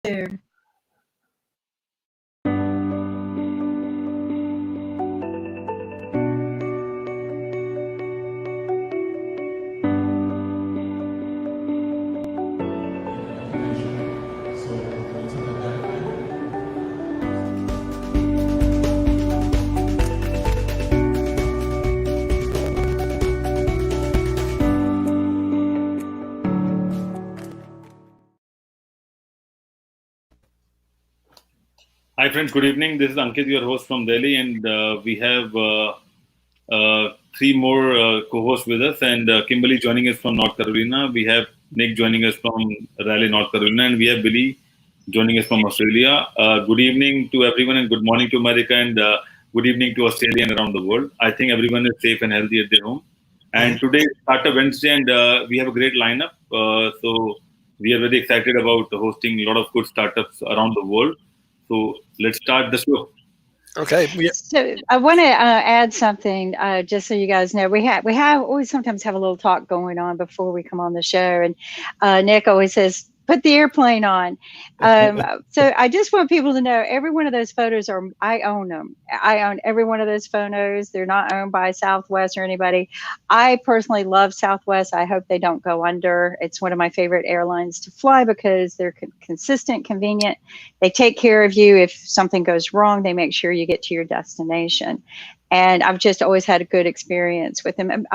too. Hi friends, good evening. This is Ankit, your host from Delhi, and we have three more co-hosts with us, and Kimberly joining us from North Carolina. We have Nick joining us from Raleigh, North Carolina, and we have Billy joining us from Australia. Good evening to everyone, and good morning to America, and good evening to Australia and around the world. I think everyone is safe and healthy at their home. And today is Startup Wednesday, and we have a great lineup. So we are very excited about hosting a lot of good startups around the world. So let's start the show. Okay. So I want to add something, just so you guys know. We always sometimes have a little talk going on before we come on the show, and Nick always says, "Put the airplane on." So I just want people to know every one of those photos I own them. I own every one of those photos. They're not owned by Southwest or anybody. I personally love Southwest. I hope they don't go under. It's one of my favorite airlines to fly because they're consistent, convenient. They take care of you. If something goes wrong, they make sure you get to your destination. And I've just always had a good experience with them.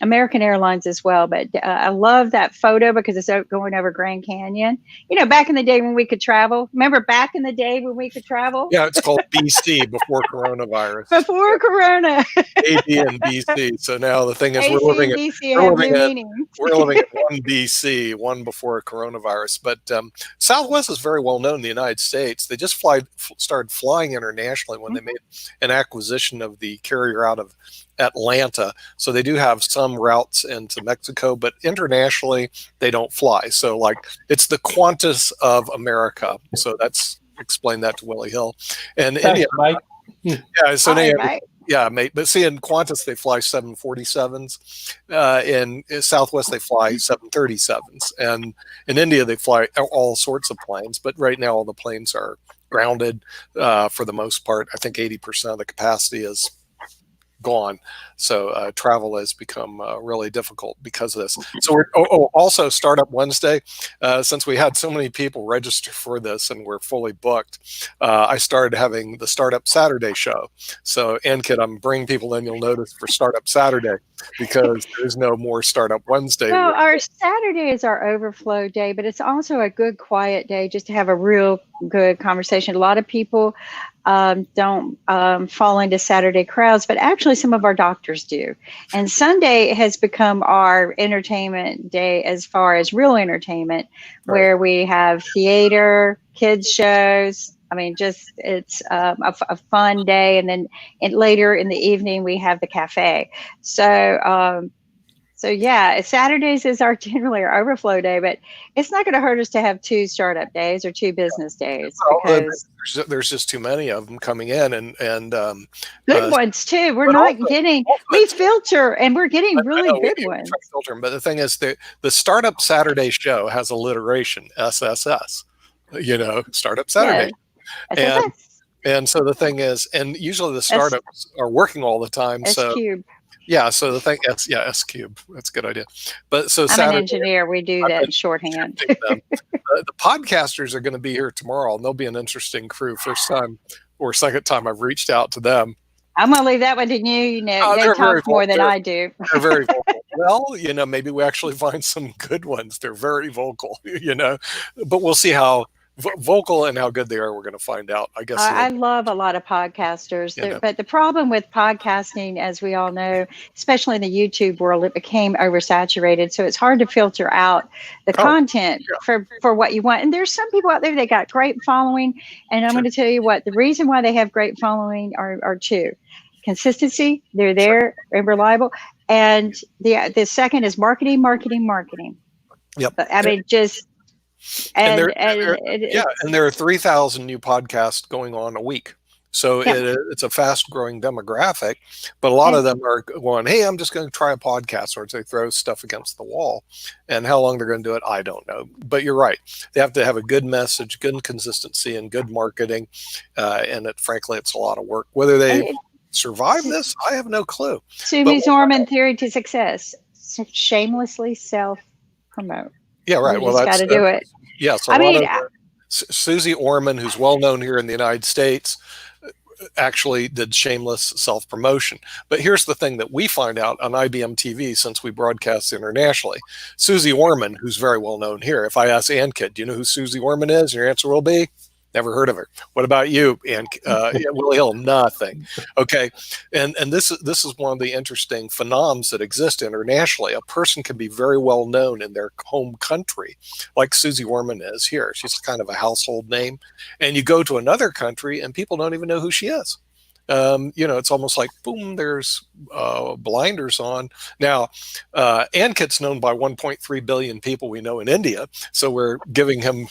American Airlines as well. But I love that photo because it's going over Grand Canyon. You know, back in the day when we could travel. Remember back in the day when we could travel? Yeah, it's called BC, before coronavirus. Before Corona. AD and BC. So now the thing is, AC we're living at one BC, one before coronavirus. But Southwest is very well known in the United States. They just started flying internationally when they made an acquisition of the carrier out of Atlanta. So they do have some routes into Mexico, but internationally they don't fly. So like it's the Qantas of America. So that's explain that to Willie Hill. And India, Mike. Yeah, so Hi, Mike. Yeah, mate. But see, in Qantas they fly 747s. In Southwest they fly 737s, and in India they fly all sorts of planes. But right now all the planes are grounded for the most part. I think 80% of the capacity is gone. So travel has become really difficult because of this. So we're also Startup Wednesday. Since we had so many people register for this and we're fully booked, I started having the Startup Saturday show. So Ankit, I'm bringing people in, you'll notice, for Startup Saturday because there's no more Startup Wednesday. Well, our Saturday is our overflow day, but it's also a good quiet day just to have a real good conversation. A lot of people don't fall into Saturday crowds, but actually some of our doctors do. And Sunday has become our entertainment day as far as real entertainment, where we have theater, kids shows. I mean, just it's a fun day. And then later in the evening, we have the cafe. So yeah, Saturdays is generally our overflow day, but it's not going to hurt us to have 2 startup days or 2 business days because there's just too many of them coming in, and good ones too. We're not getting. We filter, and we're getting really good ones. Filter them, but the thing is, the Startup Saturday show has alliteration, SSS. You know, Startup Saturday, and so the thing is, and usually the startups are working all the time. So S-cube. Yeah, so the thing, S cube. That's a good idea. But so I'm Saturday, an engineer. We do that in shorthand. The podcasters are going to be here tomorrow, and they'll be an interesting crew. First time or second time I've reached out to them. I'm going to leave that one to you, Nick. They talk more than I do. They're very vocal. Well, you know, maybe we actually find some good ones. They're very vocal, you know, but we'll see how vocal and how good they are. We're going to find out, I guess. I love a lot of podcasters, but the problem with podcasting, as we all know, especially in the YouTube world, it became oversaturated. So it's hard to filter out the content for what you want. And there's some people out there that got great following. And I'm going to tell you what, the reason why they have great following are 2. Consistency, they're there and reliable. And the second is marketing. Yep. I mean, just... And there are 3,000 new podcasts going on a week. So it's a fast growing demographic, but a lot of them are going, hey, I'm just going to try a podcast, or they throw stuff against the wall. And how long they're going to do it, I don't know. But you're right. They have to have a good message, good consistency, and good marketing. And frankly, it's a lot of work. Whether they survive this, I have no clue. Susie Orman theory to success: shamelessly self-promote. Yeah, right. You just got to do it. Yes, Susie Orman, who's well known here in the United States, actually did shameless self-promotion. But here's the thing that we find out on IBMTV, since we broadcast internationally. Susie Orman, who's very well known here, if I ask Ankit, do you know who Susie Orman is? Your answer will be, never heard of her. What about you, Willie Hill? Nothing. Okay, and this is one of the interesting phenoms that exist internationally. A person can be very well known in their home country, like Susie Orman is here. She's kind of a household name, and you go to another country and people don't even know who she is. It's almost like, boom, there's blinders on. Now, Ankit's known by 1.3 billion people we know in India, so we're giving him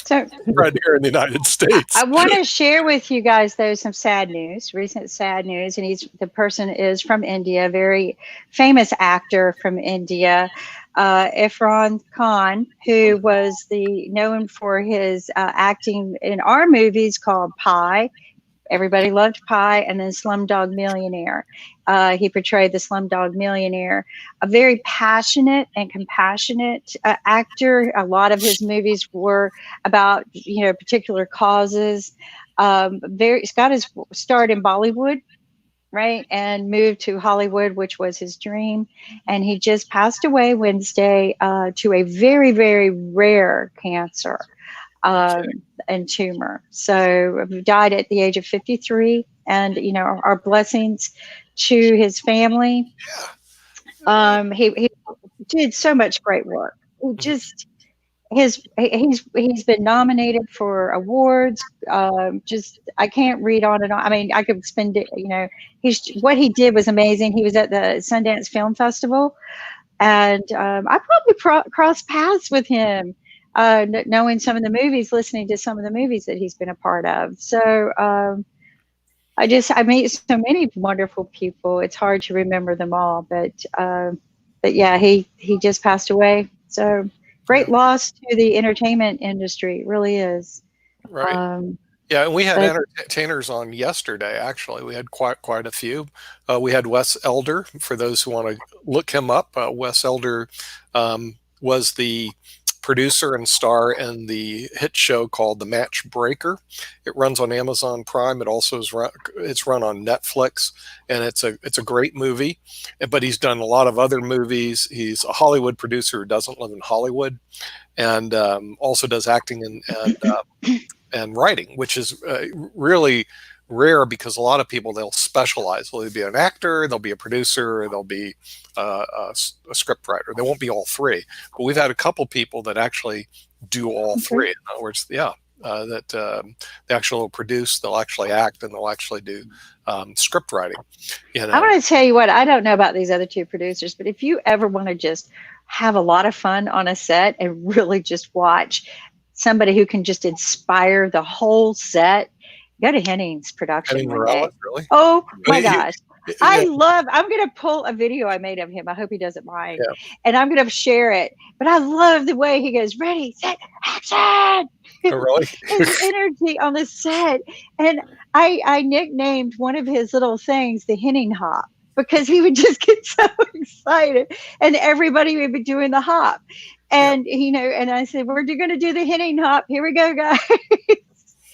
right here in the United States. I want to share with you guys, though, some sad news, recent sad news. And the person is from India, a very famous actor from India, Irfan Khan, who was known for his acting in our movies called Pi. Everybody loved Pi, and then Slumdog Millionaire. He portrayed the Slumdog Millionaire, a very passionate and compassionate actor. A lot of his movies were about, particular causes. He's got his start in Bollywood, right, and moved to Hollywood, which was his dream. And he just passed away Wednesday to a very, very rare cancer. And tumor. So he died at the age of 53, and our blessings to his family. He did so much great work. He's been nominated for awards. I can't read on and on. I mean, I could spend it. What he did was amazing. He was at the Sundance Film Festival, and I probably crossed paths with him. Knowing some of the movies, listening to some of the movies that he's been a part of. So I meet so many wonderful people. It's hard to remember them all, but yeah, he just passed away. So great loss to the entertainment industry. It really is. Right. Yeah, and we had entertainers on yesterday, actually. We had quite a few. We had Wes Elder, for those who want to look him up. Wes Elder was the producer and star in the hit show called The Matchbreaker. It runs on Amazon Prime. It also it's run on Netflix, and it's a great movie. But he's done a lot of other movies. He's a Hollywood producer who doesn't live in Hollywood, and also does acting and writing, which is really rare, because a lot of people, they'll specialize. They'll be an actor, they'll be a producer, or they'll be a script writer. They won't be all three. But we've had a couple people that actually do all three. In other words, that they actually produce, they'll actually act, and they'll actually do script writing. I want to tell you what, I don't know about these other two producers, but if you ever want to just have a lot of fun on a set and really just watch somebody who can just inspire the whole set, go to Henning's production. Henning Morales, really? Oh my gosh. I'm going to pull a video I made of him. I hope he doesn't mind. Yeah. And I'm going to share it. But I love the way he goes, ready, set, action. Oh, really? His energy on the set. And I nicknamed one of his little things the Henning hop, because he would just get so excited and everybody would be doing the hop. And, and I said, we're going to do the Henning hop. Here we go, guys.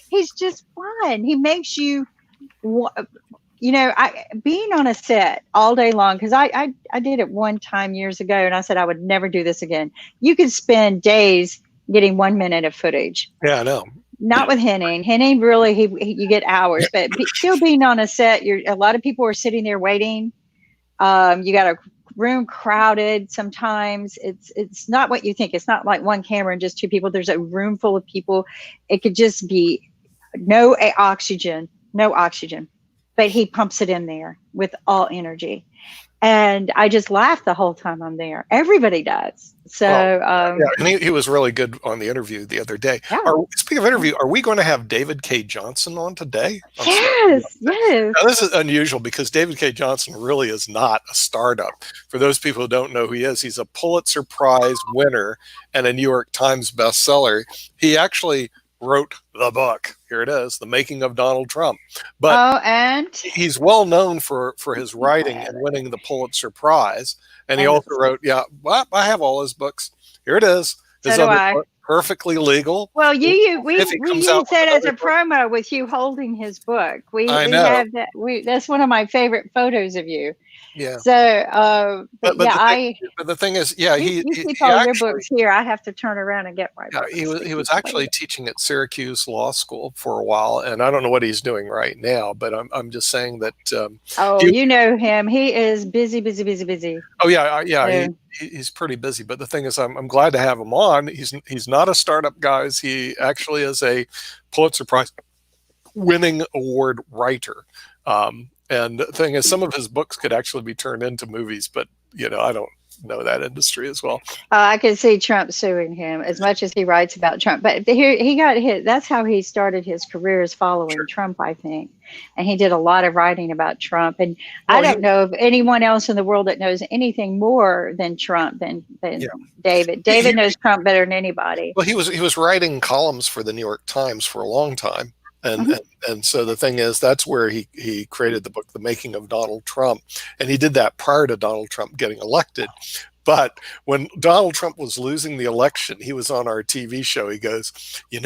He's just fun. He makes you, being on a set all day long, because I did it one time years ago, and I said I would never do this again. You could spend days getting 1 minute of footage. Yeah, I know. Not with Henning. Henning, really, you get hours, but still being on a set, a lot of people are sitting there waiting. You got a room crowded. Sometimes it's not what you think. It's not like one camera and just two people. There's a room full of people. It could just be no oxygen, but he pumps it in there with all energy. And I just laugh the whole time I'm there. Everybody does. So yeah, and he was really good on the interview the other day. yeah. Speaking of interview, are we going to have David K. Johnson on today? Yes. Now, this is unusual because David K. Johnson really is not a startup. For those people who don't know who he is, he's a Pulitzer Prize winner and a New York Times bestseller. He actually wrote the book. Here it is, The Making of Donald Trump. But and he's well known for his writing and winning the Pulitzer Prize. And he also wrote, well, I have all his books. Here it is. So do I. Perfectly legal. Well, we use that as a promo with you holding his book. We have that. That's one of my favorite photos of you. Yeah. So, but the thing is, yeah, you keep all your books here. I have to turn around and get my books. He was actually teaching at Syracuse Law School for a while, and I don't know what he's doing right now, but I'm just saying that. You know him. He is busy. Oh yeah. He's pretty busy, but the thing is, I'm glad to have him on. He's not a startup, guys. He actually is a Pulitzer Prize winning award writer. And the thing is, some of his books could actually be turned into movies, but I don't know that industry as well. I can see Trump suing him as much as he writes about Trump. But here he got hit. That's how he started his career, is following Trump, I think. And he did a lot of writing about Trump. And I don't know of anyone else in the world that knows anything more than Trump than David. David knows Trump better than anybody. Well, he was writing columns for the New York Times for a long time. And so the thing is, that's where he created the book, The Making of Donald Trump. And he did that prior to Donald Trump getting elected. But when Donald Trump was losing the election, he was on our TV show. He goes, he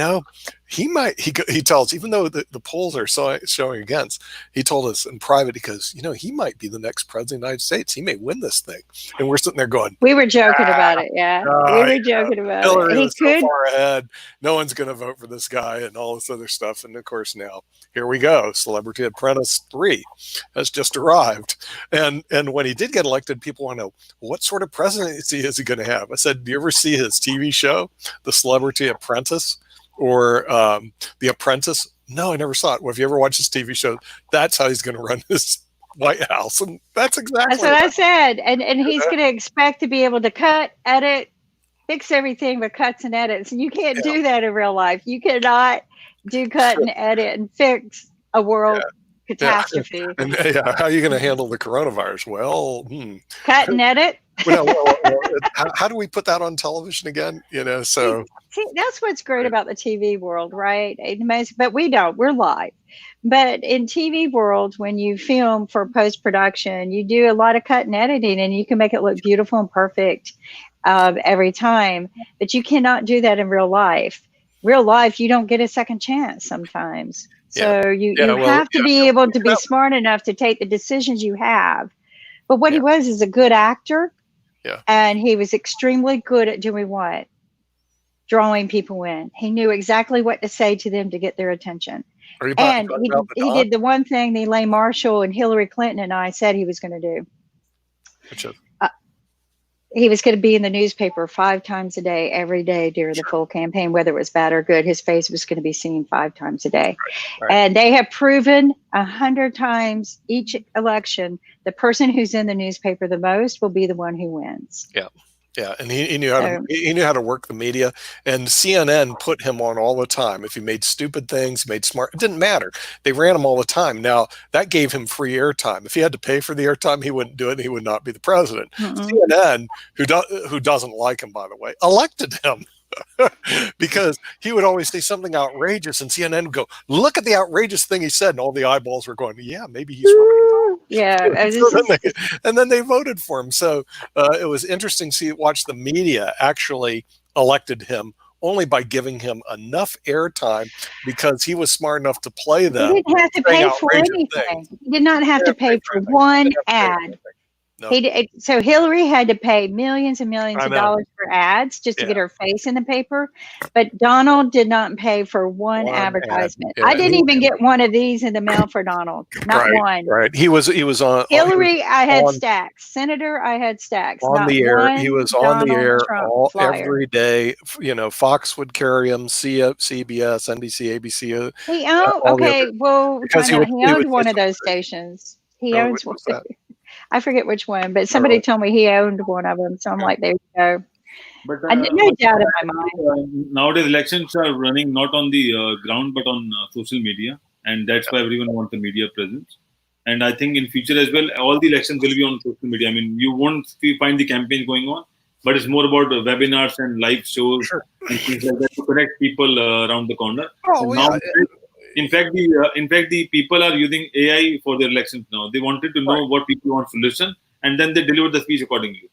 tells, even though the polls are showing against, he told us in private, he goes, he might be the next president of the United States. He may win this thing. And we're sitting there going, we were joking about it. Yeah. We were joking about Hillary it. Was so far ahead. No one's going to vote for this guy and all this other stuff. And of course, now here we go. Celebrity Apprentice 3 has just arrived. And when he did get elected, people want to know, what sort of presidency is he going to have? I said, do you ever see his TV show, The Celebrity Apprentice, or The Apprentice? No, I never saw it. Well, if you ever watch his TV show, that's how he's going to run his White House. And that's exactly what I said. And he's going to expect to be able to cut, edit, fix everything with cuts and edits. And you can't do that in real life. You cannot do cut and edit and fix a world catastrophe. And how are you going to handle the coronavirus? Well, cut and edit. How do we put that on television again? So see, that's what's great about the TV world, right? But we don't. We're live. But in TV world, when you film for post-production, you do a lot of cut and editing, and you can make it look beautiful and perfect every time. But you cannot do that in real life. Real life, you don't get a second chance sometimes. So you have to be able to be smart enough to take the decisions you have. But what he was is a good actor. Yeah. And he was extremely good at doing what? Drawing people in. He knew exactly what to say to them to get their attention. And he did the one thing that Elaine Marshall and Hillary Clinton and I said he was going to do. Which is? He was going to be in the newspaper 5 times a day, every day during the full campaign, whether it was bad or good. His face was going to be seen 5 times a day. Right. And they have proven 100 times each election, the person who's in the newspaper the most will be the one who wins. Yeah. Yeah, and he knew how to work the media, and CNN put him on all the time. If he made stupid things, made smart, it didn't matter. They ran him all the time. Now that gave him free airtime. If he had to pay for the airtime, he wouldn't do it. And he would not be the president. CNN, who doesn't like him, by the way, elected him. Because he would always say something outrageous, and CNN would go, "Look at the outrageous thing he said," and all the eyeballs were going, "Yeah, maybe he's right." Yeah, and then they voted for him. So it was interesting to watch the media actually elected him only by giving him enough airtime because he was smart enough to play them. He didn't have to pay for anything. He did not have to pay for one ad. No. So Hillary had to pay millions and millions of dollars for ads just to get her face in the paper, but Donald did not pay for one advertisement. I didn't even get one of these in the mail for Donald. Not one. Right. He was on Hillary. I had stacks. Senator. I had stacks. On the air. He was on the air every day. Fox would carry him. CBS, NBC, ABC. He owned. Well, because he owned one of those stations. He owns one. I forget which one, but somebody told me he owned one of them. So I'm like, there you go. But No doubt in my mind. nowadays elections are running not on the ground but on social media, and that's why everyone wants the media presence. And I think in future as well, all the elections will be on social media. I mean, you won't find the campaign going on, but it's more about webinars and live shows and things like that to connect people around the corner. Oh, And yeah. now, in fact, the people are using AI for their elections now. They wanted to know what people want to listen, and then they deliver the speech accordingly.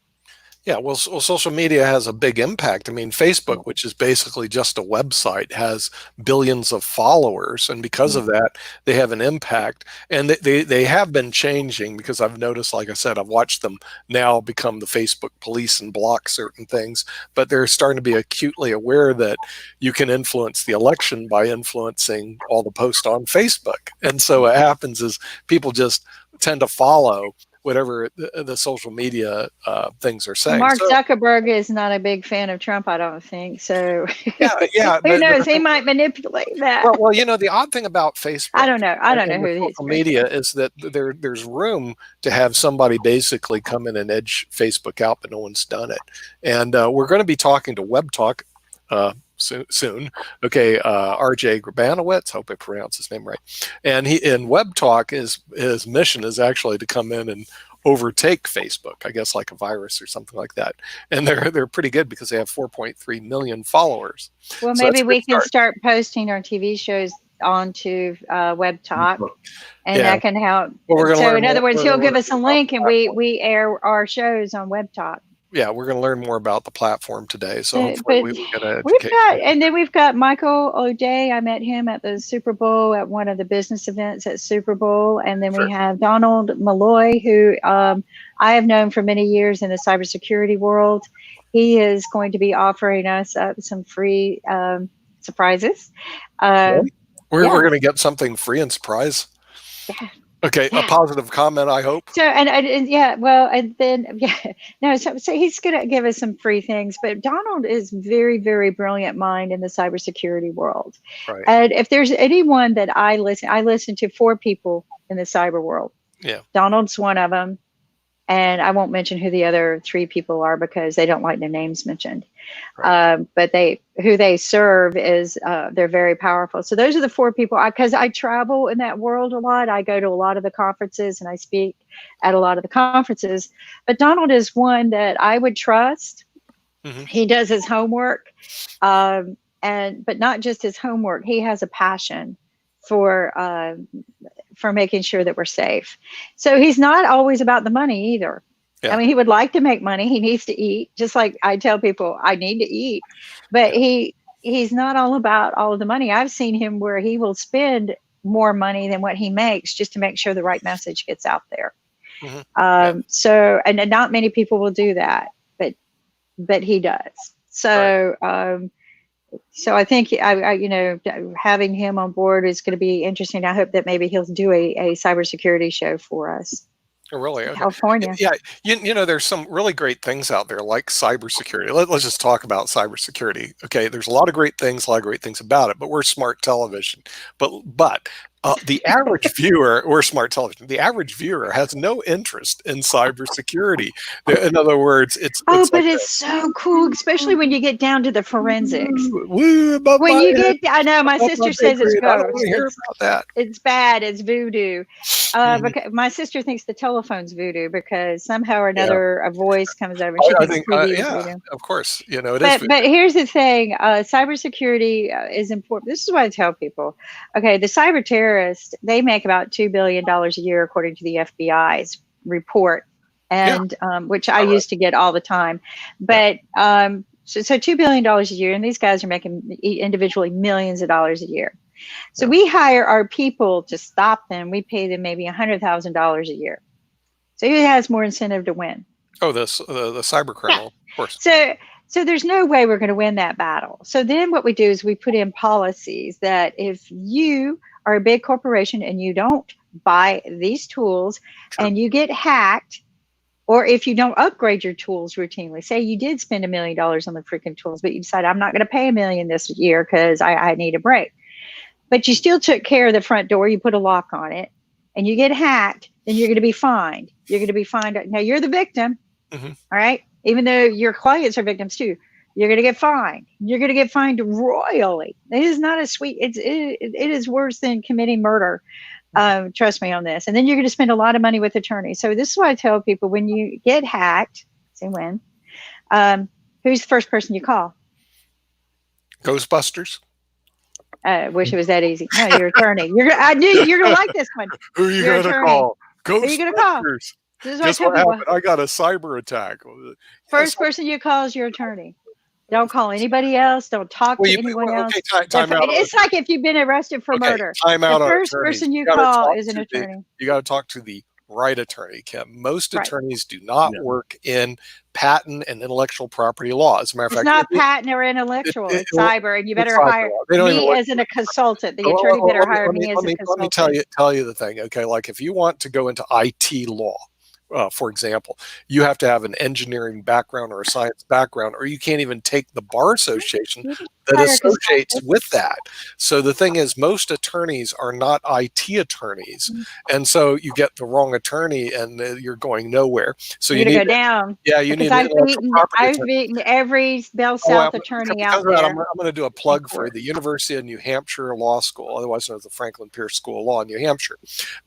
Yeah, well, social media has a big impact. I mean, Facebook, which is basically just a website, has billions of followers, and because of that, they have an impact. And they have been changing, because I've noticed, like I said, I've watched them now become the Facebook police and block certain things, but they're starting to be acutely aware that you can influence the election by influencing all the posts on Facebook. And so what happens is people just tend to follow whatever the social media things are saying. Mark Zuckerberg is not a big fan of Trump, I don't think. So yeah, who knows? He might manipulate that. Well, the odd thing about Facebook, I don't know who social media is that there's room to have somebody basically come in and edge Facebook out, but no one's done it. And we're going to be talking to Web Talk soon. Okay, RJ Grabanowitz, hope I pronounced his name right. And he in Web Talk, his mission is actually to come in and overtake Facebook, I guess, like a virus or something like that. And they're pretty good because they have 4.3 million followers. Well, so maybe we can start posting our TV shows onto Web Talk, and that can help. Well, so in other words, he'll give us a link, and we air our shows on Web Talk. Yeah, we're going to learn more about the platform today. So hopefully we get an education. And then we've got Michael O'Day. I met him at the Super Bowl at one of the business events at Super Bowl. And then we have Donald Malloy, who I have known for many years in the cybersecurity world. He is going to be offering us some free surprises. We're going to get something free and surprise. Yeah. Okay, a positive comment, I hope. So so he's going to give us some free things. But Donald is very, very brilliant mind in the cybersecurity world. Right. And if there's anyone that I listen to 4 people in the cyber world. Yeah. Donald's one of them, and I won't mention who the other 3 people are because they don't like their names mentioned. Right. But who they serve is they're very powerful. So those are the 4 people. Because I travel in that world a lot. I go to a lot of the conferences and I speak at a lot of the conferences. But Donald is one that I would trust. Mm-hmm. He does his homework, but not just his homework. He has a passion for making sure that we're safe. So he's not always about the money either. Yeah. I mean, he would like to make money. He needs to eat, just like I tell people, I need to eat. But he's not all about all of the money. I've seen him where he will spend more money than what he makes just to make sure the right message gets out there. Mm-hmm. So, and not many people will do that, but he does. So, right. So I think having him on board is going to be interesting. I hope that maybe he'll do a cybersecurity show for us. Oh, really? Okay. California. Yeah. There's some really great things out there like cybersecurity. Let's just talk about cybersecurity. Okay. There's a lot of great things about it, but we're smart television. But the average viewer, or smart television, the average viewer has no interest in cybersecurity. In other words, it's so cool, especially when you get down to the forensics. I know my sister says it's ghost. It's bad. It's voodoo. Because my sister thinks the telephone's voodoo because somehow or another a voice comes over and she thinks TV is voodoo. Of course, it is. But here's the thing: cybersecurity is important. This is what I tell people. Okay, the cyber terrorists, they make about $2 billion a year, according to the FBI's report, and which I used to get all the time. But so $2 billion a year, and these guys are making individually millions of dollars a year. So we hire our people to stop them. We pay them maybe $100,000 a year. So who has more incentive to win? Oh, the cyber criminal, of course. So there's no way we're going to win that battle. So then what we do is we put in policies that if you are a big corporation and you don't buy these tools and you get hacked, or if you don't upgrade your tools routinely, say you did spend $1 million on the freaking tools, but you decide I'm not going to pay $1 million this year because I need a break. But you still took care of the front door. You put a lock on it and you get hacked, then you're going to be fined. You're going to be fined. Now you're the victim, all right? Even though your clients are victims too, you're going to get fined. You're going to get fined royally. It is not a sweet. It is worse than committing murder. Trust me on this. And then you're going to spend a lot of money with attorneys. So this is why I tell people, when you get hacked, say when, who's the first person you call? Ghostbusters. Wish it was that easy. No, your attorney. I knew you're going to like this one. Who are you going to call? Who are you going to call? This is Guess what happened? I got a cyber attack. First person you call is your attorney. Don't call anybody else. Don't talk to anyone else. Time out. It's like if you've been arrested for murder. Time out. The first person you call is an attorney. You got to talk to the right attorney, Kim. Most attorneys do not work in patent and intellectual property law. As a matter of fact, it's not patent or intellectual. It's cyber, and you better hire me as a consultant. The attorney better hire me as a consultant. Let me tell you the thing. Okay, like if you want to go into IT law, for example, you have to have an engineering background or a science background, or you can't even take the bar association that associates with that. So the thing is, most attorneys are not IT attorneys, and so you get the wrong attorney, and you're going nowhere. So you need to go down. Yeah, you need. I've beaten every Bell South attorney out there. I'm going to do a plug for the University of New Hampshire Law School, otherwise known as the Franklin Pierce School of Law in New Hampshire.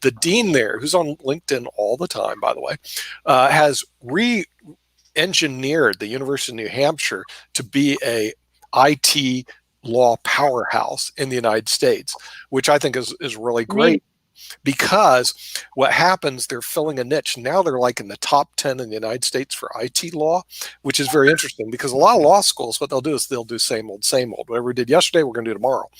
The dean there, who's on LinkedIn all the time, by the way, has re-engineered the University of New Hampshire to be a IT law powerhouse in the United States, which I think is really great. Because what happens, they're filling a niche. Now they're like in the top 10 in the United States for IT law, which is very interesting, because a lot of law schools, what they'll do is they'll do same old. Whatever we did yesterday, we're going to do tomorrow.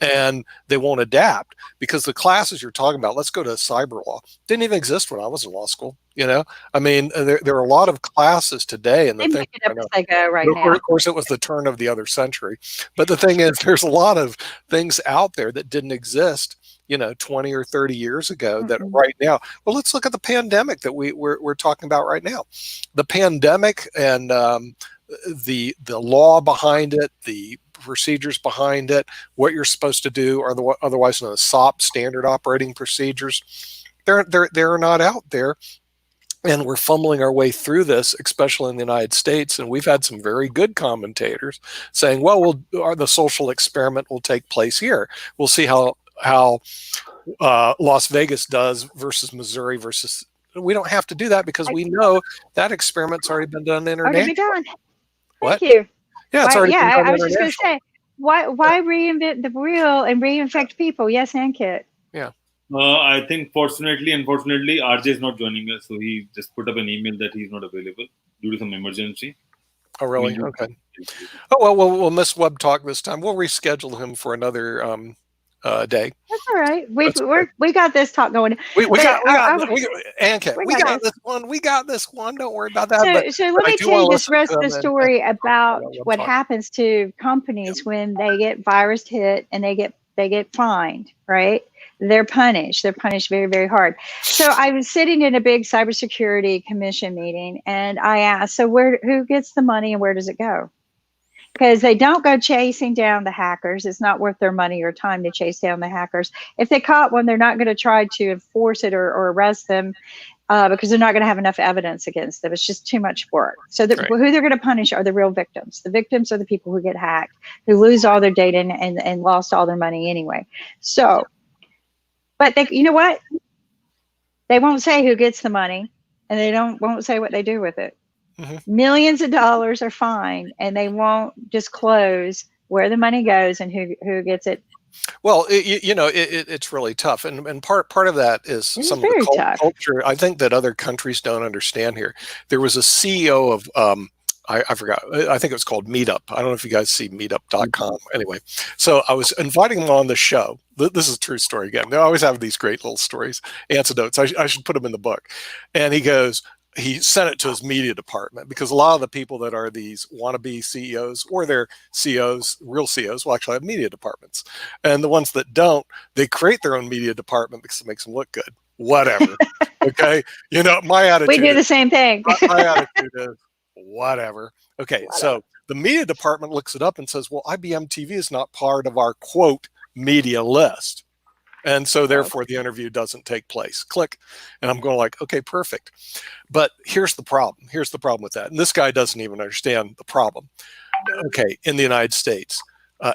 And they won't adapt, because the classes you're talking about, let's go to cyber law, didn't even exist when I was in law school. You know, I mean, there are a lot of classes today, and they make it up as they go right now. Of course, it was the turn of the other century. But the thing is, there's a lot of things out there that didn't exist, 20 or 30 years ago that right now. Well, let's look at the pandemic that we're talking about right now. The pandemic and the law behind it, the procedures behind it, what you're supposed to do, are the otherwise known as SOP, standard operating procedures. They're not out there. And we're fumbling our way through this, especially in the United States. And we've had some very good commentators saying, well, the social experiment will take place here. We'll see how Las Vegas does versus Missouri versus. We don't have to do that, because we know that experiment's already been done internationally. Already done. What? Thank you. Yeah, it's already been done. I was just going to say, why reinvent the wheel and reinfect people? Yes, Ankit. Yeah. I think unfortunately, RJ is not joining us, so he just put up an email that he's not available due to some emergency. Oh, really? Okay. Oh, well, we'll miss Web Talk this time. We'll reschedule him for another day. That's all right. We got this talk going. We got this one. Don't worry about that. So let me tell you this rest of the story about what happens to companies when they get virus hit and they get fined, right? They're punished. They're punished very, very hard. So I was sitting in a big cybersecurity commission meeting, and I asked, so who gets the money and where does it go? Because they don't go chasing down the hackers. It's not worth their money or time to chase down the hackers. If they caught one, they're not going to try to enforce it or arrest them because they're not going to have enough evidence against them. It's just too much work. So who they're going to punish are the real victims. The victims are the people who get hacked, who lose all their data and lost all their money anyway. So, but you know what? They won't say who gets the money, and they won't say what they do with it. Millions of dollars are fined, and they won't disclose where the money goes and who gets it. Well, it's really tough, and part of that is some of the culture. I think that other countries don't understand here. There was a CEO of I forgot. I think it was called Meetup. I don't know if you guys see meetup.com. Anyway, so I was inviting him on the show. This is a true story again. They always have these great little stories, anecdotes. I should put them in the book. And he sent it to his media department, because a lot of the people that are these wannabe CEOs, or they're CEOs, real CEOs, will actually have media departments. And the ones that don't, they create their own media department because it makes them look good. Whatever. Okay. My attitude. We do the same thing. My attitude is, whatever. Okay, so the media department looks it up and says, well, IBMTV is not part of our, quote, media list. And so therefore the interview doesn't take place. Click. And I'm going like, okay, perfect. But here's the problem. Here's the problem with that. And this guy doesn't even understand the problem. Okay, in the United States.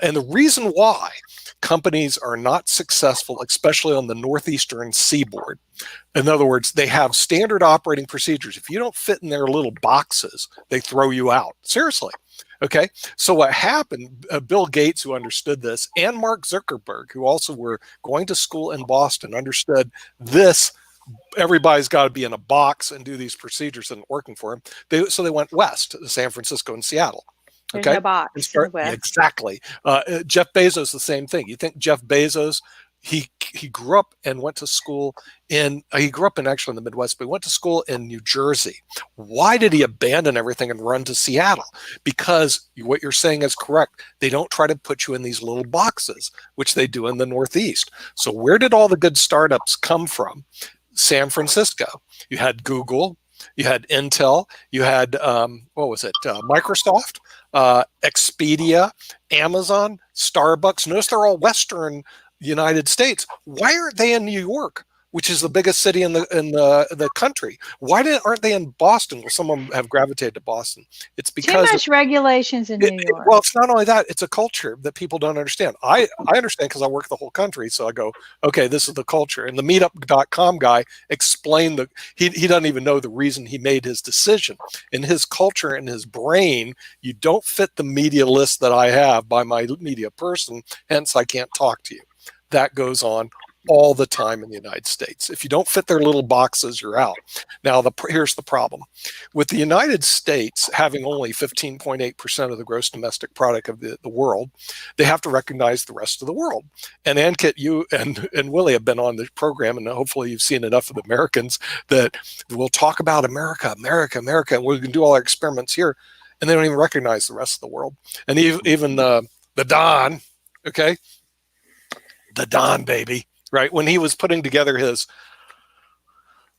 And the reason why companies are not successful, especially on the northeastern seaboard, in other words, they have standard operating procedures. If you don't fit in their little boxes, they throw you out. Seriously. Okay, so what happened, Bill Gates, who understood this, and Mark Zuckerberg, who also were going to school in Boston, understood this. Everybody's got to be in a box and do these procedures that aren't working for them. So they went west to San Francisco and Seattle. There's Okay, no box in the West. Exactly. Jeff Bezos, the same thing. You think Jeff Bezos, he grew up and went to school he grew up actually in the Midwest, but he went to school in New Jersey. Why did he abandon everything and run to Seattle? Because what you're saying is correct. They don't try to put you in these little boxes, which they do in the Northeast. So where did all the good startups come from? San Francisco. You had Google, you had Intel, you had Microsoft, Expedia, Amazon, Starbucks. Notice they're all Western United States. Why aren't they in New York, which is the biggest city in the country? Why aren't they in Boston? Well, some of them have gravitated to Boston. It's because too much regulations in New York. Well, it's not only that; it's a culture that people don't understand. I understand because I work the whole country, so I go, okay, this is the culture. And the Meetup.com guy explained that he doesn't even know the reason he made his decision. In his culture, in his brain, you don't fit the media list that I have by my media person. Hence, I can't talk to you. That goes on all the time in the United States. If you don't fit their little boxes, you're out. Now, here's the problem. With the United States having only 15.8% of the gross domestic product of the world, they have to recognize the rest of the world. And Ankit, you and Willie have been on the program, and hopefully you've seen enough of the Americans that we'll talk about America, and we can do all our experiments here, and they don't even recognize the rest of the world. And even the Don, okay? The Don, baby. Right, when he was putting together his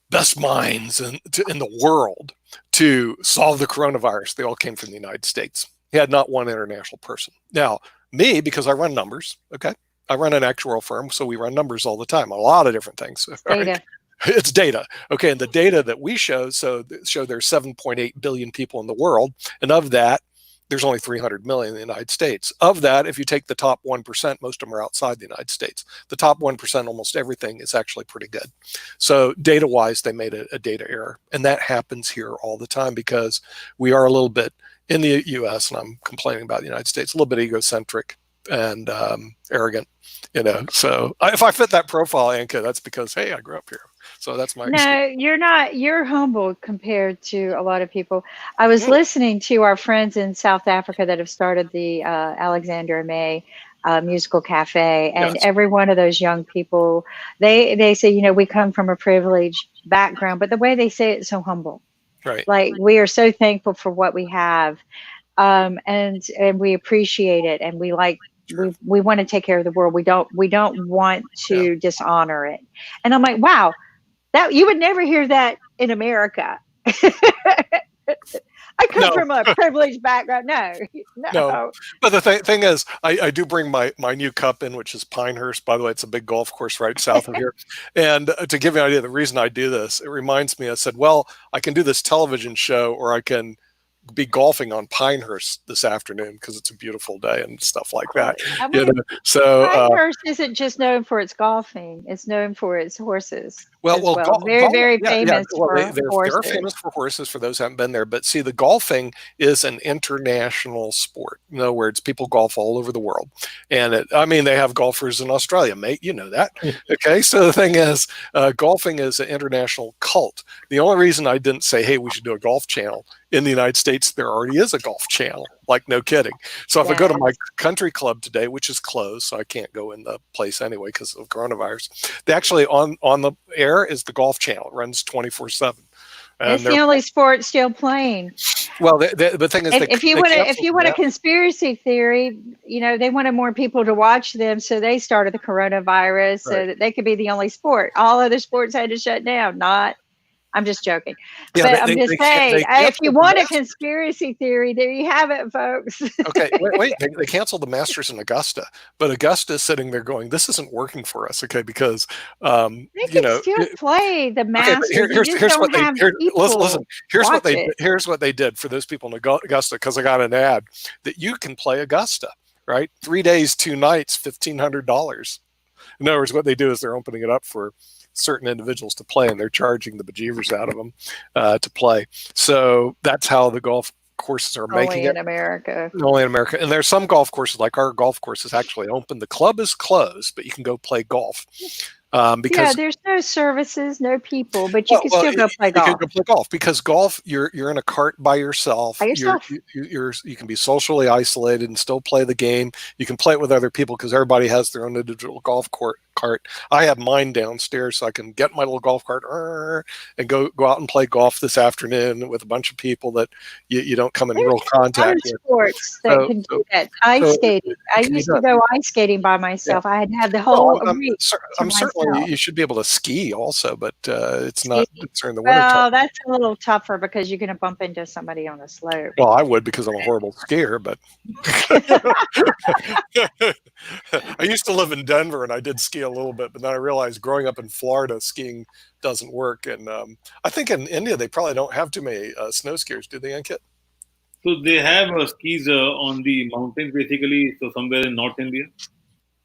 best minds in the world to solve the coronavirus, they all came from the United States. He had not one international person. Now, me, because I run numbers, okay, I run an actuarial firm, so we run numbers all the time, a lot of different things. Right? Data. It's data. Okay, and the data that we show there's 7.8 billion people in the world, and of that, there's only 300 million in the United States. Of that, if you take the top 1%, most of them are outside the United States. The top 1%, almost everything is actually pretty good. So data-wise, they made a data error. And that happens here all the time because we are a little bit, in the US, and I'm complaining about the United States, a little bit egocentric and arrogant. So if I fit that profile, Anka, that's because, hey, I grew up here. So that's my excuse. You're not. You're humble compared to a lot of people. I was listening to our friends in South Africa that have started the Alexander May musical cafe, and every one of those young people, they say, we come from a privileged background, but the way they say it's so humble. Right. Like, we are so thankful for what we have, and we appreciate it, and we like. We want to take care of the world. We don't want to dishonor it. And I'm like, wow. That you would never hear that in America. I come from a privileged background. No. But the thing is, I do bring my new cup in, which is Pinehurst. By the way, it's a big golf course right south of here. And to give you an idea, the reason I do this, it reminds me. I said, well, I can do this television show, or I can be golfing on Pinehurst this afternoon because it's a beautiful day and stuff like that. So Pinehurst isn't just known for its golfing; it's known for its horses. Very famous for horses. They're famous for horses. For those who haven't been there, but see, the golfing is an international sport. In other words, people golf all over the world, and they have golfers in Australia, mate. You know that. Okay, so the thing is, golfing is an international cult. The only reason I didn't say, hey, we should do a golf channel in the United States, there already is a golf channel, like no kidding. So if I go to my country club today, which is closed, so I can't go in the place anyway because of coronavirus, they actually on the air is the golf channel. It runs 24/7. It's the only sport still playing. Well, the thing is, if you want a conspiracy theory, they wanted more people to watch them, so they started the coronavirus so that they could be the only sport. All other sports had to shut down. Not I'm just joking. Yeah, But I'm just saying, if you want a conspiracy theory, there you have it, folks. Okay, wait. They canceled the Masters in Augusta, but Augusta is sitting there going, "This isn't working for us." Okay, because They can still play the Masters. Okay, but here's what they listen. Here's what they did for those people in Augusta, because I got an ad that you can play Augusta, right? 3 days, 2 nights, $1,500. In other words, what they do is they're opening it up for certain individuals to play, and they're charging the bejeevers out of them to play. So that's how the golf courses are making it. Only in America. And there's some golf courses, like our golf course is actually open. The club is closed, but you can go play golf. Because there's no services, no people, but you can still go play golf. You can go play golf because golf, you're in a cart by yourself. You can be socially isolated and still play the game. You can play it with other people because everybody has their own individual golf cart. I have mine downstairs, so I can get my little golf cart and go out and play golf this afternoon with a bunch of people that you don't come in real contact with. Sports that can do that. Ice skating. I used to go ice skating by myself. I had the whole. I'm certainly you should be able to ski also, but it's not during the winter time. Well, that's a little tougher because you're going to bump into somebody on a slope. Well, I would because I'm a horrible skier, but I used to live in Denver and I did ski a little bit, but then I realized growing up in Florida, skiing doesn't work. And I think in India, they probably don't have too many snow skiers, do they, Ankit? So they have skis on the mountains, basically, so somewhere in North India.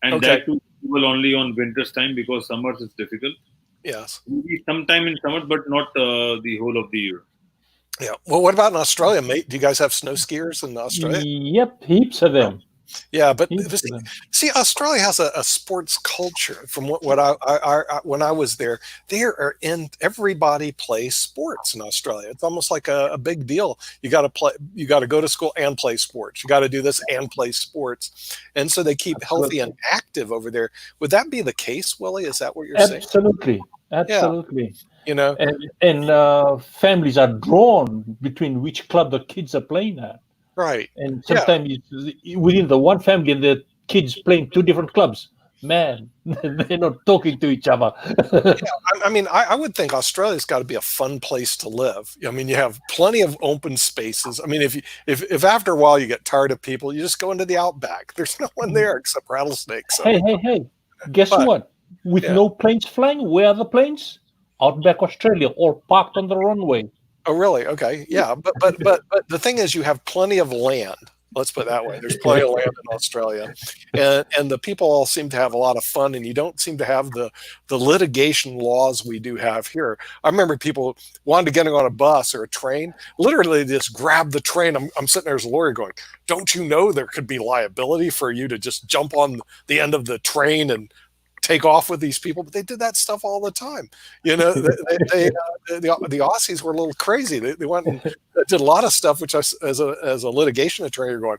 And that too only on winter's time because summers is difficult. Yes. Maybe sometime in summer, but not the whole of the year. Yeah. Well, what about in Australia, mate? Do you guys have snow skiers in Australia? Yep, heaps of them. Yeah, but see, Australia has a sports culture. From what I when I was there, everybody plays sports in Australia. It's almost like a big deal. You got to play. You got to go to school and play sports. You got to do this and play sports, and so they keep healthy and active over there. Would that be the case, Willie? Is that what you're saying? Absolutely. Yeah. You know, and families are drawn between which club the kids are playing at. Right. And sometimes within the one family and the kids playing 2 different clubs. Man, they're not talking to each other. I mean, I would think Australia's got to be a fun place to live. I mean, you have plenty of open spaces. I mean, if after a while you get tired of people, you just go into the outback. There's no one there except rattlesnakes. So. Hey. Guess what? With no planes flying, where are the planes? Outback Australia, all parked on the runway. Oh, really? Okay. Yeah. But the thing is, you have plenty of land. Let's put it that way. There's plenty of land in Australia. And the people all seem to have a lot of fun, and you don't seem to have the litigation laws we do have here. I remember people wanted to get on a bus or a train. Literally, they just grab the train. I'm sitting there as a lawyer going, don't you know there could be liability for you to just jump on the end of the train and take off with these people? But they did that stuff all the time. You know, the Aussies were a little crazy. They went and did a lot of stuff, which as a litigation attorney, you're going,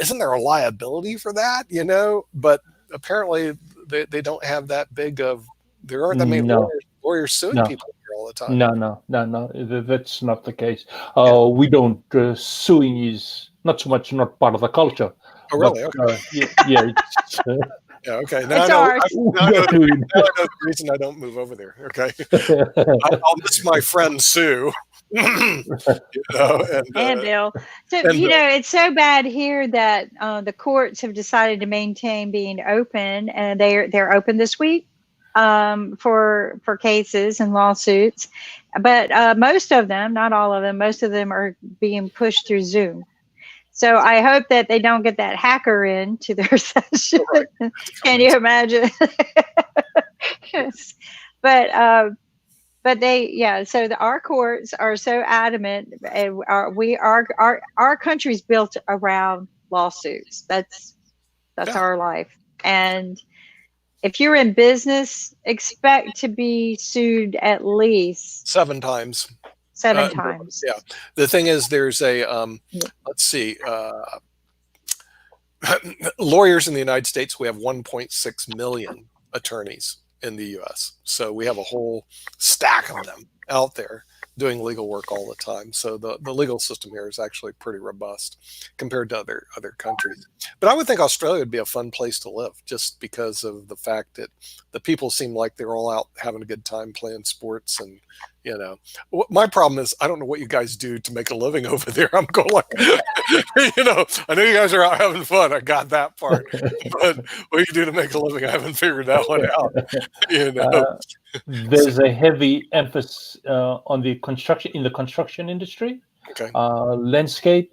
isn't there a liability for that? You know, but apparently they don't have that big of, there aren't that many lawyers suing people here all the time. No, that's not the case. We don't, suing is not so much not part of the culture. Oh, really? But, okay. It's, yeah, okay. Now I know the reason I don't move over there. Okay. I'll miss my friend Sue. And Bill. So, it's so bad here that the courts have decided to maintain being open, and they're open this week for cases and lawsuits. But most of them, not all of them, most of them are being pushed through Zoom. So I hope that they don't get that hacker into their session. Right. Can you imagine? Yes. But so our courts are so adamant. Our country's built around lawsuits. That's our life. And if you're in business, expect to be sued at least 7 times. 7 times. Yeah. The thing is, there's a, let's see, lawyers in the United States, we have 1.6 million attorneys in the U.S. So we have a whole stack of them out there doing legal work all the time. So the legal system here is actually pretty robust compared to other countries. But I would think Australia would be a fun place to live just because of the fact that the people seem like they're all out having a good time playing sports and My problem is I don't know what you guys do to make a living over there. I'm going like, I know you guys are out having fun. I got that part, but what you do to make a living, I haven't figured that one out. There's a heavy emphasis on the construction industry. Okay. Landscape,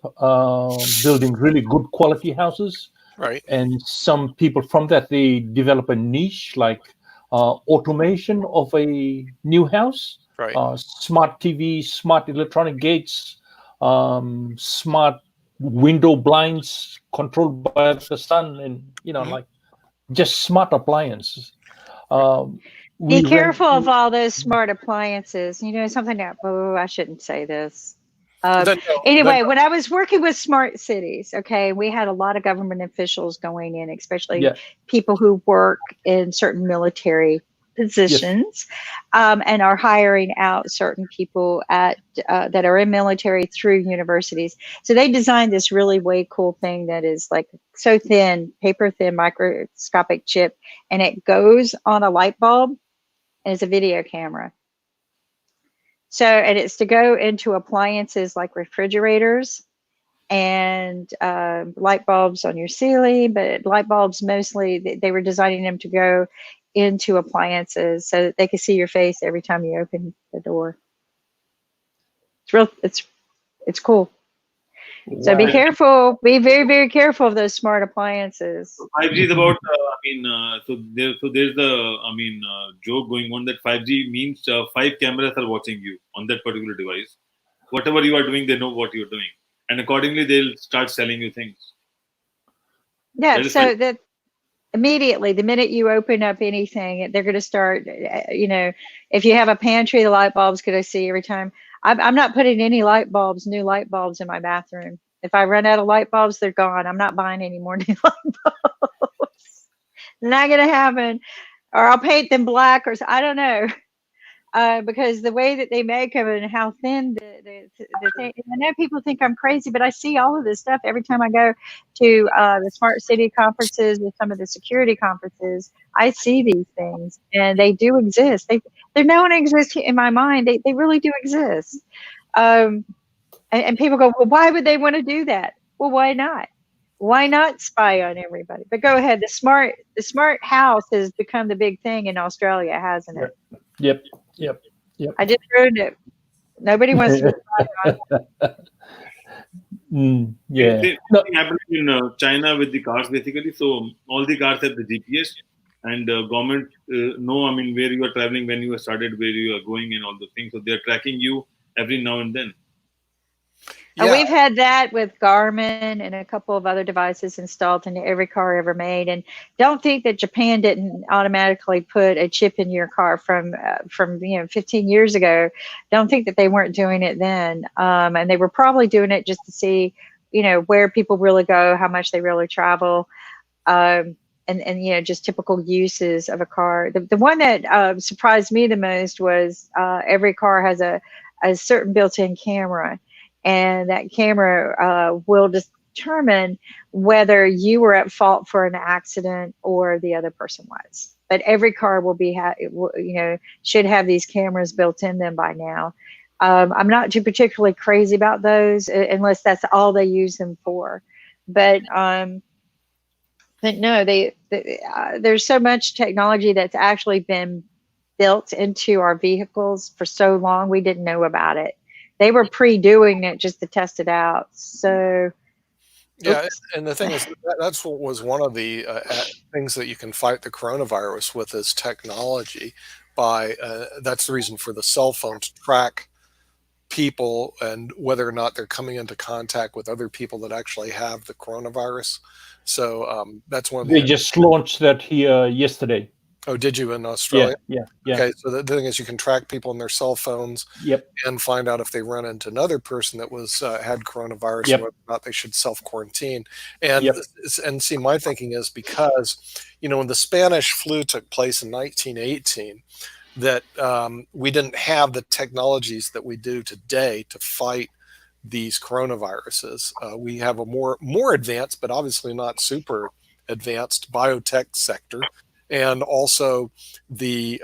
building really good quality houses. Right. And some people from that, they develop a niche like automation of a new house. Right. Smart TV, smart electronic gates, smart window blinds controlled by the sun, and like just smart appliances. Be careful of all those smart appliances. Something that, I shouldn't say this. Anyway, when I was working with smart cities, okay, we had a lot of government officials going in, especially people who work in certain military positions, and are hiring out certain people that are in military through universities. So they designed this really way cool thing that is like so thin, paper thin, microscopic chip, and it goes on a light bulb, and it's a video camera. So, and it's to go into appliances like refrigerators and light bulbs on your ceiling, but light bulbs mostly, they were designing them to go into appliances so that they could see your face every time you open the door. It's cool. Wow. So be careful. Be very, very careful of those smart appliances. 5G is about. So there's the joke going on that 5G means 5 cameras are watching you on that particular device. Whatever you are doing, they know what you're doing, and accordingly they'll start selling you things. Yeah. So that immediately, the minute you open up anything, they're going to start. If you have a pantry, the light bulb's going to see every time. I'm not putting any new light bulbs in my bathroom. If I run out of light bulbs, they're gone. I'm not buying any more new light bulbs. Not going to happen. Or I'll paint them black, or I don't know. Because the way that they make them and how thin the thing, I know people think I'm crazy, but I see all of this stuff every time I go to the smart city conferences or some of the security conferences. I see these things, and they do exist. They don't exist in my mind. They really do exist. And people go, well, why would they want to do that? Well, why not? Why not spy on everybody? But go ahead. The smart house has become the big thing in Australia, hasn't it? Yep. I just ruined it. Nobody wants to spy Same on thing happened in China with the cars, basically. So all the cars have the GPS, and government know, where you are traveling, when you started, where you are going, and all those things. So they are tracking you every now and then. Yeah. We've had that with Garmin and a couple of other devices installed in every car ever made. And don't think that Japan didn't automatically put a chip in your car from 15 years ago. Don't think that they weren't doing it then. And they were probably doing it just to see, where people really go, how much they really travel, and just typical uses of a car. The one that surprised me the most was every car has a certain built-in camera. And that camera will determine whether you were at fault for an accident or the other person was. But every car will should have these cameras built in them by now. I'm not too particularly crazy about those unless that's all they use them for. But no, there's so much technology that's actually been built into our vehicles for so long we didn't know about it. They were pre-doing it just to test it out. So, and the thing is, that's what was one of the things that you can fight the coronavirus with is technology. That's the reason for the cell phone to track people and whether or not they're coming into contact with other people that actually have the coronavirus. So that's one of the. They just launched that here yesterday. Oh, did you in Australia? Yeah. Okay, so the thing is, you can track people on their cell phones. Yep. And find out if they run into another person that was had coronavirus, yep. or whether or not they should self-quarantine. And see, my thinking is because, when the Spanish flu took place in 1918, that we didn't have the technologies that we do today to fight these coronaviruses. We have a more advanced, but obviously not super advanced biotech sector. And also the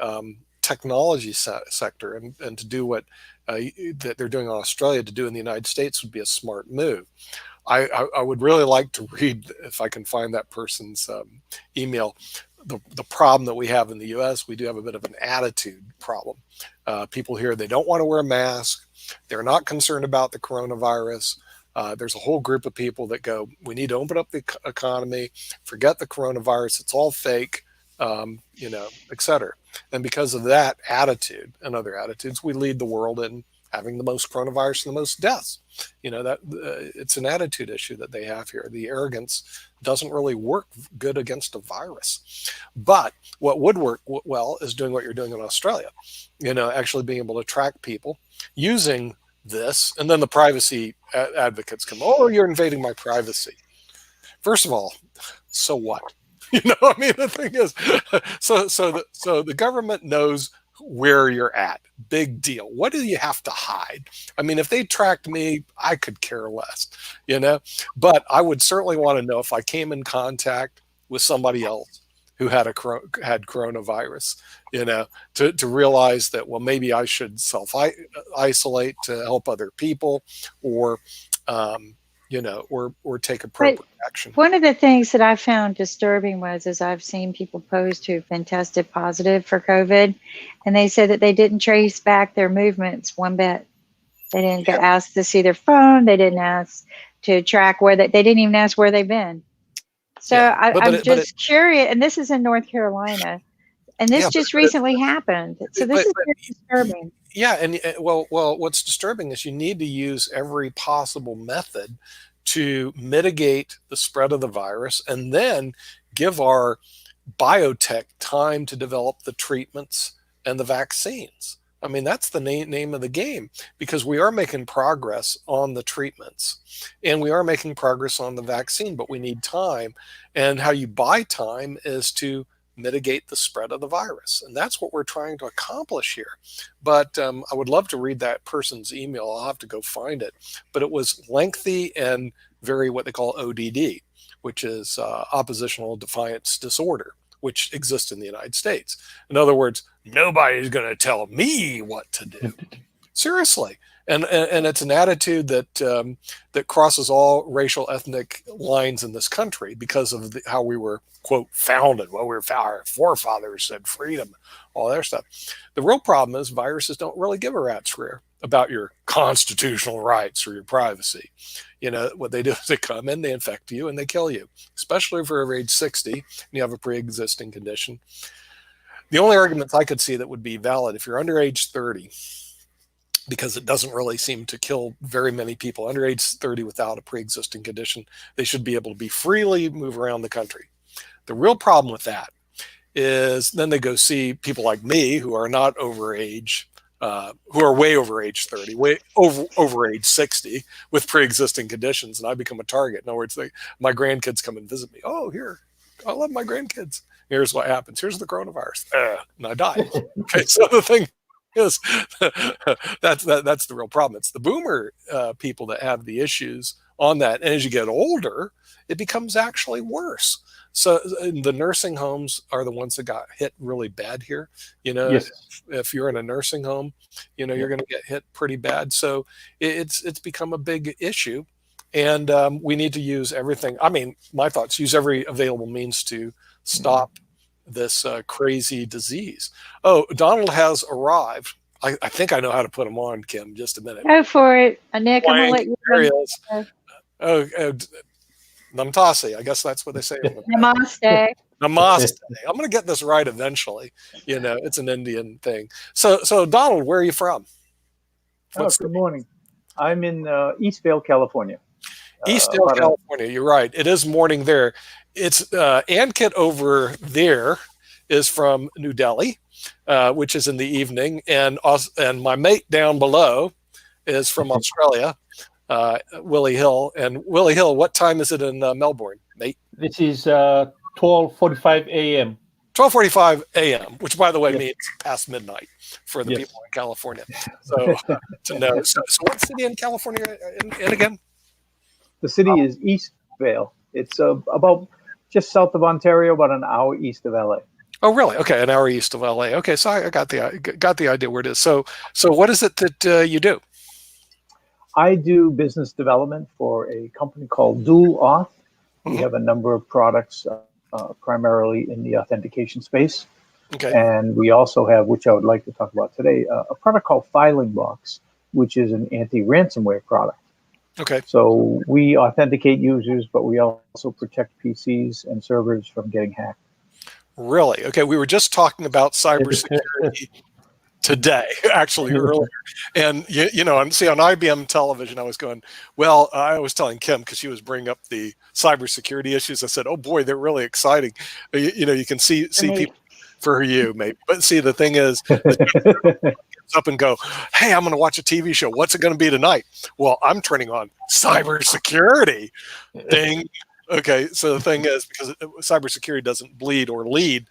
technology sector and to do what that they're doing in Australia to do in the United States would be a smart move. I would really like to read, if I can find that person's email, the problem that we have in the US. We do have a bit of an attitude problem. People here, they don't want to wear a mask. They're not concerned about the coronavirus. There's a whole group of people that go, we need to open up the economy, forget the coronavirus, it's all fake, et cetera. And because of that attitude and other attitudes, we lead the world in having the most coronavirus and the most deaths. It's an attitude issue that they have here. The arrogance doesn't really work good against a virus. But what would work well is doing what you're doing in Australia, actually being able to track people using this. And then the privacy advocates come, oh, you're invading my privacy. First of all, so what? The thing is, so the government knows where you're at. Big deal. What do you have to hide? If they tracked me, I could care less, but I would certainly want to know if I came in contact with somebody else who had coronavirus, to realize that, well, maybe I should self-isolate to help other people, or take appropriate action. One of the things that I found disturbing is I've seen people post who've been tested positive for COVID, and they said that they didn't trace back their movements one bit. They didn't get asked to see their phone. They didn't ask to track they didn't even ask where they've been. So I'm just curious, and this is in North Carolina, and this just recently happened. So this is very disturbing. Yeah, and well, what's disturbing is you need to use every possible method to mitigate the spread of the virus, and then give our biotech time to develop the treatments and the vaccines. That's the name of the game, because we are making progress on the treatments and we are making progress on the vaccine, but we need time. And how you buy time is to mitigate the spread of the virus. And that's what we're trying to accomplish here. But I would love to read that person's email. I'll have to go find it. But it was lengthy and very what they call ODD, which is oppositional defiance disorder, which exists in the United States. In other words, nobody's going to tell me what to do. Seriously. And it's an attitude that crosses all racial, ethnic lines in this country because of how we were, quote, founded. Well, our forefathers said freedom, all that stuff. The real problem is viruses don't really give a rat's rear about your constitutional rights or your privacy. What they do is they come in, they infect you, and they kill you, especially if you're over age 60 and you have a pre-existing condition. The only arguments I could see that would be valid, if you're under age 30, because it doesn't really seem to kill very many people under age 30 without a pre-existing condition, they should be able to be freely move around the country. The real problem with that is then they go see people like me who are not over age, who are way over age 30, way over age 60 with pre-existing conditions, and I become a target. In other words, my grandkids come and visit me. Oh, here, I love my grandkids. Here's what happens. Here's the coronavirus, and I die. Okay, so the thing is, that's the real problem. It's the boomer people that have the issues on that, and as you get older, it becomes actually worse. So the nursing homes are the ones that got hit really bad here. Yes. If you're in a nursing home, you're going to get hit pretty bad. So it's become a big issue, and we need to use everything. My thoughts: use every available means to stop this crazy disease. Oh, Donald has arrived. I think I know how to put him on, Kim. Just a minute. Go for it, Nick. I'm gonna let you. There he is. Namtasi, I guess that's what they say. Namaste. Namaste. I'm going to get this right eventually. It's an Indian thing. So Donald, where are you from? Good morning. I'm in Eastvale, California. Eastvale, California. You're right. It is morning there. It's Ankit over there is from New Delhi, which is in the evening, and my mate down below is from Australia. Willie Hill. And Willie Hill, what time is it in Melbourne, mate? This is 12:45 a.m. 12:45 a.m., which, by the way, means past midnight for the people in California. So to know. So what city in California in again? The city is Eastvale. It's about just south of Ontario, about an hour east of LA. Oh, really? Okay, an hour east of LA. Okay, so I got the idea where it is. So what is it that you do? I do business development for a company called Dual Auth. We Mhm. have a number of products, primarily in the authentication space. Okay. And we also have, which I would like to talk about today, a product called Filing Box, which is an anti-ransomware product. Okay. So we authenticate users, but we also protect PCs and servers from getting hacked. Really? Okay. We were just talking about cybersecurity today, actually earlier, and on IBM television, I was going. Well, I was telling Kim because she was bringing up the cybersecurity issues. I said, "Oh boy, they're really exciting." You can see people for you, maybe, but see, the thing is, the gets up and go, "Hey, I'm going to watch a TV show. What's it going to be tonight?" Well, I'm turning on cybersecurity. Ding. Okay, so the thing is, because cybersecurity doesn't bleed or lead.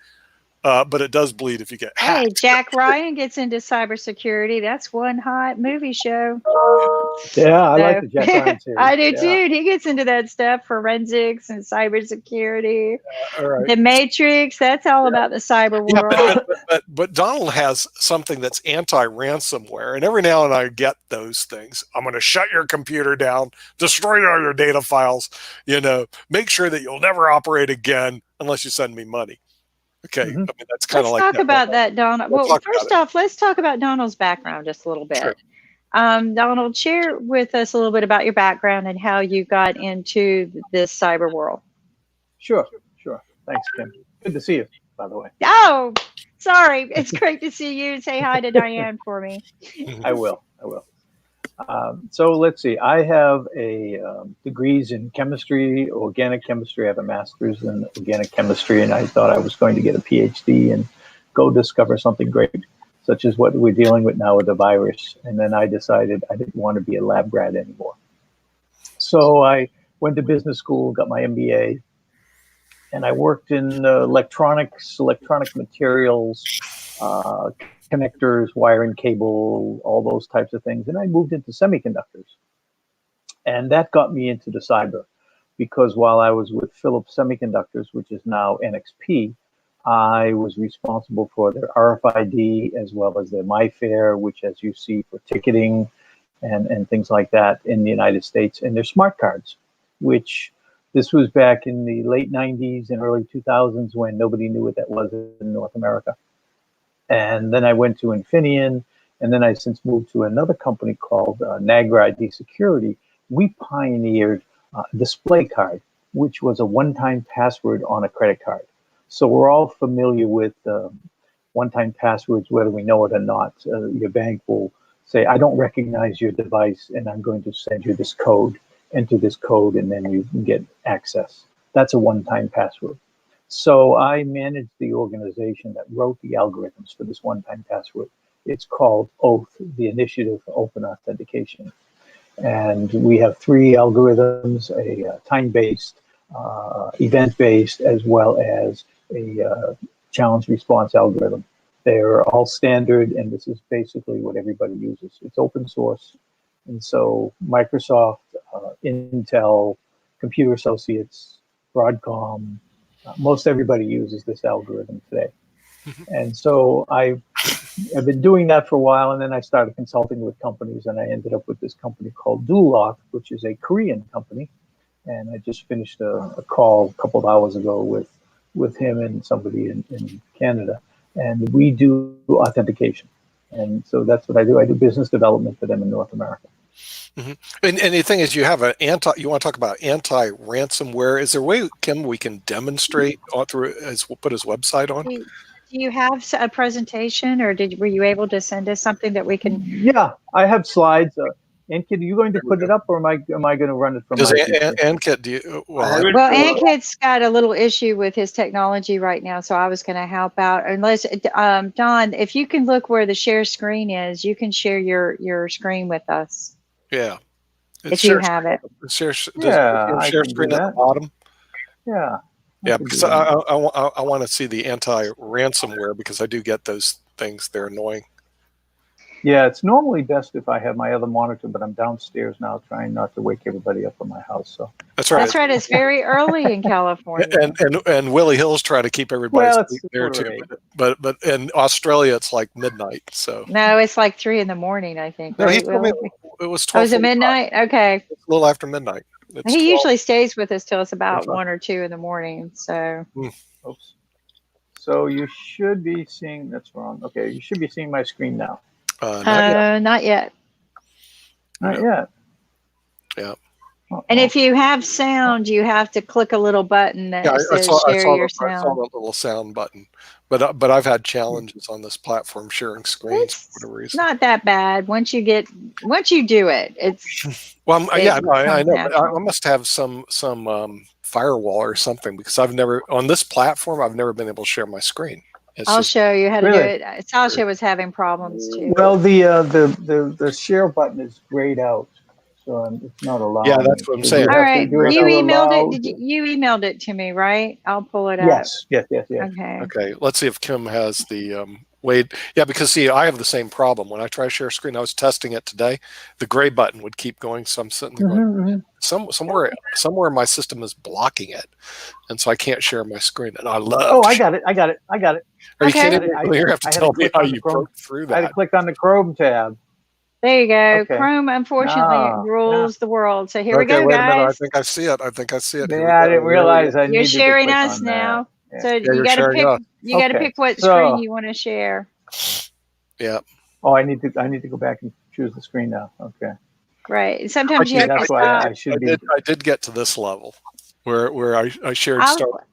But it does bleed if you get hacked. Hey, Jack Ryan gets into cybersecurity. That's one hot movie show. Yeah, I like the Jack Ryan series. I do too. He gets into that stuff, forensics and cybersecurity. All right. The Matrix, that's all about the cyber world. But Donald has something that's anti-ransomware, and every now and then I get those things. I'm going to shut your computer down, destroy all your data files, make sure that you'll never operate again unless you send me money. Okay, Mm-hmm. I mean, that's kind of Let's like talk about that, Donald. Well, first off, let's talk about Donald's background just a little bit. Sure. Donald, share with us a little bit about your background and how you got into this cyber world. Sure. Thanks, Kim. Good to see you, by the way. Oh, sorry. It's great to see you. Say hi to Diane for me. I will. So let's see. I have degrees in chemistry, organic chemistry. I have a master's in organic chemistry, and I thought I was going to get a PhD and go discover something great, such as what we're dealing with now with the virus. And then I decided I didn't want to be a lab grad anymore. So I went to business school, got my MBA, and I worked in electronic materials, connectors, wiring, cable, all those types of things. And I moved into semiconductors. And that got me into the cyber, because while I was with Philips Semiconductors, which is now NXP, I was responsible for their RFID as well as their MyFair, which, as you see, for ticketing and things like that in the United States, and their smart cards, which this was back in the late 90s and early 2000s when nobody knew what that was in North America. And then I went to Infineon, and then I since moved to another company called Nagra ID Security. We pioneered display card, which was a one-time password on a credit card. So we're all familiar with one-time passwords, whether we know it or not. Your bank will say, I don't recognize your device, and I'm going to send you this code. Enter this code, and then you can get access. That's a one-time password. So I managed the organization that wrote the algorithms for this one-time password. It's called Oath, the Initiative for Open Authentication. And we have three algorithms, a time-based, event-based, as well as a challenge response algorithm. They're all standard, and this is basically what everybody uses. It's open source. And so Microsoft, Intel, Computer Associates, Broadcom, most everybody uses this algorithm today. And so I've been doing that for a while, and then I started consulting with companies, and I ended up with this company called Dual Auth, which is a Korean company. And I just finished a call a couple of hours ago with him and somebody in Canada. And we do authentication. And so that's what I do. I do business development for them in North America. Mm-hmm. And the thing is, you have you want to talk about anti-ransomware. Is there a way, Kim, we can demonstrate through put his website on? Do you have a presentation, or were you able to send us something that we can? Yeah, I have slides. Ankit, are you going to put it up, or am I going to run it from my PC? Ankit, do you? Well, Ankit's got a little issue with his technology right now, so I was going to help out. Unless, Don, if you can look where the share screen is, you can share your screen with us. Yeah. If you have it. Share screen at the bottom. Yeah. Yeah, because I want to see the anti-ransomware, because I do get those things. They're annoying. Yeah, it's normally best if I have my other monitor, but I'm downstairs now trying not to wake everybody up in my house. So That's right. That's right. It's very early in California. And Willie Hill's trying to keep everybody Well, asleep it's there quarter too. eight. But in Australia it's like midnight. So No, it's like 3 in, I think. no, he Right, told me Will? it was Oh, is 12:45. it midnight? Okay. It's a little after midnight. It's He 12. usually stays with us till it's about That's 1 or 2 in. So Oops. So you should be seeing. That's wrong. Okay, you should be seeing my screen now. Not yet. not yet. Not Yeah. yet. Yeah. And if you have sound, you have to click a little button that Yeah, I says saw share your I saw sound. that little sound button, but I've had challenges on this platform sharing screens It's for whatever reason. not that bad once you do it. It's Well, yeah, no, I becomes know, but I natural. must have some firewall or something because I've never on this platform I've never been able to share my screen. It's I'll just show you how to Really? do it. Sasha was having problems too. Well, the share button is grayed out, so it's not allowing. Yeah, that's me. what I'm So saying. do All have to- right, do have you to emailed allow- it. You emailed it to me, right? I'll pull it up. Yes. Okay. Okay, let's see if Kim has the Wade. Yeah, because see, I have the same problem when I try to share a screen. I was testing it today. The gray button would keep going, so I'm sitting there going, somewhere my system is blocking it, and so I can't share my screen. And I love. Oh, I got it. I got it. Are you Okay. kidding me? You have to I had tell to me click how on the you Chrome. broke through I had to that. click on the Chrome tab. There you go. Okay. Chrome, unfortunately, Ah, rules the world. So here we Okay, go, wait a minute. I guys. think I see it. Here we Yeah, I go. didn't realize I You're needed sharing to click us on now. that. So Yeah, you you're got to sharing pick. us. You got to Okay, pick what so- screen you want to share. Yeah. Oh, I need to go back and choose the screen now. Okay. Right. Sometimes you have That's to why stop. I should be. I did get to this level where I shared I'll- start.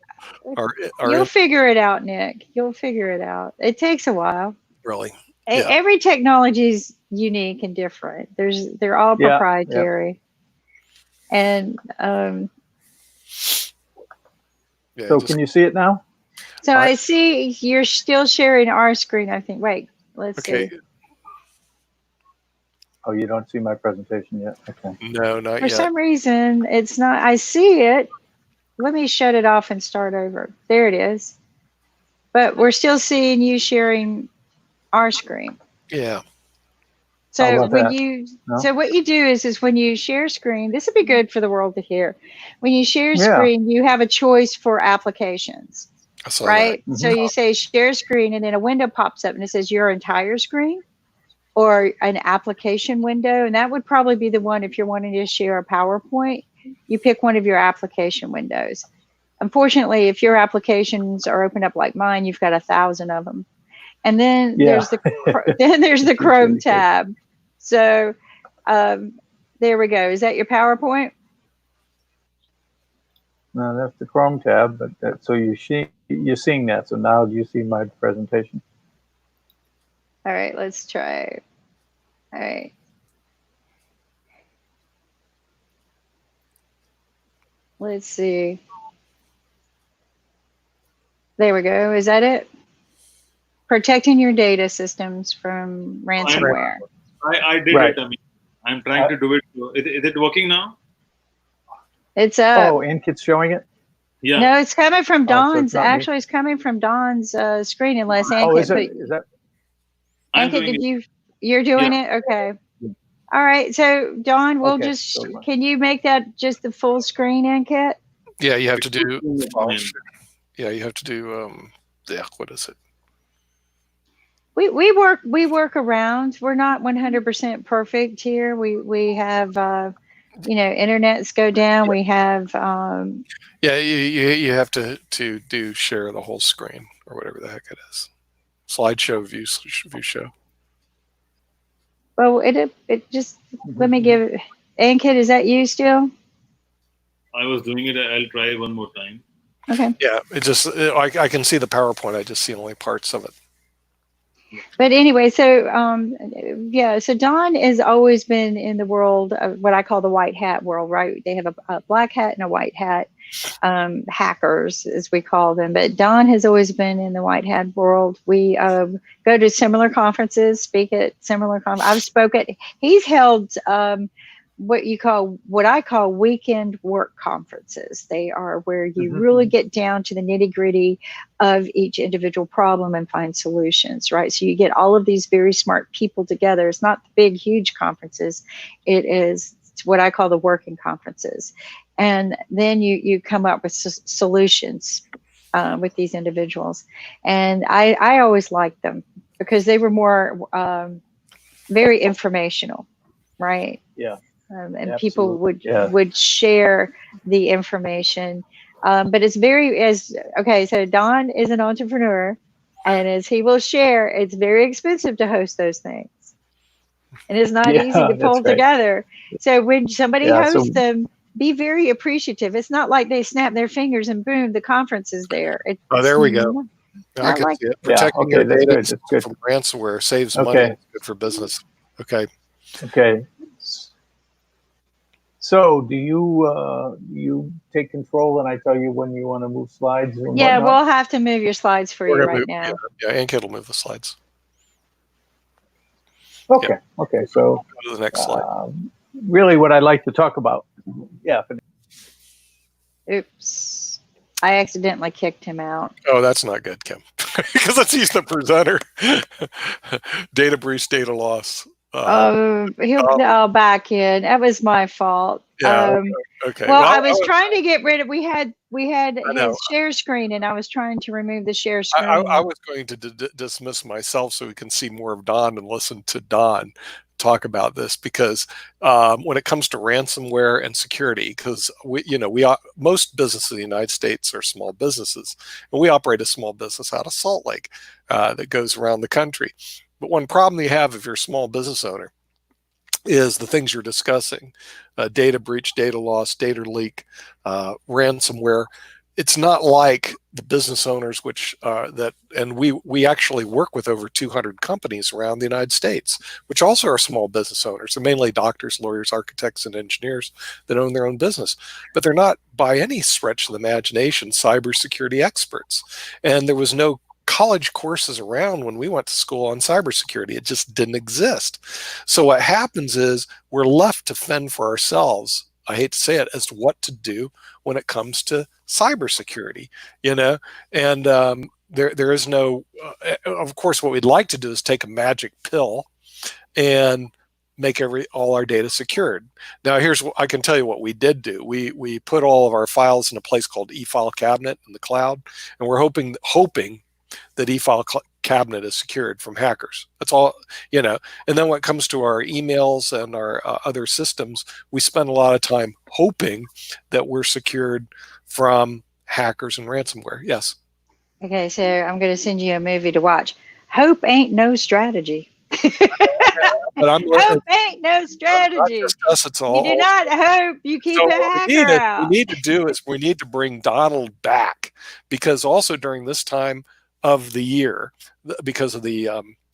You'll figure it out, Nick. You'll figure it out. It takes a while. Really. Yeah. Every technology is unique and different. They're all Yeah, proprietary. And Yeah, So can you see it now? so All right. I see you're still sharing our screen, I think. Wait, let's Okay. see. Oh, you don't see my presentation yet? Okay. No, not For yet. some reason, it's not. I see it. Let me shut it off and start over. There it is. But we're still seeing you sharing our screen. Yeah. How So about when that? you No? so what you do is when you share screen, this would be good for the world to hear. When you share Yeah. screen, you have a choice for applications, I saw right? that. So you say share screen, and then a window pops up and it says your entire screen or an application window, and that would probably be the one if you're wanting to share a PowerPoint. You pick one of your application windows. Unfortunately, if your applications are opened up like mine, you've got 1,000 of them. And then Yeah. there's the Chrome really good. tab. So there we go. Is that your PowerPoint? No, that's the Chrome tab. But so you're seeing that. So now do you see my presentation? All right, let's try. All right. Let's see. There we go. Is that it? Protecting your data systems from ransomware. I did Right. it. I mean, I'm trying to do it. Is it working now? It's up. Oh, Ankit's showing it? Yeah. No, it's coming from Oh, so it's Dawn's. not me. Actually, it's coming from Dawn's screen. Unless Oh, Ankit, is it? Is that? I'm Ankit, doing it. you're doing it? Okay. All right. So Dawn, we'll Okay, just. so- Can you make that just the full screen, Ankit? Yeah, you have to do. Fine. Yeah, you have to do. Yeah, what is it? We work around. We're not 100% perfect here. We have internets go down. We have Yeah, you have to do share the whole screen or whatever the heck it is. Slideshow view show. well it just let me give Ankit, is that you still? I was doing it. I'll try one more time. Okay. Yeah, I can see the PowerPoint. I just see only parts of it. But anyway, so so Dawn has always been in the world of what I call the white hat world, right? They have a black hat and a white hat, hackers as we call them. But Dawn has always been in the white hat world. We go to similar conferences, speak at similar conferences. I've spoken. He's held what I call weekend work conferences. They are where you really get down to the nitty gritty of each individual problem and find solutions, right? So you get all of these very smart people together. It's not the big, huge conferences. It's what I call the working conferences. And then you come up with solutions with these individuals. And I always liked them because they were more very informational, right? Yeah. And Absolutely. people would share the information. But it's okay, so Don is an entrepreneur, and as he will share, it's very expensive to host those things. And it's not easy to pull together. So when somebody hosts them, be very appreciative. It's not like they snap their fingers and boom, the conference is there. There we go. I can see it. Protecting your data from ransomware saves money. It's good for business. Okay. So do you take control and I tell you when you want to move slides? And yeah, whatnot? we'll have to move your slides for you right now. Yeah, Ankit will move the slides. Okay. Okay. So go to the next slide. Really, what I'd like to talk about. Yeah. Oops. I accidentally kicked him out. Oh, that's not good, Kim. Because he's the presenter. Data breach, data loss. He'll back in. That was my fault. Yeah. Okay. Well, I was trying to get rid of. We had his share screen, and I was trying to remove the share screen. I was going to dismiss myself so we can see more of Don and listen to Don talk about this, because when it comes to ransomware and security, because most businesses in the United States are small businesses, and we operate a small business out of Salt Lake that goes around the country. But one problem you have if you're a small business owner is the things you're discussing: data breach, data loss, data leak, ransomware. It's not like the business owners, and we actually work with over 200 companies around the United States, which also are small business owners. They're mainly doctors, lawyers, architects, and engineers that own their own business. But they're not, by any stretch of the imagination, cybersecurity experts. And there was no college courses around when we went to school on cybersecurity. It just didn't exist. So what happens is we're left to fend for ourselves, I hate to say it, as to what to do when it comes to cybersecurity, and there is no, of course, what we'd like to do is take a magic pill and make all our data secured. Now, here's what I can tell you what we did do. We put all of our files in a place called eFile Cabinet in the cloud, and we're hoping that eFile Cabinet is secured from hackers. That's all, And then when it comes to our emails and our other systems, we spend a lot of time hoping that we're secured from hackers and ransomware. Yes. Okay, so I'm going to send you a movie to watch. Hope ain't no strategy. But hope ain't no strategy. It's all, you do not hope you keep a hacker out. What we need to do is we need to bring Donald back, because also during this time of the year, because of the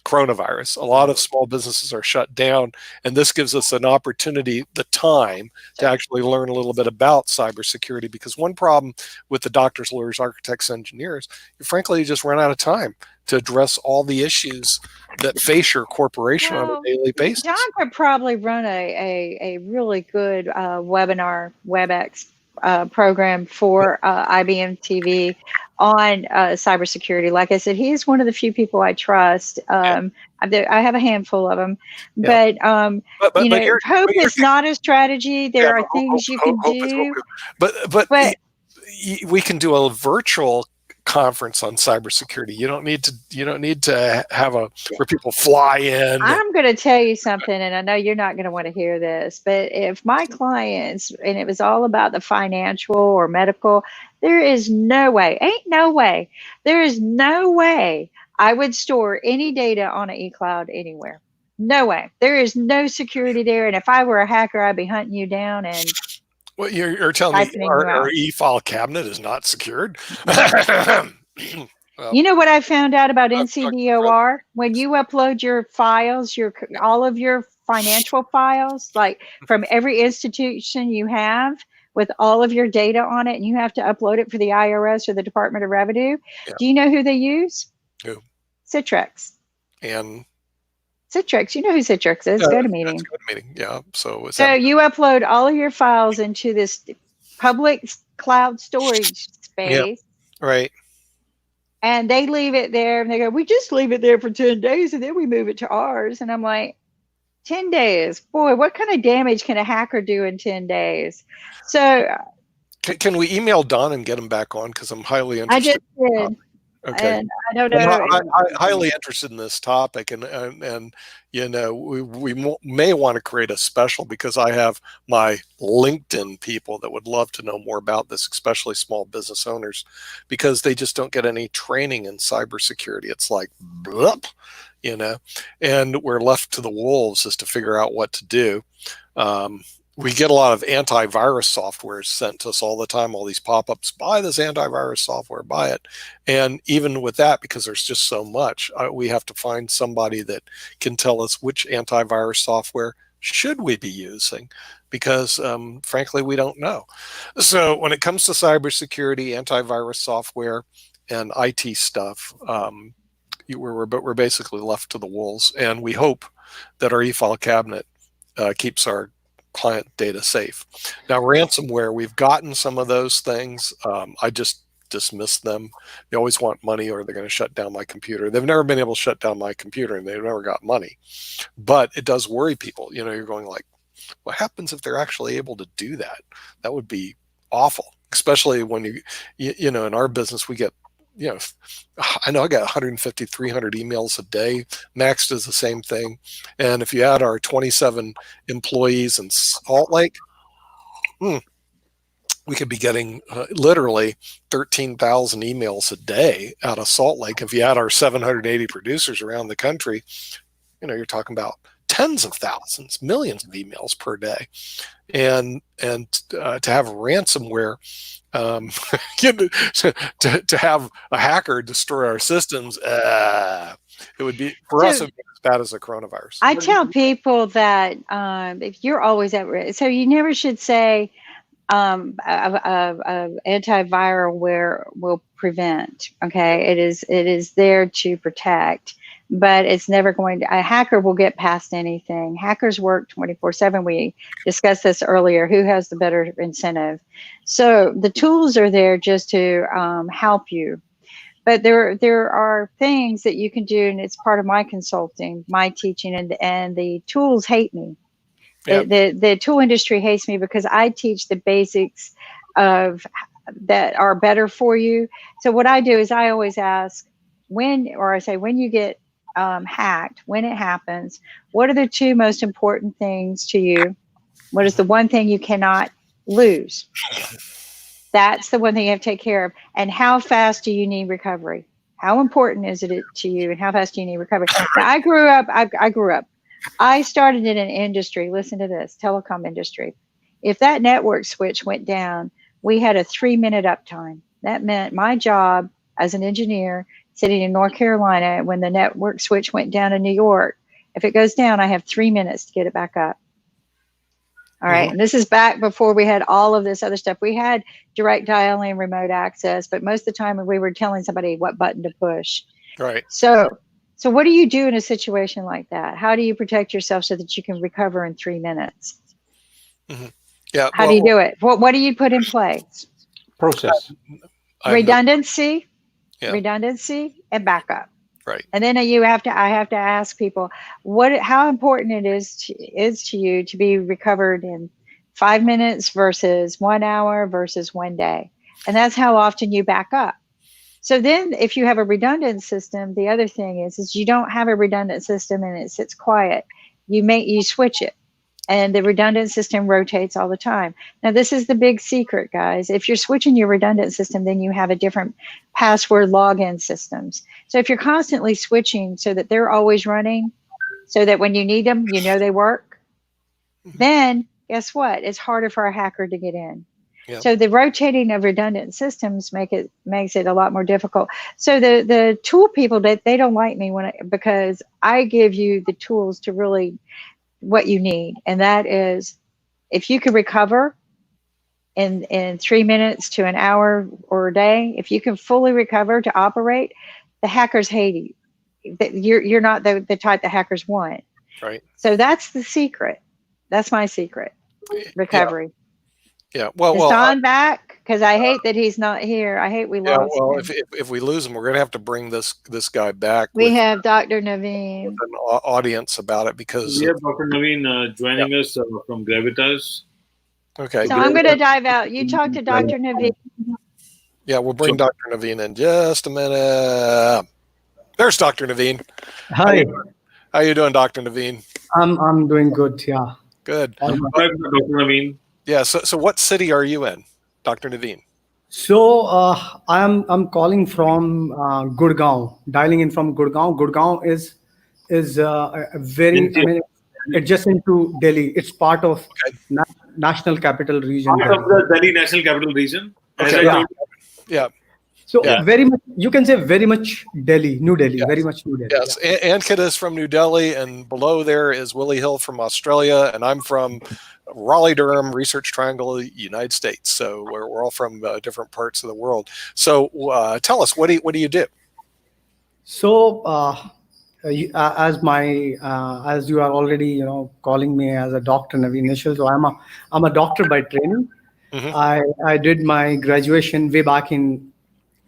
coronavirus, a lot of small businesses are shut down, and this gives us an opportunity, the time, to actually learn a little bit about cybersecurity. Because one problem with the doctors, lawyers, architects, engineers, you just run out of time to address all the issues that face your corporation on a daily basis. John could probably run a really good webinar, WebEx program for IBMTV on cybersecurity. Like I said, he's one of the few people I trust. I have a handful of them, but hope is not a strategy. There are things you can do. But we can do a virtual conference on cybersecurity. You don't need to have where people fly in. I'm going to tell you something, and I know you're not going to want to hear this, but if my clients, and it was all about the financial or medical, there is no way I would store any data on an eCloud anywhere. No way. There is no security there. And if I were a hacker, I'd be hunting you down and well, you're telling me our eFile cabinet is not secured? Well, you know what I found out about NCDOR? When you upload your files, all of your financial files, like from every institution you have, with all of your data on it, and you have to upload it for the IRS or the Department of Revenue. Yeah. Do you know who they use? Who? Citrix. And Citrix. You know who Citrix is? GoToMeeting. That's GoToMeeting. Yeah. So you upload all of your files into this public cloud storage space. Yeah, right. And they leave it there, and they go, we just leave it there for 10 days, and then we move it to ours. And I'm like, 10 days? Boy, what kind of damage can a hacker do in 10 days? So can we email Don and get him back on? Because I'm highly I interested. just did. Okay. And I don't know. I'm highly interested in this topic, and you know, we may want to create a special, because I have my LinkedIn people that would love to know more about this, especially small business owners, because they just don't get any training in cybersecurity. It's like, blup, you know, and we're left to the wolves as to figure out what to do. We get a lot of antivirus software sent to us all the time, all these pop-ups, buy this antivirus software, buy it. And even with that, because there's just so much, we have to find somebody that can tell us which antivirus software should we be using, because frankly, we don't know. So when it comes to cybersecurity, antivirus software, and IT stuff, we're basically left to the wolves. And we hope that our eFile cabinet keeps our client data safe. Now, ransomware, we've gotten some of those things. I just dismiss them. They always want money, or they're going to shut down my computer. They've never been able to shut down my computer, and they've never got money. But it does worry people. You know, you're going like, what happens if they're actually able to do that? That would be awful, especially when you know, in our business, we get, you know, I know I got 150, 300 emails a day. Max does the same thing. And if you add our 27 employees in Salt Lake, we could be getting literally 13,000 emails a day out of Salt Lake. If you add our 780 producers around the country, you know, you're talking about tens of thousands, millions of emails per day. And to have ransomware, to have a hacker destroy our systems, it would be, for us, it would be as bad as the coronavirus. I tell people that if you're always at risk, so you never should say antiviral will prevent. Okay, it is there to protect, but it's never going to. A hacker will get past anything. Hackers work 24/7. We discussed this earlier. Who has the better incentive? So the tools are there just to help you. But there are things that you can do, and it's part of my consulting, my teaching, and the tools hate me. Yep. The tool industry hates me because I teach the basics of that are better for you. So what I do is I always ask when you get hacked, when it happens, what are the two most important things to you? What is the one thing you cannot lose? That's the one thing you have to take care of. And how fast do you need recovery? How important is it to you, and how fast do you need recovery? Now, I grew up. I started in an industry, listen to this, telecom industry. If that network switch went down, we had a 3-minute uptime. That meant my job as an engineer sitting in North Carolina, when the network switch went down in New York, if it goes down, I have 3 minutes to get it back up. All right, and this is back before we had all of this other stuff. We had direct dialing and remote access, but most of the time we were telling somebody what button to push. Right. So what do you do in a situation like that? How do you protect yourself so that you can recover in 3 minutes? Mm-hmm. Yeah. How do you do it? What do you put in place? Process. Redundancy, yeah. Redundancy, and backup. Right. And then I have to ask people how important it is to you to be recovered in 5 minutes versus 1 hour versus 1 day. And that's how often you back up. So then if you have a redundant system, the other thing is you don't have a redundant system and it sits quiet. You switch it, and the redundant system rotates all the time. Now, this is the big secret, guys. If you're switching your redundant system, then you have a different password login systems. So if you're constantly switching so that they're always running, so that when you need them, you know they work, then guess what? It's harder for a hacker to get in. Yep. So the rotating of redundant systems makes it a lot more difficult. So the tool people, they don't like me because I give you the tools to really what you need, and that is if you can recover in 3 minutes to an hour or a day, if you can fully recover to operate, the hackers hate you. you're not the type that hackers want. Right. So that's the secret. That's my secret. Recovery. Yeah. Is Well, Don back? Because I hate that he's not here. I hate we yeah. lost Well, him. if we lose him, we're going to have to bring this guy back We with have Dr. Naveen. an audience about it because We have Dr. Naveen joining us from Gravitas. okay. So I'm going to dive out. You talk to Dr. Naveen. Yeah, we'll bring Dr. Naveen in just a minute. There's Dr. Naveen. Hi, How you doing, Dr. Naveen? I'm doing good. Yeah. Good. Hi, Dr. Naveen. Yeah. So what city are you in, Dr. Naveen? So I'm calling from Gurgaon, dialing in from Gurgaon. Gurgaon is a very, I mean, adjacent to Delhi. It's part of National Capital Region. Part of the Delhi National Capital Region. As Okay. I Yeah. told Yeah. So Yeah. very much, you can say very much Delhi, New Delhi, Yes. very much New Delhi. Yes. Ankit is from New Delhi, and below there is Willie Hill from Australia, and I'm from Raleigh, Durham, Research Triangle, United States. So we're all from different parts of the world. So tell us, what do you do? So as you are already calling me as a Dr. Naveen Nishal, so I'm a doctor by training. Mhm. I did my graduation way back in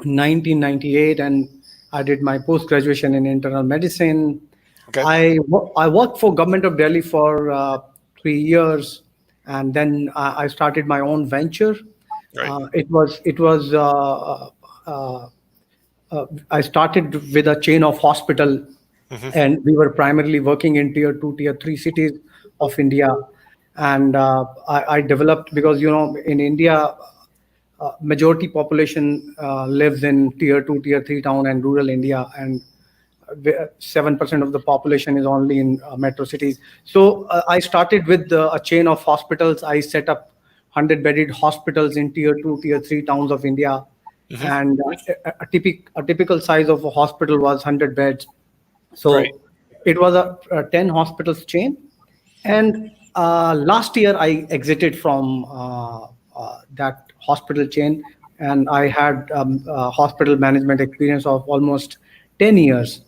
1998, and I did my post graduation in internal medicine. Okay. I worked for Government of Delhi for 3 years, and then I started my own venture. Right. I started with a chain of hospital, and we were primarily working in tier 2, tier 3 cities of India. And I developed, because in India, majority population lives in tier 2, tier 3 town and rural India, and 7% of the population is only in metro cities. So I started with a chain of hospitals. I set up 100-bedded hospitals in tier 2, tier 3 towns of India. And a typical size of a hospital was 100 beds. So Right. it was a 10 hospitals chain. And last year I exited from that hospital chain, and I had hospital management experience of almost 10 years.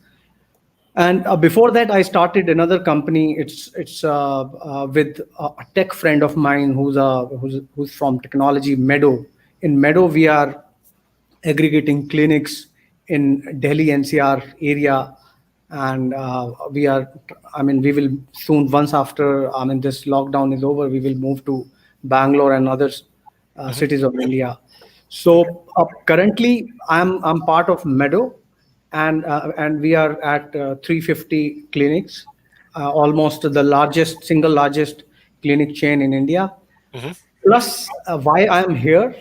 And before that, I started another company. It's with a tech friend of mine who's from technology, Meadow. In Meadow, we are aggregating clinics in Delhi NCR area, and we will soon, once after this lockdown is over, we will move to Bangalore and other cities of India. So currently, I'm part of Meadow, and we are at 350 clinics, almost the single largest clinic chain in India. Plus, why I am here,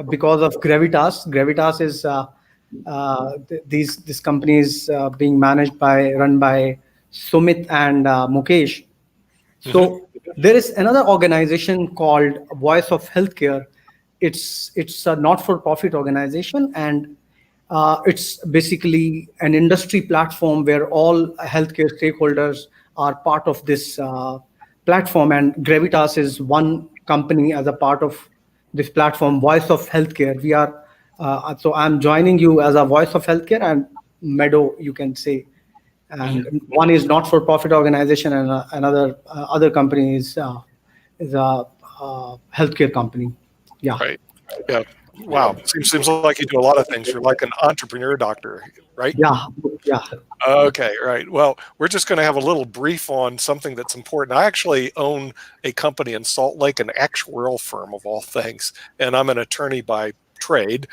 because of Gravitas. Gravitas is this company is being run by Sumit and Mukesh. So there is another organization called Voice of Healthcare. It's a not-for-profit organization, and it's basically an industry platform where all healthcare stakeholders are part of this platform. And Gravitas is one company as a part of this platform, Voice of Healthcare. So I'm joining you as a Voice of Healthcare, and Meadow, you can say. And one is not-for-profit organization, and another other company is a healthcare company. Yeah. Right. Yeah. Wow. Seems like you do a lot of things. You're like an entrepreneur doctor, right? Yeah. Yeah. Okay, right. Well, we're just going to have a little brief on something that's important. I actually own a company in Salt Lake, an actuarial firm of all things, and I'm an attorney by trade.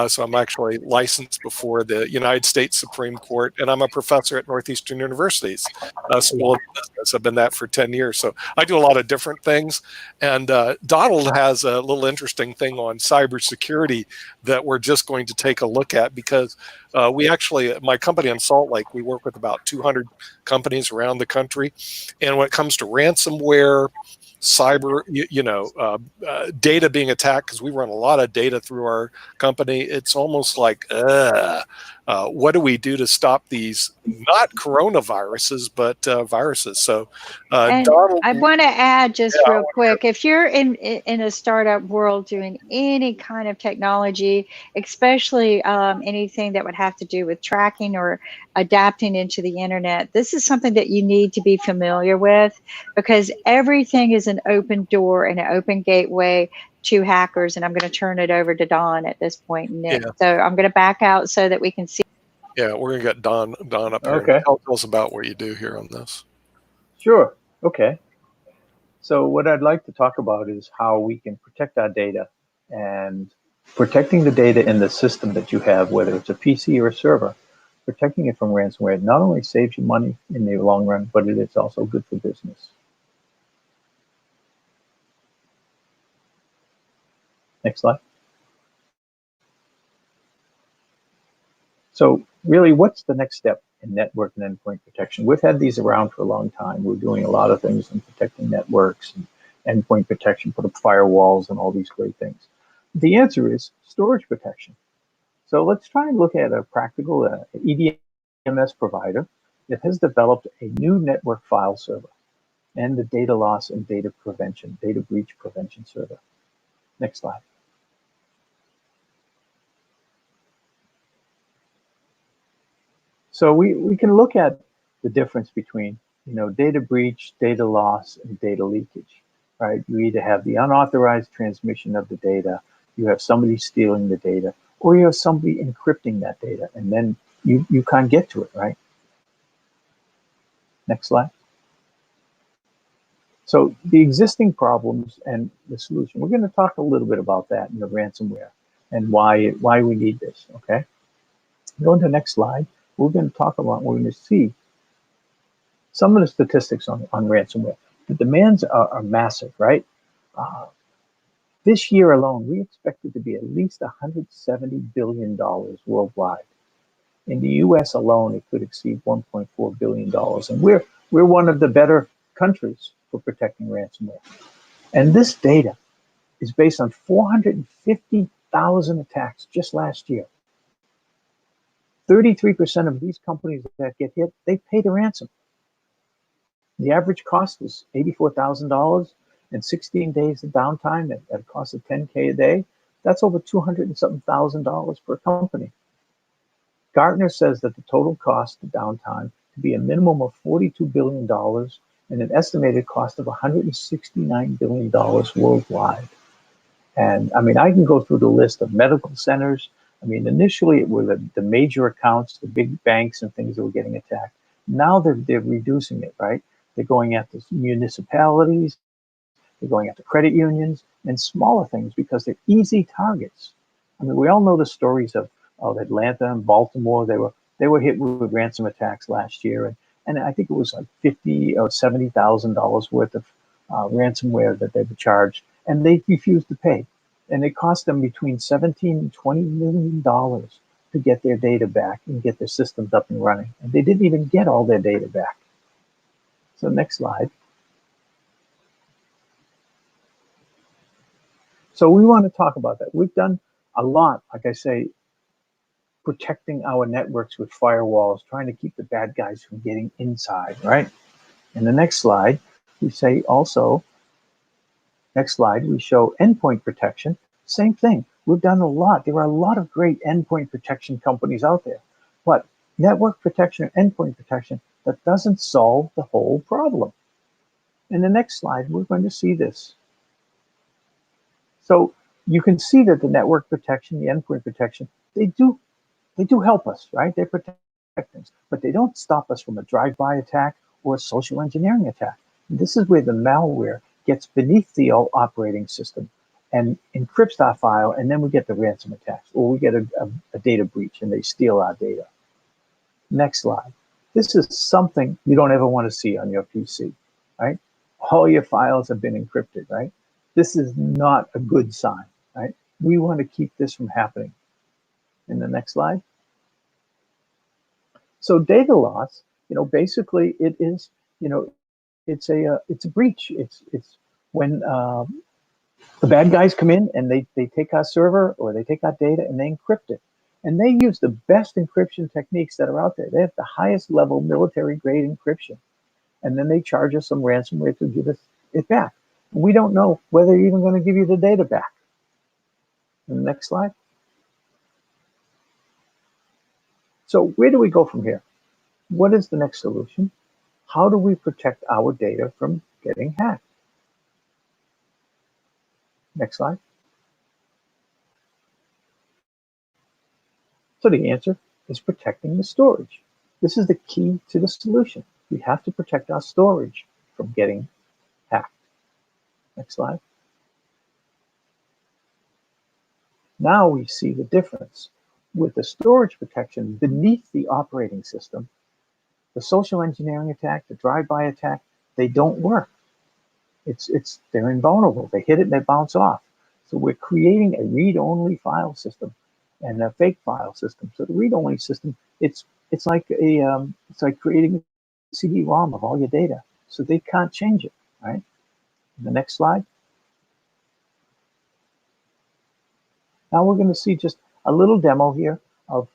So I'm actually licensed before the United States Supreme Court, and I'm a professor at Northeastern University's School of Business. I've been that for 10 years. So I do a lot of different things. And Donald has a little interesting thing on cybersecurity that we're just going to take a look at, because we actually, my company in Salt Lake, we work with about 200 companies around the country. And when it comes to ransomware, cyber, data being attacked, because we run a lot of data through our company. It's almost like, what do we do to stop these, not coronaviruses, but viruses? So, and Donald, I want to add just yeah, real quick, if you're in a startup world doing any kind of technology, especially anything that would have to do with tracking or adapting into the internet, this is something that you need to be familiar with, because everything is an open door and an open gateway to hackers. And I'm going to turn it over to Don at this point, Nick. Yeah. So I'm going to back out so that we can see. Yeah, we're gonna get Don up here. Okay. Tell us about what you do here on this. Sure. Okay. So what I'd like to talk about is how we can protect our data, and protecting the data in the system that you have, whether it's a PC or a server, protecting it from ransomware not only saves you money in the long run, but it is also good for business. Next slide. So really, what's the next step in network and endpoint protection? We've had these around for a long time. We're doing a lot of things in protecting networks and endpoint protection, put up firewalls and all these great things. The answer is storage protection. So let's try and look at a practical EDMS provider that has developed a new network file server and the data loss and data prevention, data breach prevention server. Next slide. So we can look at the difference between, data breach, data loss, and data leakage, right? You either have the unauthorized transmission of the data, you have somebody stealing the data, or you have somebody encrypting that data, and then you can't get to it, right? Next slide. So the existing problems and the solution, we're going to talk a little bit about that in the ransomware and why we need this, okay? Go to the next slide. We're going to see some of the statistics on ransomware. The demands are massive, right? This year alone, we expect it to be at least $170 billion worldwide. In the US alone, it could exceed $1.4 billion. And we're one of the better countries for protecting ransomware. And this data is based on 450,000 attacks just last year. 33% of these companies that get hit, they pay the ransom. The average cost was $84,000 and 16 days of downtime at a cost of $10K a day. That's over $200 and something thousand per company. Gartner says that the total cost of downtime to be a minimum of $42 billion and an estimated cost of $169 billion worldwide. And I mean, I can go through the list of medical centers. I mean, initially it were the major accounts, the big banks and things that were getting attacked. Now they're reducing it, right? They're going after municipalities, they're going after credit unions and smaller things because they're easy targets. I mean, we all know the stories of Atlanta and Baltimore. They were hit with ransom attacks last year, and I think it was like $50,000 or $70,000 worth of ransomware that they were charged, and they refused to pay. And it cost them between $17 and $20 million to get their data back and get their systems up and running. And they didn't even get all their data back. So next slide. So we want to talk about that. We've done a lot, like I say, protecting our networks with firewalls, trying to keep the bad guys from getting inside, right? In the next slide, we say also, next slide, we show endpoint protection. Same thing. We've done a lot. There are a lot of great endpoint protection companies out there. But network protection or endpoint protection, that doesn't solve the whole problem. In the next slide, we're going to see this. So you can see that the network protection, the endpoint protection, they do help us, right? They protect things, but they don't stop us from a drive-by attack or a social engineering attack. And this is where the malware gets beneath the operating system and encrypts our file, and then we get the ransom attacks, or we get a data breach and they steal our data. Next slide. This is something you don't ever want to see on your PC, right? All your files have been encrypted, right? This is not a good sign, right? We want to keep this from happening. In the next slide. So data loss, basically it is, it's a breach. It's when the bad guys come in and they take our server or they take our data and they encrypt it. And they use the best encryption techniques that are out there. They have the highest level military grade encryption. And then they charge us some ransomware to give us it back. We don't know whether they're even going to give you the data back. And the next slide. So where do we go from here? What is the next solution? How do we protect our data from getting hacked? Next slide. So the answer is protecting the storage. This is the key to the solution. We have to protect our storage from getting hacked. Next slide. Now we see the difference. With the storage protection beneath the operating system, the social engineering attack, the drive-by attack, they don't work. They're invulnerable. They hit it and they bounce off. So we're creating a read-only file system and a fake file system. So the read-only system, it's like creating a CD-ROM of all your data. So they can't change it, right? The next slide. Now we're going to see just a little demo here of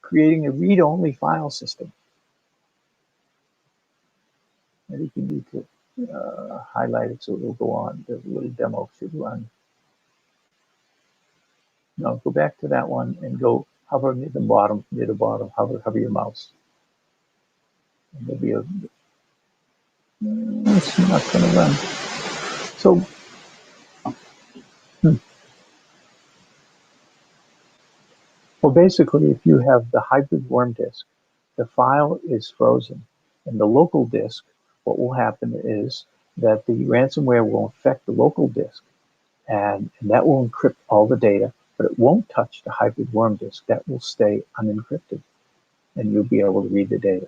creating a read-only file system. I think you need to highlight it so it will go on. The little demo should run. No, go back to that one and go hover near the bottom, hover your mouse. And there'll be a, it's not going to run. So, well, basically, if you have the hybrid worm disk, the file is frozen. And the local disk, what will happen is that the ransomware will infect the local disk, and that will encrypt all the data, but it won't touch the hybrid worm disk. That will stay unencrypted, and you'll be able to read the data.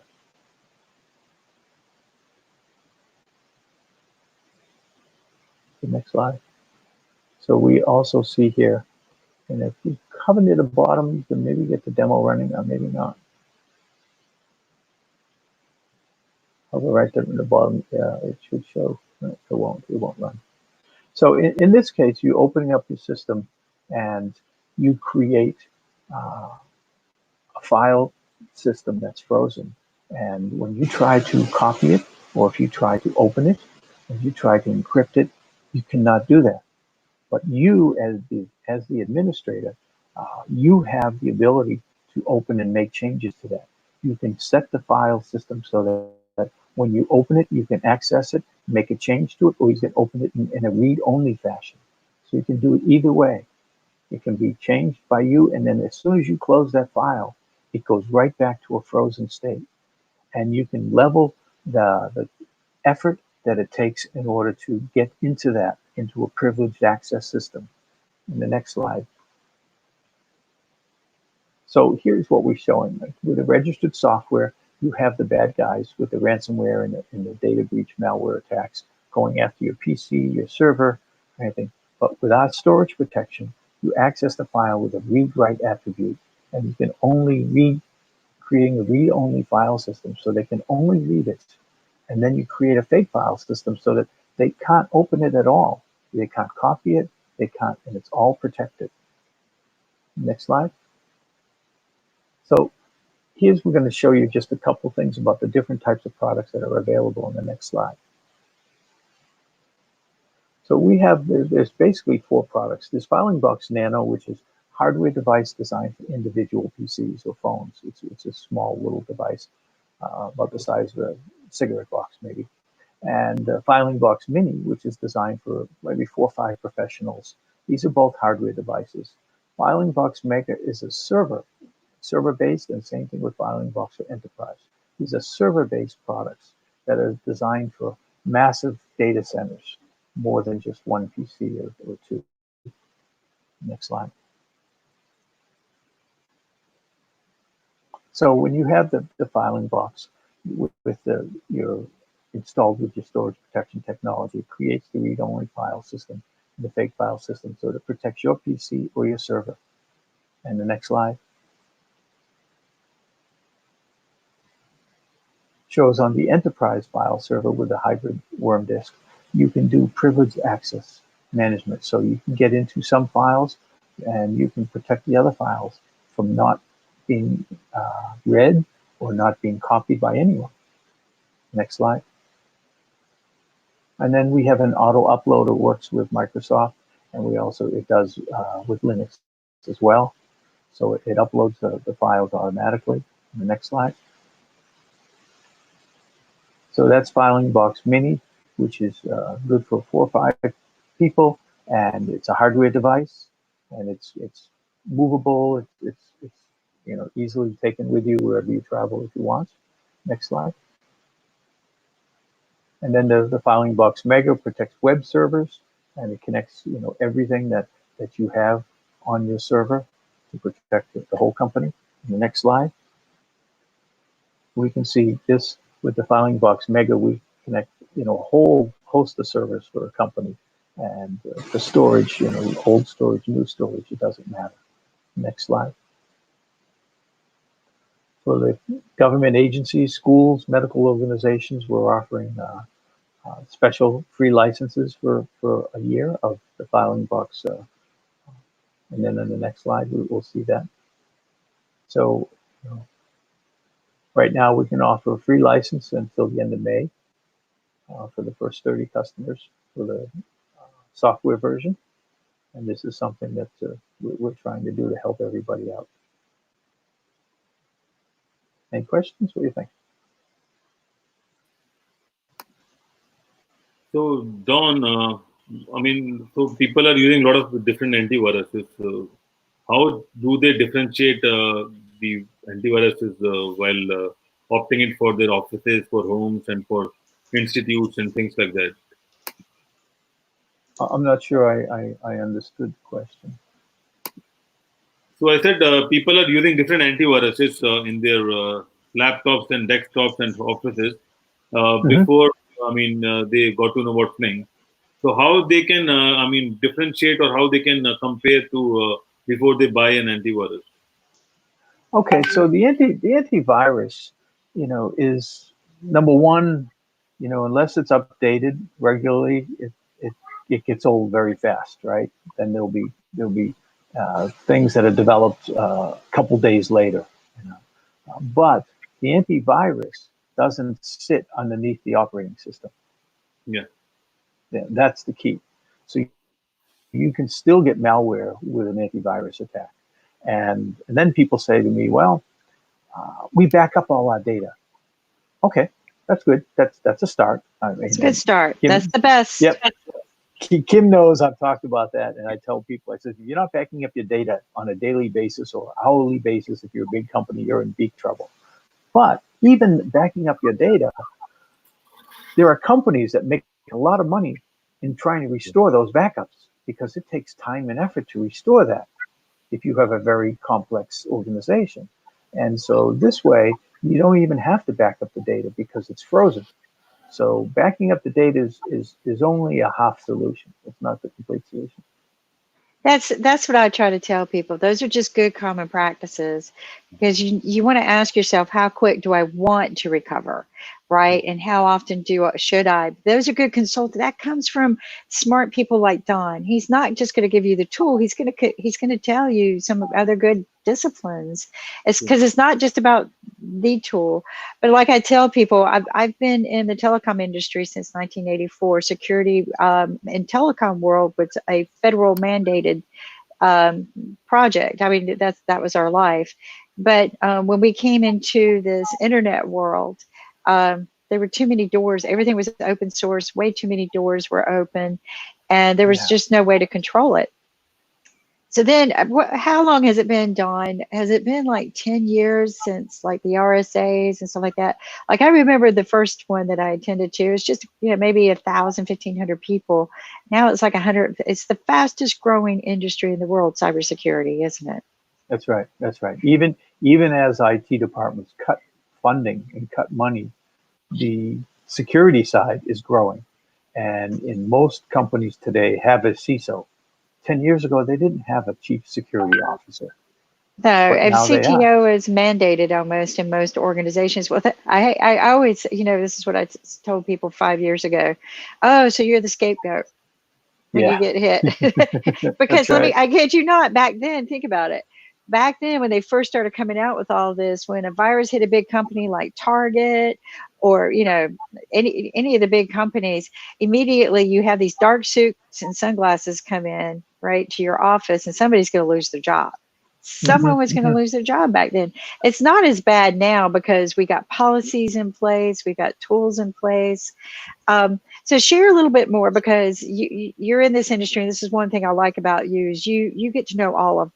The next slide. So we also see here, and if we hover near the bottom, you can maybe get the demo running, or maybe not. Hover right there in the bottom, yeah, it should show. No, it won't run. So in this case, you're opening up your system and you create a file system that's frozen. And when you try to copy it, or if you try to open it, if you try to encrypt it, you cannot do that. But you, as the administrator, you have the ability to open and make changes to that. You can set the file system so that when you open it, you can access it, make a change to it, or you can open it in a read-only fashion. So you can do it either way. It can be changed by you, and then as soon as you close that file, it goes right back to a frozen state. And you can level the effort that it takes in order to get into a privileged access system. In the next slide. So here's what we're showing. With a registered software, you have the bad guys with the ransomware and the data breach malware attacks going after your PC, your server, anything. But with our storage protection, you access the file with a read-write attribute, and you can only read, creating a read-only file system so they can only read it. And then you create a fake file system so that they can't open it at all. They can't copy it, they can't, and it's all protected. Next slide. So we're going to show you just a couple things about the different types of products that are available in the next slide. So there's basically 4 products. There's Filing Box Nano, which is hardware device designed for individual PCs or phones. It's a small little device, about the size of a cigarette box maybe. And Filing Box Mini, which is designed for maybe 4 or 5 professionals. These are both hardware devices. Filing Box Mega is a server-based, and same thing with Filing Box for Enterprise. These are server-based products that are designed for massive data centers, more than just one PC or 2. Next slide. So when you have the filing box with your installed with your storage protection technology, it creates the read-only file system, the fake file system, so it protects your PC or your server. And the next slide shows on the enterprise file server with a hybrid worm disk. you can do privileged access management. So you can get into some files and you can protect the other files from not being read or not being copied by anyone. Next slide. And then we have an auto upload that works with Microsoft, and it does with Linux as well. So it uploads the files automatically. The next slide. So that's Filing Box Mini, which is good for 4 or 5 people, and it's a hardware device, and it's movable. It's easily taken with you wherever you travel if you want. Next slide. And then the Filing Box Mega protects web servers, and it connects everything that you have on your server to protect the whole company. In the next slide, we can see this with the Filing Box Mega. We connect a whole host of servers for a company, and the storage, old storage, new storage, it doesn't matter. Next slide. For the government agencies, schools, medical organizations, we're offering special free licenses for a year of the Filing Box. And then on the next slide, we'll see that. So right now we can offer a free license until the end of May for the first 30 customers for the software version. And this is something that we're trying to do to help everybody out. Any questions? What do you think? So, Don, so people are using a lot of different antiviruses. How do they differentiate the antiviruses while opting in for their offices, for homes, and for institutes and things like that? I'm not sure I understood the question. So I said people are using different antiviruses in their laptops and desktops and offices before they got to know about Sling. So how they can differentiate, or how they can compare to before they buy an antivirus? Okay, so the antivirus, is number one, unless it's updated regularly, it gets old very fast, right? Then there'll be things that are developed a couple days later. But the antivirus doesn't sit underneath the operating system. Yeah, that's the key. So you can still get malware with an antivirus attack, and then people say to me, "Well, we back up all our data." Okay, that's good. That's a start. It's a good start. Kim, that's the best. Yep. Kim knows I've talked about that, and I tell people, I said, if you're not backing up your data on a daily basis or hourly basis, if you're a big company, you're in big trouble. But even backing up your data, there are companies that make a lot of money in trying to restore those backups, because it takes time and effort to restore that if you have a very complex organization. And so this way, you don't even have to back up the data because it's frozen. So backing up the data is only a half solution. It's not the complete solution. That's what I try to tell people. Those are just good common practices, because you want to ask yourself, how quick do I want to recover, right? And how often should I? Those are good consultants. That comes from smart people like Don. He's not just going to give you the tool. He's going to tell you some other good disciplines. It's because it's not just about the tool. But like I tell people, I've been in the telecom industry since 1984. Security in telecom world was a federal mandated project. I mean, that was our life. But when we came into this internet world, there were too many doors. Everything was open source. Way too many doors were open, and there was just no way to control it. So then, how long has it been, Don? Has it been like 10 years since like the RSAs and stuff like that? Like I remember the first one that I attended to, it was just, maybe 1,000, 1,500 people. Now it's like 100. It's the fastest growing industry in the world, cybersecurity, isn't it? That's right. That's right. Even as IT departments cut funding and cut money, the security side is growing. And in most companies today have a CISO. 10 years ago, they didn't have a chief security officer. No, But and now they are. CTO is mandated almost in most organizations. Well, I always, this is what I told people 5 years ago. Oh, so you're the scapegoat when you get hit. Because That's right. I kid you not, back then, think about it. Back then, when they first started coming out with all this, when a virus hit a big company like Target or, any of the big companies, immediately you have these dark suits and sunglasses come in, right, to your office, and somebody's going to lose their job. Someone was going to lose their job back then. It's not as bad now because we got policies in place, we got tools in place. So share a little bit more, because you're in this industry, and this is one thing I like about you is you get to know all of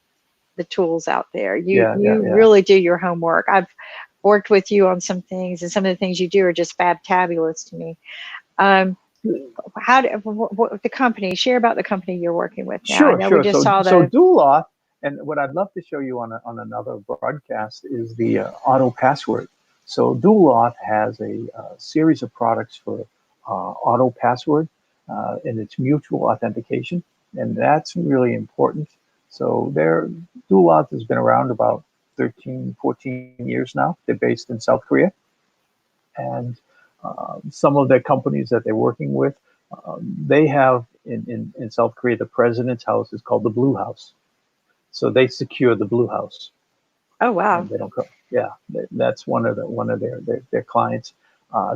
the tools out there. You really do your homework. I've worked with you on some things, and some of the things you do are just fabulous to me. What the company, share about the company you're working with now. Sure, I know sure. we just saw So the Duloff, and what I'd love to show you on another broadcast is the auto password. So Duloff has a series of products for auto password, and it's mutual authentication, and that's really important. So Duloff has been around about 13, 14 years now. They're based in South Korea, and some of the companies that they're working with, they have in South Korea, the president's house is called the Blue House. So they secure the Blue House. Oh wow! And they don't go. Yeah, that's one of their clients.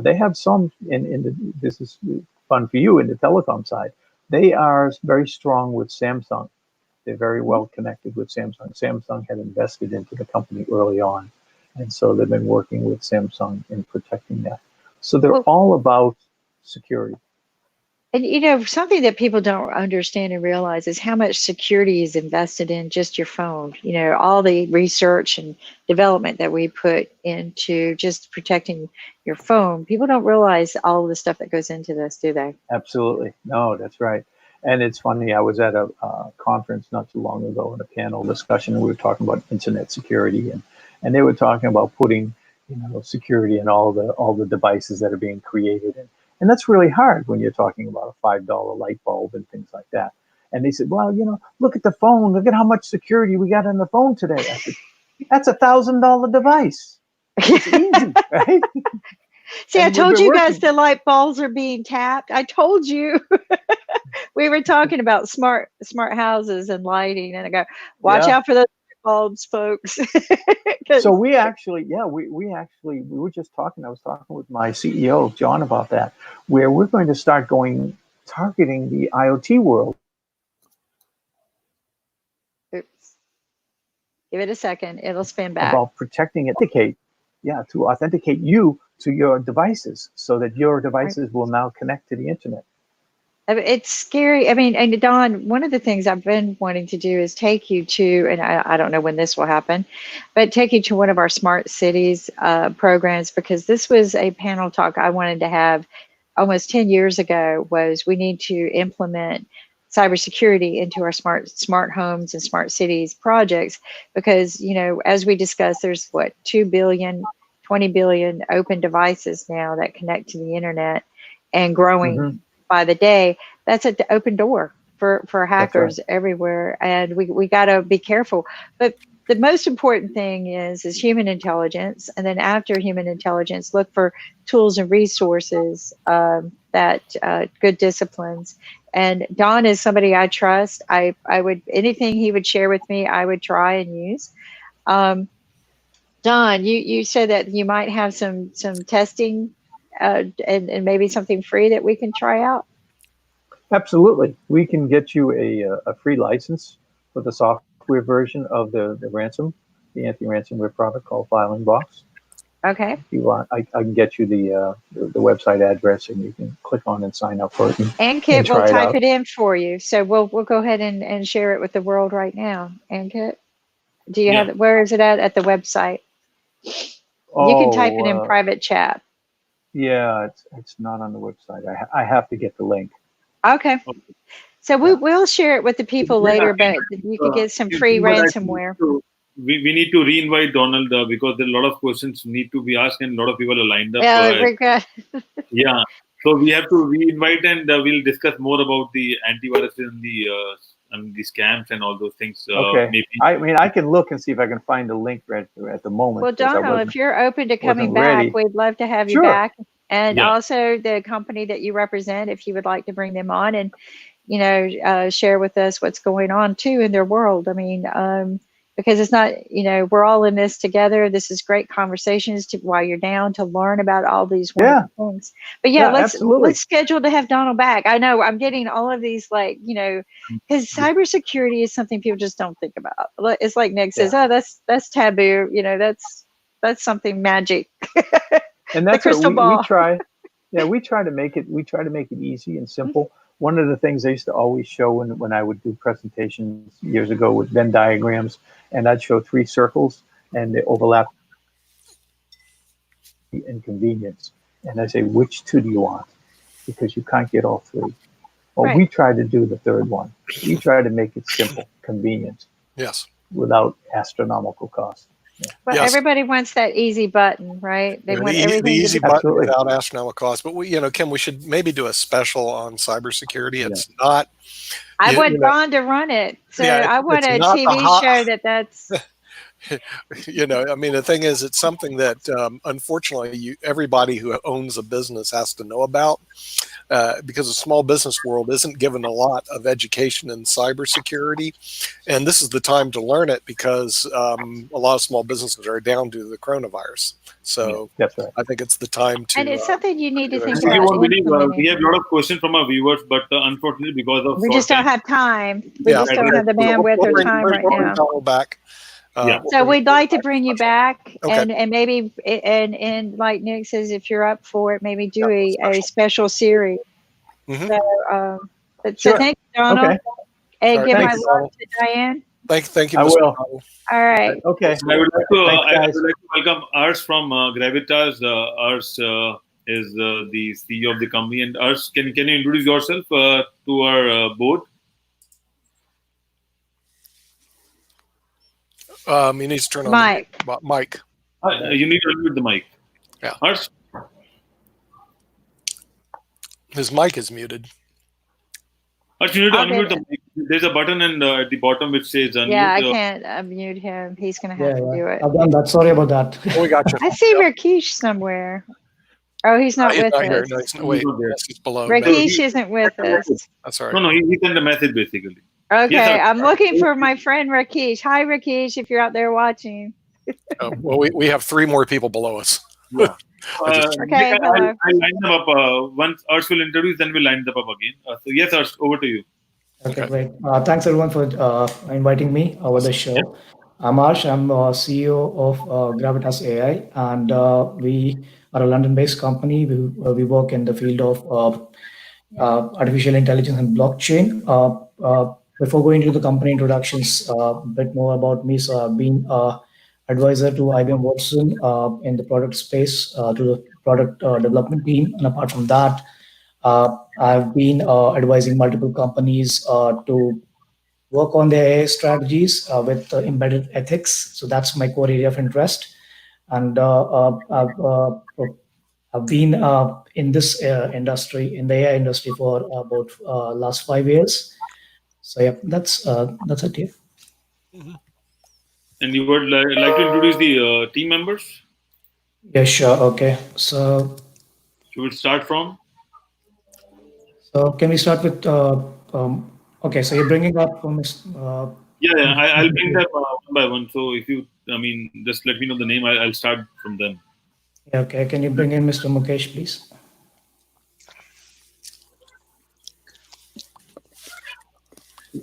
They have some this is fun for you in the telecom side. They are very strong with Samsung. They're very well connected with Samsung. Samsung had invested into the company early on, and so they've been working with Samsung in protecting that. So they're all about security. And something that people don't understand and realize is how much security is invested in just your phone. All the research and development that we put into just protecting your phone. People don't realize all of the stuff that goes into this, do they? Absolutely. No, that's right. And it's funny, I was at a conference not too long ago in a panel discussion, and we were talking about internet security, and they were talking about putting security in all the devices that are being created. And that's really hard when you're talking about a $5 light bulb and things like that. And they said, well, look at the phone. Look at how much security we got on the phone today. I said, that's $1,000 device. It's easy, right? See, I told you guys the light bulbs are being tapped. I told you. We were talking about smart houses and lighting, and I go, watch out for those bulbs, folks. So we were just talking. I was talking with my CEO, John, about that, where we're going to start targeting the IoT world. Oops. Give it a second. It'll spin back. About protecting it, to authenticate you to your devices so that your devices will now connect to the internet. It's scary. I mean, and Don, one of the things I've been wanting to do is take you to, and I don't know when this will happen, but take you to one of our smart cities programs, because this was a panel talk I wanted to have almost 10 years ago. Was we need to implement cybersecurity into our smart homes and smart cities projects, because as we discussed, there's 2 billion, 20 billion open devices now that connect to the internet, and growing by the day. That's an open door for hackers everywhere, and we got to be careful. But the most important thing is human intelligence, and then after human intelligence, look for tools and resources that good disciplines. And Don is somebody I trust. I would, anything he would share with me, I would try and use. Don, you said that you might have some testing and maybe something free that we can try out. Absolutely. We can get you a free license for the software version of the anti-ransomware product called Filing Box. Okay. If you want, I can get you the website address, and you can click on and sign up for it. And Kit will type it in for you. So we'll go ahead and share it with the world right now. And Kit, do you have it? Where is it at the website? You can type it in private chat. Yeah, it's not on the website. I have to get the link. Okay. So we'll share it with the people later, but you can get some free ransomware. We need to re-invite Donald because there are a lot of questions need to be asked, and a lot of people are lined up. Yeah. So we have to re-invite, and we'll discuss more about the antivirus and the the scams and all those things. Okay. Maybe. I mean, I can look and see if I can find a link right at the moment. Well, 'cause I Donald, wasn't- if you're open to coming wasn't ready. back, we'd love to have you Sure. back. And Yeah. also the company that you represent, if you would like to bring them on and, you know, share with us what's going on too in their world. I mean, because it's not, you know, we're all in this together. This is great conversations to while you're down to learn about all these wonderful things. But yeah, absolutely. let's schedule to have Donald back. I know I'm getting all of these, like, you know, because cybersecurity is something people just don't think about. It's like Nick says, oh, that's taboo. You know, that's something magic. And that's crystal what ball. we try. Yeah, we try to make it easy and simple. One of the things I used to always show when I would do presentations years ago with Venn diagrams, and I'd show 3 circles and they overlap in convenience. And I say, which 2 do you want? Because you can't get all 3. Well, Right. we try to do the third one. We try to make it simple, convenient, Yes. without astronomical cost. But Yes. everybody wants that easy button, right? They Yeah, want the everything easy to be. button Absolutely. without astronomical cost. But we, Kim, we should maybe do a special on cybersecurity. Yeah. It's not. I you want know, Bond to run it, so Yeah, I want it's a not the TV hot- show that's. I mean, the thing is, it's something that unfortunately everybody who owns a business has to know about, because the small business world isn't given a lot of education in cybersecurity, and this is the time to learn it because a lot of small businesses are down due to the coronavirus. So That's right. I think it's the time to. And it's something you need to think If you about. won't believe, we implementing. have a lot of questions from our viewers, but unfortunately, because of We short just don't time, have time. We Yeah. just don't have the bandwidth or time right now. Donald back. Yeah. So we'd like to bring you back, Okay. and maybe and like Nick says, if you're up for it, maybe do a special series. Mhm. So so Sure. thank you, Donald, Okay. and All right, give my thanks, love Donald. to Diane. Thank you, I Mr. will. Donald. All right. Okay. I would like to, Thanks, I guys. would like to welcome Ars from Gravitas. Ars is the CEO of the company. And Ars, can you introduce yourself to our board? You need to turn on Mike. the mic. You need to unmute the mic. Yeah. Ars? His mic is muted. Ars, you need to I'll unmute get the mic. There's a button at the bottom which says unmute. Yeah, I can't unmute him. He's going to have to do it. I've done that. Sorry about that. Oh, we got you. I see Rakesh somewhere. Oh, he's not He's with not here. us. No, wait, not there. yes, he's below. Rakesh isn't with us. That's all right. No, he sent a message basically. Okay, Yes, sir. I'm looking for my friend Rakesh. Hi, Rakesh, if you're out there watching. Oh, well, we have 3 more people below us. Yeah. Okay, Nick, hello. I'll line them up. Once Ars will introduce, then we'll line them up again. So yes, Ars, over to you. Okay, great. Thanks everyone for inviting me over the show. I'm Arsh. I'm CEO of Gravitas AI, and we are a London-based company. We work in the field of artificial intelligence and blockchain. Before going into the company introductions, a bit more about me. So I've been advisor to IBM Watson in the product space, to the product development team. And apart from that, I've been advising multiple companies to work on their AI strategies with embedded ethics. So that's my core area of interest. And I've been in this industry, in the AI industry, for about last 5 years. So yeah, that's it. Yeah. And you would like to introduce the team members? Yeah, sure. Okay. So You would start from? can we start with? Okay, so you're bringing up Yeah, I'll bring them one by one. So if you, just let me know the name. I'll start from them. Okay, can you bring in Mr. Mukesh, please?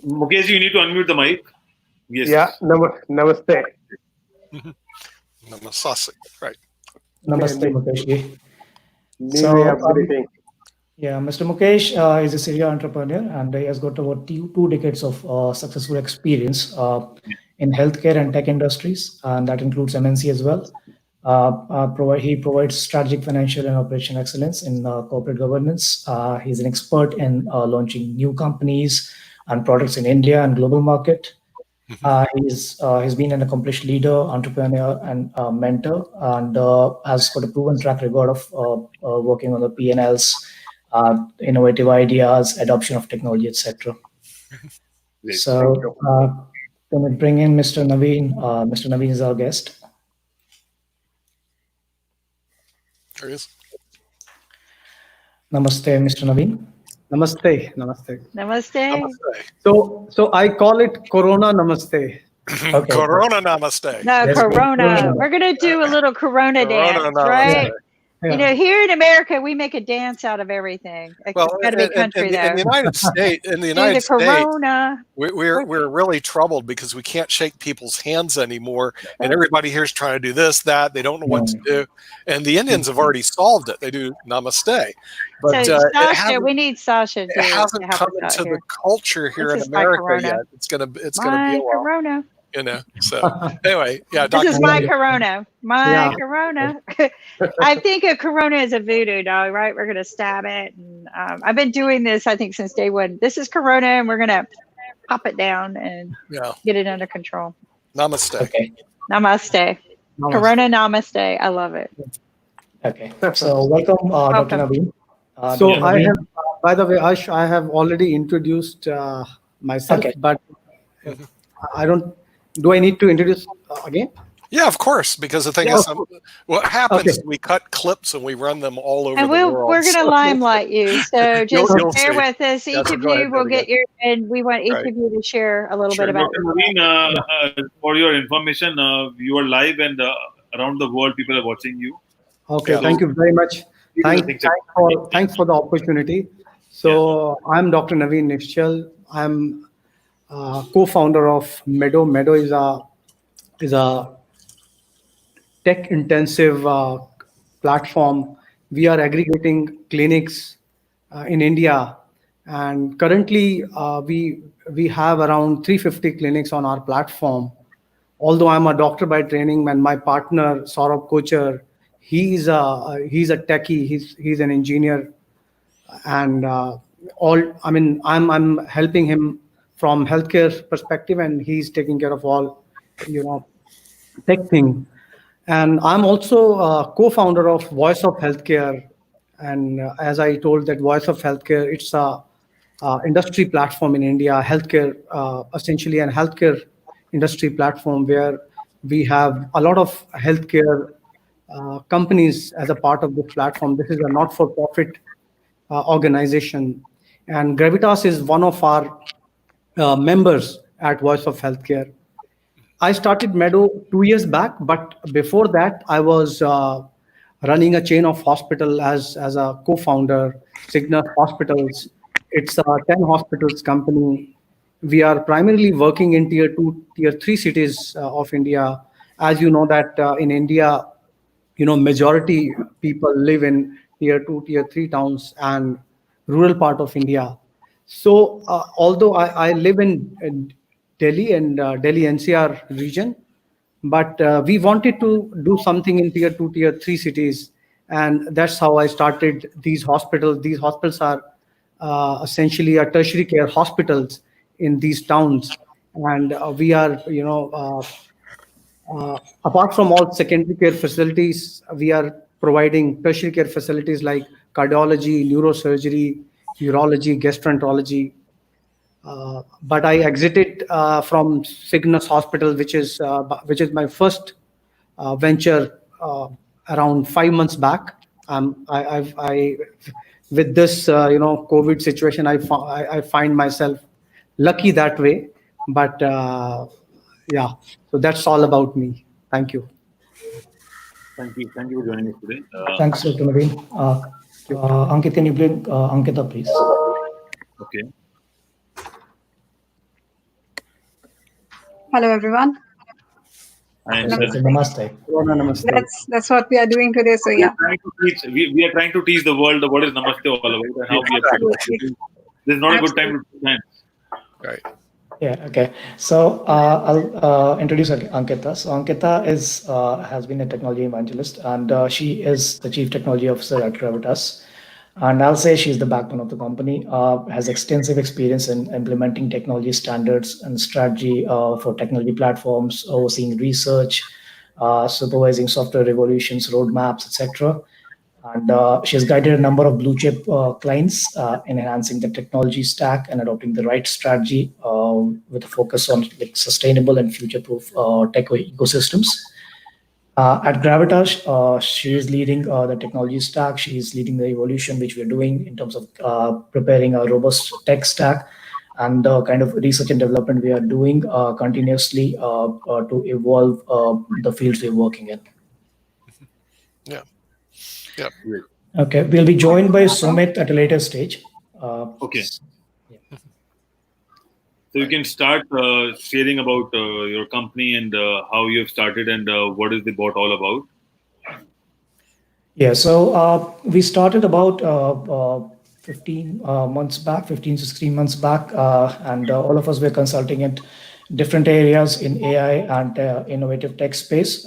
Mukesh, you need to unmute the mic. Yes. Yeah, namaste. Namaste. Right. Namaste, Mukesh ji. New way of greeting. Yeah, Mr. Mukesh is a serial entrepreneur, and he has got about two decades of successful experience in healthcare and tech industries, and that includes MNC as well. He provides strategic, financial, and operational excellence in corporate governance. He's an expert in launching new companies and products in India and global market. He's been an accomplished leader, entrepreneur, and mentor, and has got a proven track record of working on the P&Ls, innovative ideas, adoption of technology, etc. Great. So can we bring in Mr. Naveen? Mr. Naveen is our guest. There he is. Namaste, Mr. Naveen. Namaste. Namaste. Namaste. So I call it Corona Namaste. Okay. Corona namaste. No, Let's bring Corona. Corona. We're going to do a little Corona Corona dance, namaste. right? Yeah. You know, here in America, we make a dance out of everything. It's Well, got to be country, in the though. United States, Do the Corona. we're really troubled because we can't shake people's hands anymore, and everybody here is trying to do this, that. They don't know what to do, and the Indians have already solved it. They do namaste, but So, it Sasha, we need Sasha it to hasn't help come us out into here. the culture here This in is my America Corona. yet. It's gonna be My a while, Corona. you know. So anyway, yeah, This Dr. is my Corona. My Yeah. Corona. I think a Corona is a voodoo dog, right? We're going to stab it. And I've been doing this, I think, since day one. This is Corona, and we're going to pop it down and get it under control. Namaste. Okay. Namaste. Corona Namaste. I love it. Okay. So welcome, Dr. Naveen. So Dr. I Naveen. have, by the way, Ash, I have already introduced myself, Okay. but I don't. Do I need to introduce again? Yeah, of course, because the thing is, what happens is we cut clips and we run them all over And the world. we're going to limelight you. So just You'll bear see. with us. Yeah, Each so of go you ahead, will Debbie. get your, and we want each Right. of you to share a little Sure. bit about Dr. Naveen, for your information, you are live and around the world, people are watching you. Okay, Yeah. thank you very much. Thanks for the opportunity. So I'm Dr. Naveen Nishchal. I'm co-founder of Meadow. Meadow is a tech-intensive platform. We are aggregating clinics in India, and currently we have around 350 clinics on our platform. Although I'm a doctor by training, and my partner Saurabh Kochar, he's a techie. He's an engineer, and I'm helping him from healthcare perspective, and he's taking care of all tech thing. And I'm also a co-founder of Voice of Healthcare. And as I told, that Voice of Healthcare, it's a industry platform in India, healthcare, essentially an healthcare industry platform where we have a lot of healthcare companies as a part of this platform. This is a not-for-profit organization. And Gravitas is one of our members at Voice of Healthcare. I started Meadow 2 years back, but before that, I was running a chain of hospital as a co-founder, Cigna Hospitals. It's a 10 hospitals company. We are primarily working in tier 2, tier 3 cities of India. As you know that in India, majority people live in tier 2, tier 3 towns and rural part of India. So although I live in Delhi and Delhi NCR region, but we wanted to do something in tier 2, tier 3 cities. And that's how I started these hospitals. These hospitals are essentially a tertiary care hospitals in these towns. And we are, apart from all secondary care facilities, we are providing tertiary care facilities like cardiology, neurosurgery, urology, gastroenterology. But I exited from Cygnus Hospital, which is my first venture around 5 months back. With this COVID situation, I find myself lucky that way. But yeah, so that's all about me. Thank you. Thank you for joining us today. Thanks, Dr. Naveen. Ankit, can you bring Ankita, please? Okay. Hello, everyone. Namaste. That's what we are doing today. So yeah. We are trying to teach the world what is Namaste all about and how we have to do it. This is not a good time to do that. Right. Yeah. Okay. So I'll introduce Ankita. So Ankita has been a technology evangelist, and she is the chief technology officer at Gravitas. And I'll say she's the backbone of the company. Has extensive experience in implementing technology standards and strategy for technology platforms, overseeing research, supervising software revolutions, roadmaps, etc. And she has guided a number of blue chip clients in enhancing the technology stack and adopting the right strategy with a focus on like sustainable and future-proof tech ecosystems. At Gravitas, she is leading the technology stack. She is leading the evolution which we're doing in terms of preparing a robust tech stack and the kind of research and development we are doing continuously to evolve the fields we're working in. Yeah. Yeah. Great. Okay, we'll be joined by Sumit at a later stage. Okay. Yeah. So you can start sharing about your company and how you have started and what is the bot all about. Yeah, so we started about 15 months back, 15, 16 months back, and all of us were consulting at different areas in AI and innovative tech space.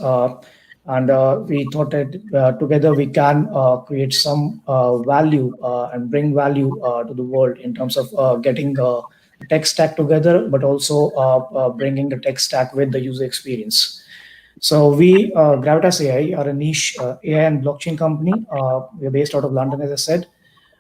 And we thought that together we can create some value and bring value to the world in terms of getting the tech stack together, but also bringing the tech stack with the user experience. So we, Gravitas AI, are a niche AI and blockchain company. We're based out of London, as I said.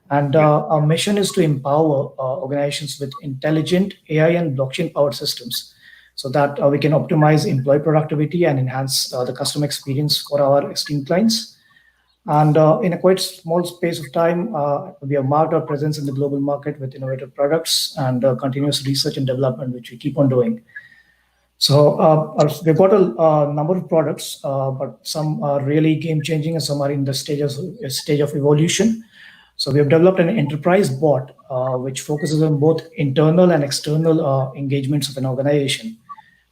And our mission is to empower organizations with intelligent AI and blockchain-powered systems so that we can optimize employee productivity and enhance the customer experience for our esteemed clients. And in a quite small space of time, we have marked our presence in the global market with innovative products and continuous research and development, which we keep on doing. So we've got a number of products, but some are really game-changing and some are in the stage of evolution. So we have developed an enterprise bot, which focuses on both internal and external engagements of an organization.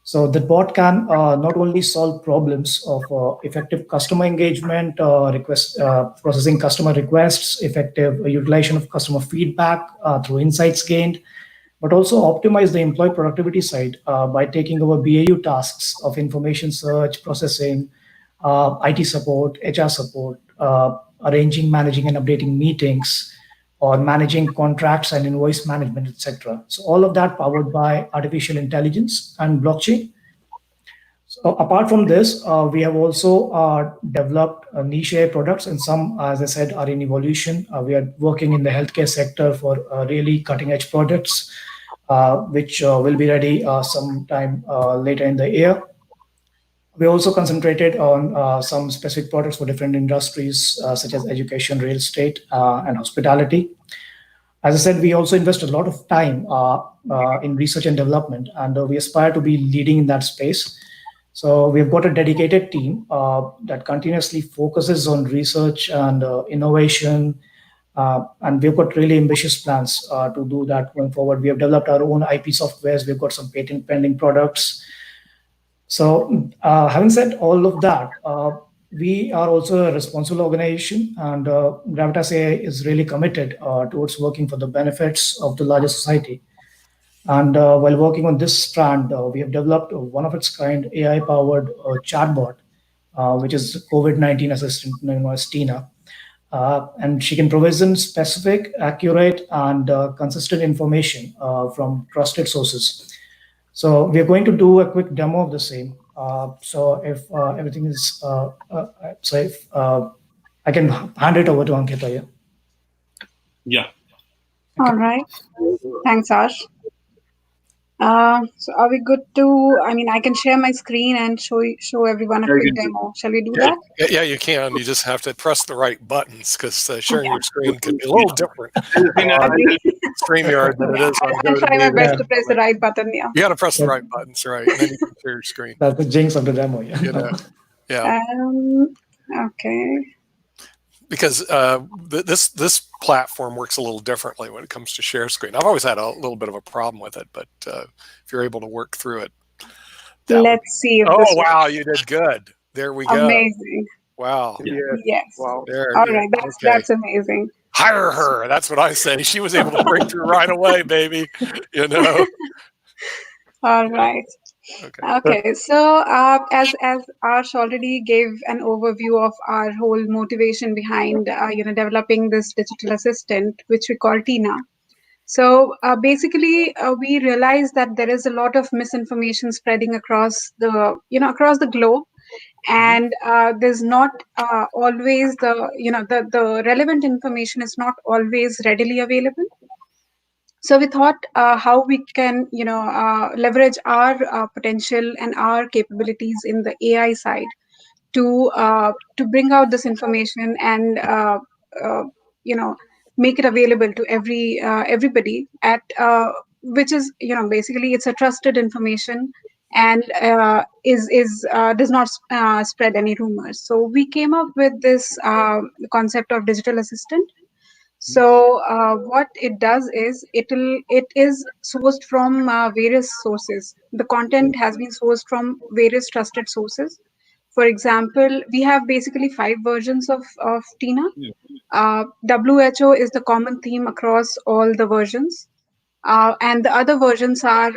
So the bot can not only solve problems of effective customer engagement, processing customer requests, effective utilization of customer feedback through insights gained, but also optimize the employee productivity side by taking over BAU tasks of information search, processing, IT support, HR support, arranging, managing, and updating meetings, or managing contracts and invoice management, etc. So all of that powered by artificial intelligence and blockchain. So apart from this, we have also developed niche AI products, and some, as I said, are in evolution. We are working in the healthcare sector for really cutting-edge products, which will be ready sometime later in the year. We also concentrated on some specific products for different industries, such as education, real estate, and hospitality. As I said, we also invest a lot of time in research and development, and we aspire to be leading in that space. So we've got a dedicated team that continuously focuses on research and innovation, and we've got really ambitious plans to do that going forward. We have developed our own IP softwares. We've got some patent pending products. So having said all of that, we are also a responsible organization, and Gravitas AI is really committed towards working for the benefits of the larger society. And while working on this strand, we have developed one of its kind AI-powered chatbot, which is COVID-19 assistant known as Tina. And she can provision specific, accurate, and consistent information from trusted sources. So we are going to do a quick demo of the same. So if everything is safe, I can hand it over to Ankita. Yeah. Yeah. All right. Thanks, Ash. So are we good to, I mean, I can share my screen and show everyone a quick demo. Shall we do that? Yeah, you can. You just have to press the right buttons because sharing your screen can be a little different StreamYard than it is on I'll try my GoToMeeting. best to press the right button. Yeah. You got to press the right buttons, right? And then you can share your screen. That's the jinx of the demo. Yeah. You know? Yeah. Okay. Because this platform works a little differently when it comes to share screen. I've always had a little bit of a problem with it, but if you're able to work through it. Let's see if oh, this wow, works. you did good. There we go. Amazing. Wow. Yes. Wow. All right. That's amazing. Hire her. That's what I say. She was able to break through right away, baby. You know. All right. Okay. So as Ash already gave an overview of our whole motivation behind developing this digital assistant, which we call Tina. So basically, we realized that there is a lot of misinformation spreading across the globe, and there's not always the relevant information is not always readily available. So we thought how we can leverage our potential and our capabilities in the AI side to bring out this information and uh, you know make it available to everybody at which is basically it's a trusted information and does not spread any rumors. So we came up with this concept of digital assistant. So what it does is it is sourced from various sources. The content has been sourced from various trusted sources. For example, we have basically 5 versions of Tina. WHO is the common theme across all the versions. And the other versions are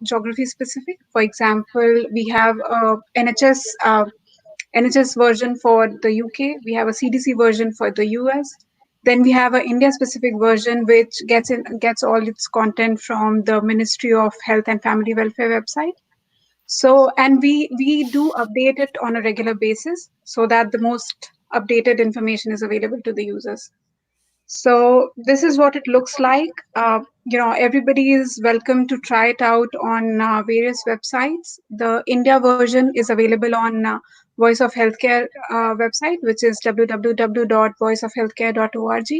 geography specific. For example, we have NHS version for the UK. We have a CDC version for the US. Then we have an India specific version which gets all its content from the Ministry of Health and Family Welfare website. So, and we do update it on a regular basis so that the most updated information is available to the users. So this is what it looks like. Everybody is welcome to try it out on various websites. The India version is available on Voice of Healthcare website, which is www.voiceofhealthcare.org.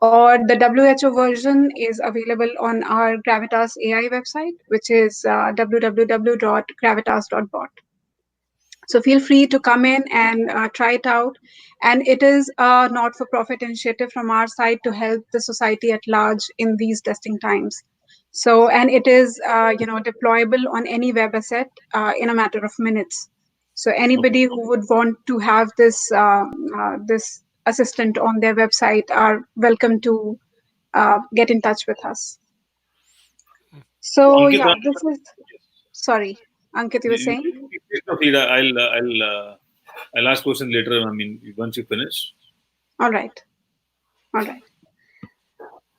Or the WHO version is available on our Gravitas AI website, which is www.gravitas.bot. So feel free to come in and try it out. And it is a not-for-profit initiative from our side to help the society at large in these testing times. So, and it is, deployable on any web asset in a matter of minutes. So anybody who would want to have this this assistant on their website are welcome to get in touch with us. So yeah, this is. Sorry, Ankit, you were saying? I'll ask question later. I mean, once you finish. All right.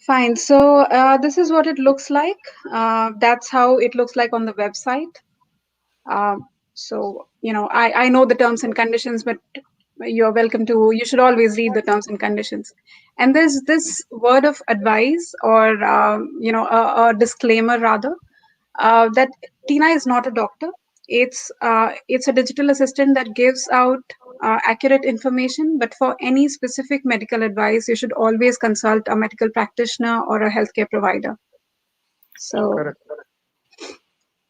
Fine. So this is what it looks like. That's how it looks like on the website. So, I know the terms and conditions, but you're welcome to, you should always read the terms and conditions. And there's this word of advice or, a disclaimer rather, that Tina is not a doctor. It's a digital assistant that gives out accurate information, but for any specific medical advice, you should always consult a medical practitioner or a healthcare provider. So, Correct.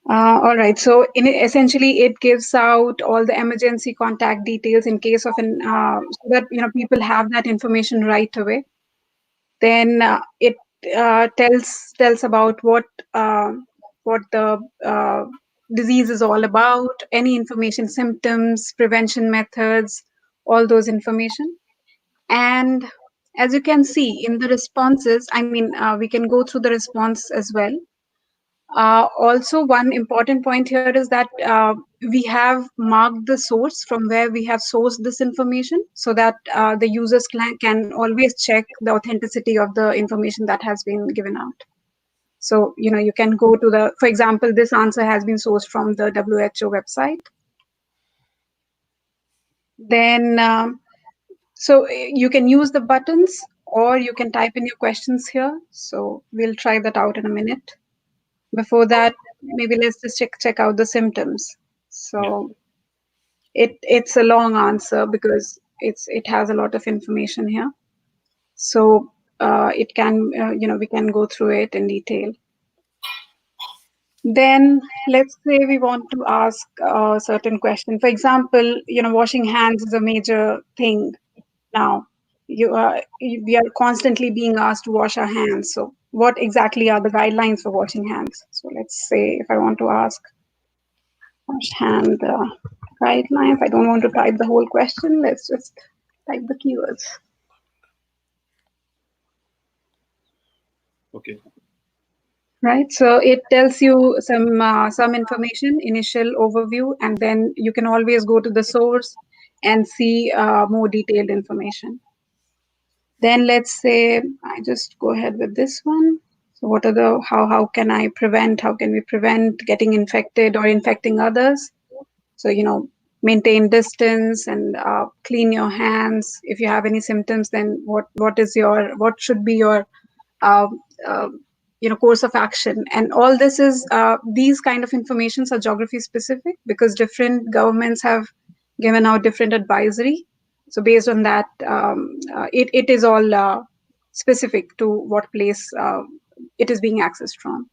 all right. So, essentially, it gives out all the emergency contact details in case of so that people have that information right away. Then it tells about what the disease is all about, any information, symptoms, prevention methods, all those information. And as you can see in the responses, I mean, we can go through the response as well. Also, one important point here is that we have marked the source from where we have sourced this information so that the users can always check the authenticity of the information that has been given out. So, you can go to for example, this answer has been sourced from the WHO website. Then, so you can use the buttons or you can type in your questions here. So we'll try that out in a minute. Before that, maybe let's just check out the symptoms. So it's a long answer because it has a lot of information here. So it can, we can go through it in detail. Then let's say we want to ask a certain question. For example, washing hands is a major thing now. We are constantly being asked to wash our hands. So what exactly are the guidelines for washing hands? So let's say if I want to ask wash hand guidelines, I don't want to type the whole question. Let's just type the keywords. Okay. Right, so it tells you some information, initial overview, and then you can always go to the source and see more detailed information. Then let's say I just go ahead with this one. So what are how can we prevent getting infected or infecting others? So, maintain distance and clean your hands. If you have any symptoms, then what should be your uh, uh, course of action. And all this is these kind of informations are geography specific, because different governments have given out different advisory. So based on that, it is all specific to what place it is being accessed from.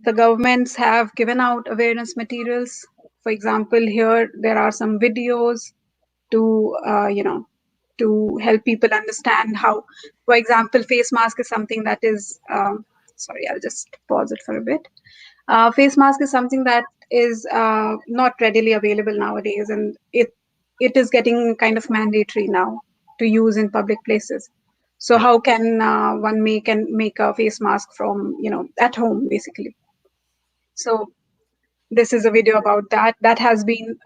The governments have given out awareness materials. For example, here there are some videos to to help people understand how, for example, face mask is something that is sorry, I'll just pause it for a bit. Face mask is something that is not readily available nowadays, and it is getting kind of mandatory now to use in public places. So how can one make a face mask from at home, basically? So this is a video about that has been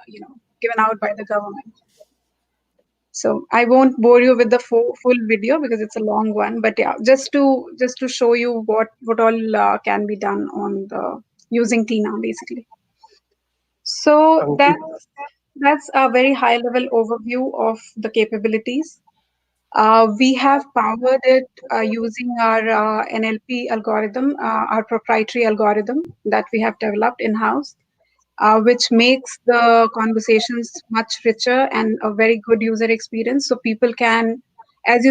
given out by the government. So I won't bore you with the full video because it's a long one, but yeah, just to show you what all can be done on the using Tina, basically. So that's a very high level overview of the capabilities. We have powered it using our NLP algorithm, our proprietary algorithm that we have developed in-house, which makes the conversations much richer and a very good user experience. So people can, as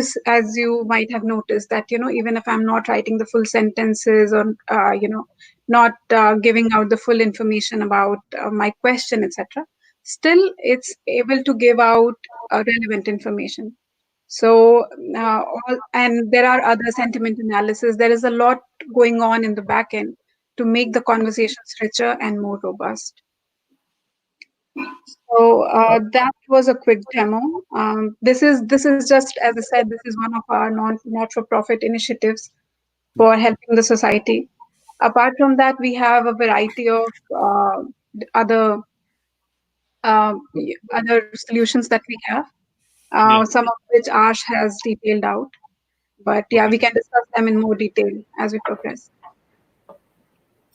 you might have noticed, that even if I'm not writing the full sentences, or not giving out the full information about my question, etc., still it's able to give out relevant information. So and there are other sentiment analysis. There is a lot going on in the back end to make the conversations richer and more robust. So that was a quick demo. This is just, as I said, this is one of our not-for-profit initiatives for helping the society. Apart from that, we have a variety of other other solutions that we have. Some of which Ash has detailed out. But yeah, we can discuss them in more detail as we progress.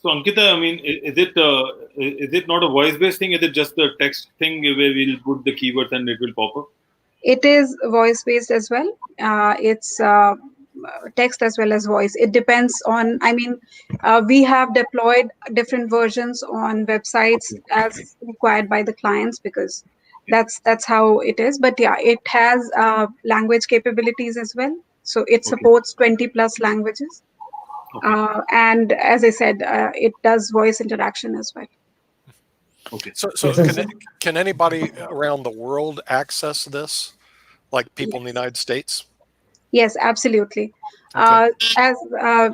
So Ankita, I mean, is it not a voice-based thing? Is it just the text thing where we'll put the keywords and it will pop up? It is voice-based as well. It's text as well as voice. It depends on, I mean, we have deployed different versions on websites as required by the clients, because that's how it is. But yeah, it has language capabilities as well. So it supports 20 plus languages. And as I said, it does voice interaction as well. Okay. So can anybody around the world access this, like people in the United States? Yes, absolutely. Okay.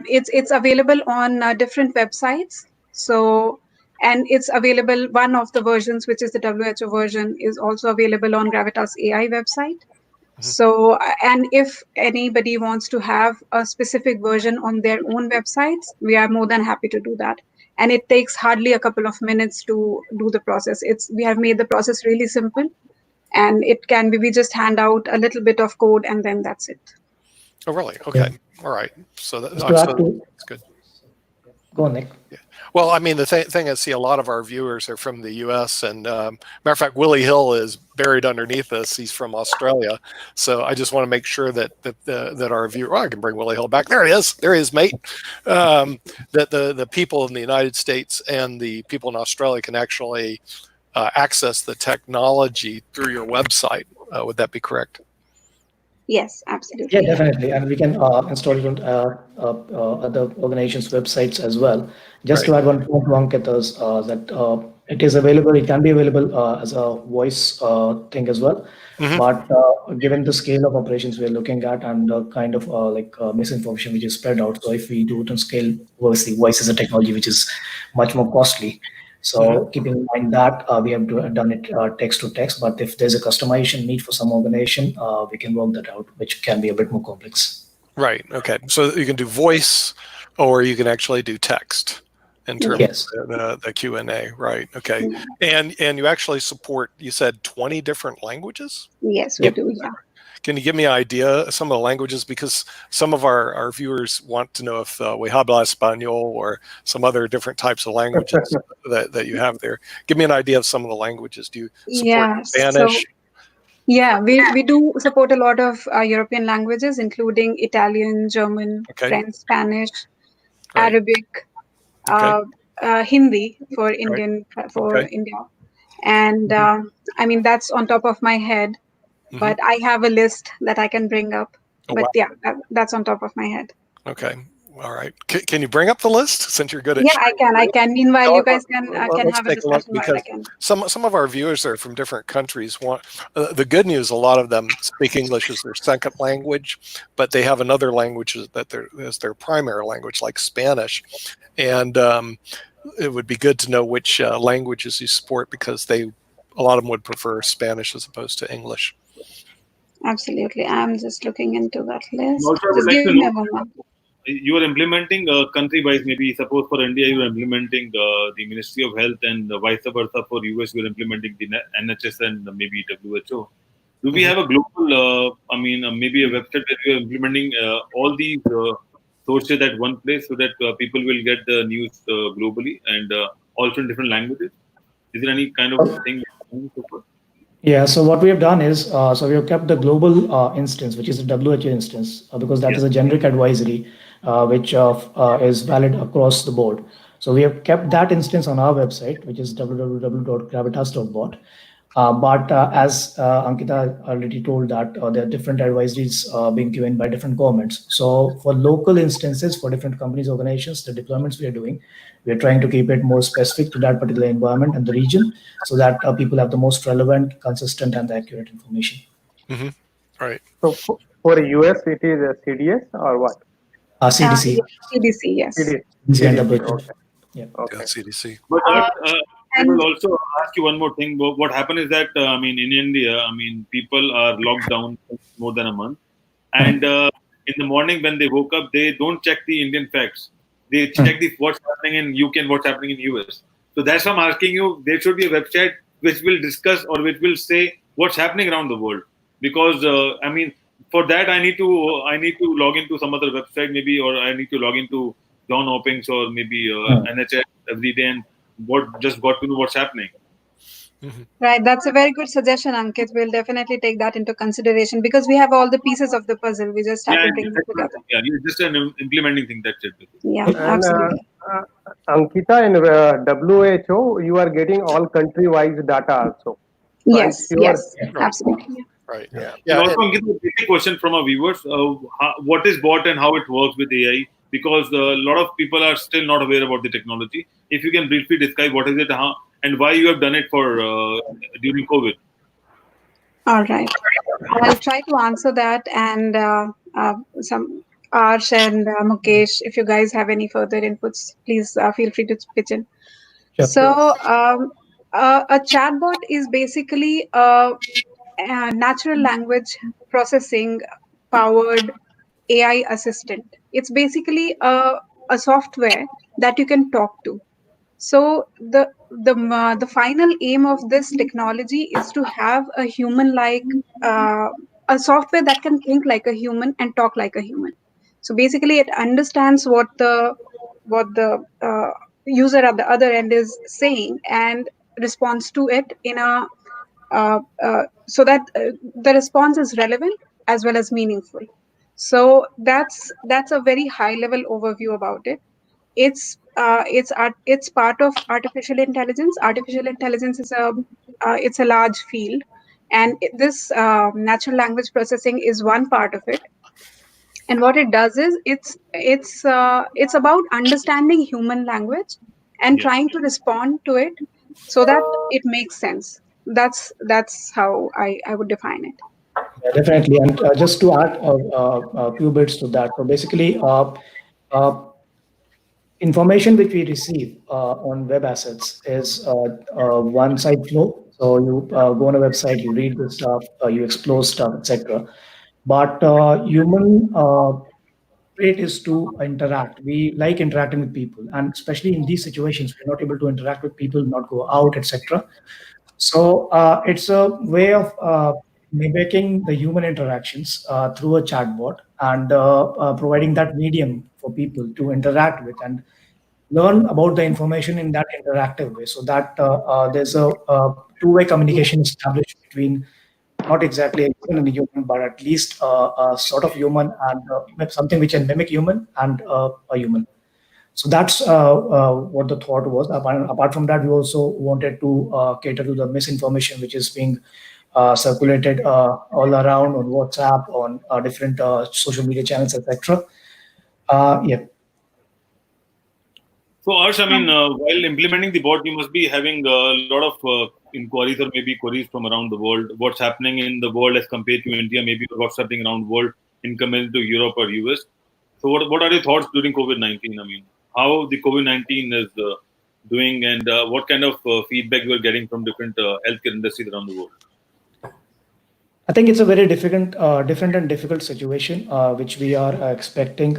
It's available on different websites. So, and it's available, one of the versions, which is the WHO version, is also available on Gravitas AI website. So, and if anybody wants to have a specific version on their own websites, we are more than happy to do that. And it takes hardly a couple of minutes to do the process. We have made the process really simple, and it can be, we just hand out a little bit of code and then that's it. Oh, really? Okay. All right. So that's good. Go on, Nick. Yeah. Well, I mean, the thing is, see, a lot of our viewers are from the U.S. and matter of fact, Willie Hill is buried underneath us. He's from Australia, so I just want to make sure that our viewer, I can bring Willie Hill back. There he is, mate. That the people in the United States and the people in Australia can actually access the technology through your website. Would that be correct? Yes, absolutely. Yeah, definitely. And we can install it on other organizations' websites as well. Just to add one point to Ankita's, that it is available, it can be available as a voice thing as well. But given the scale of operations we're looking at and the kind of misinformation which is spread out, so if we do it on scale, obviously voice is a technology which is much more costly. So keeping in mind that we have done it text to text, but if there's a customization need for some organization, we can work that out, which can be a bit more complex. Right. Okay. So you can do voice, or you can actually do text in terms of the Q&A. Right. Okay. And you actually support, you said 20 different languages? Yes, we do. Yeah. Can you give me an idea of some of the languages? Because some of our viewers want to know if we habla español or some other different types of languages that you have there. Give me an idea of some of the languages. Do you support Yeah. Spanish? So yeah, we do support a lot of European languages, including Italian, German, Okay. French, Spanish, Right. Arabic, Okay. Hindi for Indian for Okay. India, and I mean that's on top of my head. But I have a list that I can bring up. Oh, But wow. yeah, that's on top of my head. Okay. All right. Can you bring up the list since you're good at? Yeah, I can. Meanwhile, No, you guys can let's have a take a look, discussion while I because can. some of our viewers are from different countries. The good news, a lot of them speak English as their second language, but they have another language that as their primary language, like Spanish. And it would be good to know which languages you support, because a lot of them would prefer Spanish as opposed to English. Absolutely. I'm just looking into that list. Also, I would Just like give to me a know, moment. you are implementing country-wise. Maybe suppose for India, you are implementing the Ministry of Health, and vice versa for US, you are implementing the NHS and maybe WHO. Do we have a global, maybe a website where we are implementing all these sources at one place, so that people will get the news globally and also in different languages? Is there any kind of thing? Yeah, so what we have done is, so we have kept the global instance, which is the WHO instance, because that is a generic advisory, which is valid across the board. So we have kept that instance on our website, which is www.gravitas.bot. But as Ankita already told, that there are different advisories being given by different governments. So for local instances, for different companies, organizations, the deployments we are doing, we are trying to keep it more specific to that particular environment and the region, so that people have the most relevant, consistent, and accurate information. Right. So for US, it is a CDS or what? CDC. CDC, yes. CDC and CDC, WHO. okay. Yeah. Yeah, CDC. But I and- will also ask you one more thing. What happened is that in India, people are locked down for more than a month, and in the morning when they woke up, they don't check the Indian facts. They check what's happening in UK and what's happening in US. So that's why I'm asking you. There should be a website which will discuss or which will say what's happening around the world. Because for that I need to log into some other website maybe, or I need to log into John Hopkins or maybe NHS every day, and just got to know what's happening. Right, that's a very good suggestion, Ankit. We'll definitely take that into consideration because we have all the pieces of the puzzle. We just have to bring them together. Yeah, it's just an implementing thing. That's it. Yeah, And absolutely. Ankita, in WHO, you are getting all country-wise data also. So Yes, I'm sure. absolutely. Right. Yeah. And also, I'm getting a basic question from our viewers: what is bot and how it works with AI? Because a lot of people are still not aware about the technology. If you can briefly describe what is it, and why you have done it for during COVID. All right. I'll try to answer that, and some Arsh and Mukesh, if you guys have any further inputs, please feel free to pitch in. Sure. So, a chatbot is basically a natural language processing powered AI assistant. It's basically a software that you can talk to. So the final aim of this technology is to have a human like a software that can think like a human and talk like a human. So basically, it understands what the user at the other end is saying and responds to it in a so that the response is relevant as well as meaningful. So that's a very high level overview about it. It's part of artificial intelligence. Artificial intelligence is it's a large field, and this natural language processing is one part of it. And what it does is it's about understanding human language and trying to respond to it so that it makes sense. That's how I would define it. Yeah, definitely. And just to add a few bits to that. So basically, information which we receive on web assets is one side flow. So you go on a website, you read the stuff, you explore stuff, etc. But human trait is to interact. We like interacting with people, and especially in these situations, we're not able to interact with people, not go out, etc. So it's a way of mimicking the human interactions through a chatbot and providing that medium for people to interact with and learn about the information in that interactive way, so that there's a two-way communication established between not exactly a human and a human, but at least a sort of human and something which can mimic human and a human. So that's what the thought was. Apart from that, we also wanted to cater to the misinformation which is being circulated all around on WhatsApp, on different social media channels, etc. Yeah. So, Arsh, I mean, while implementing the bot, you must be having a lot of inquiries or maybe queries from around the world. What's happening in the world as compared to India, maybe what's happening around the world in compared to Europe or US. So, what are your thoughts during COVID-19? I mean, how the COVID-19 is doing, and what kind of feedback you are getting from different healthcare industries around the world? I think it's a very different and difficult situation, which we are expecting.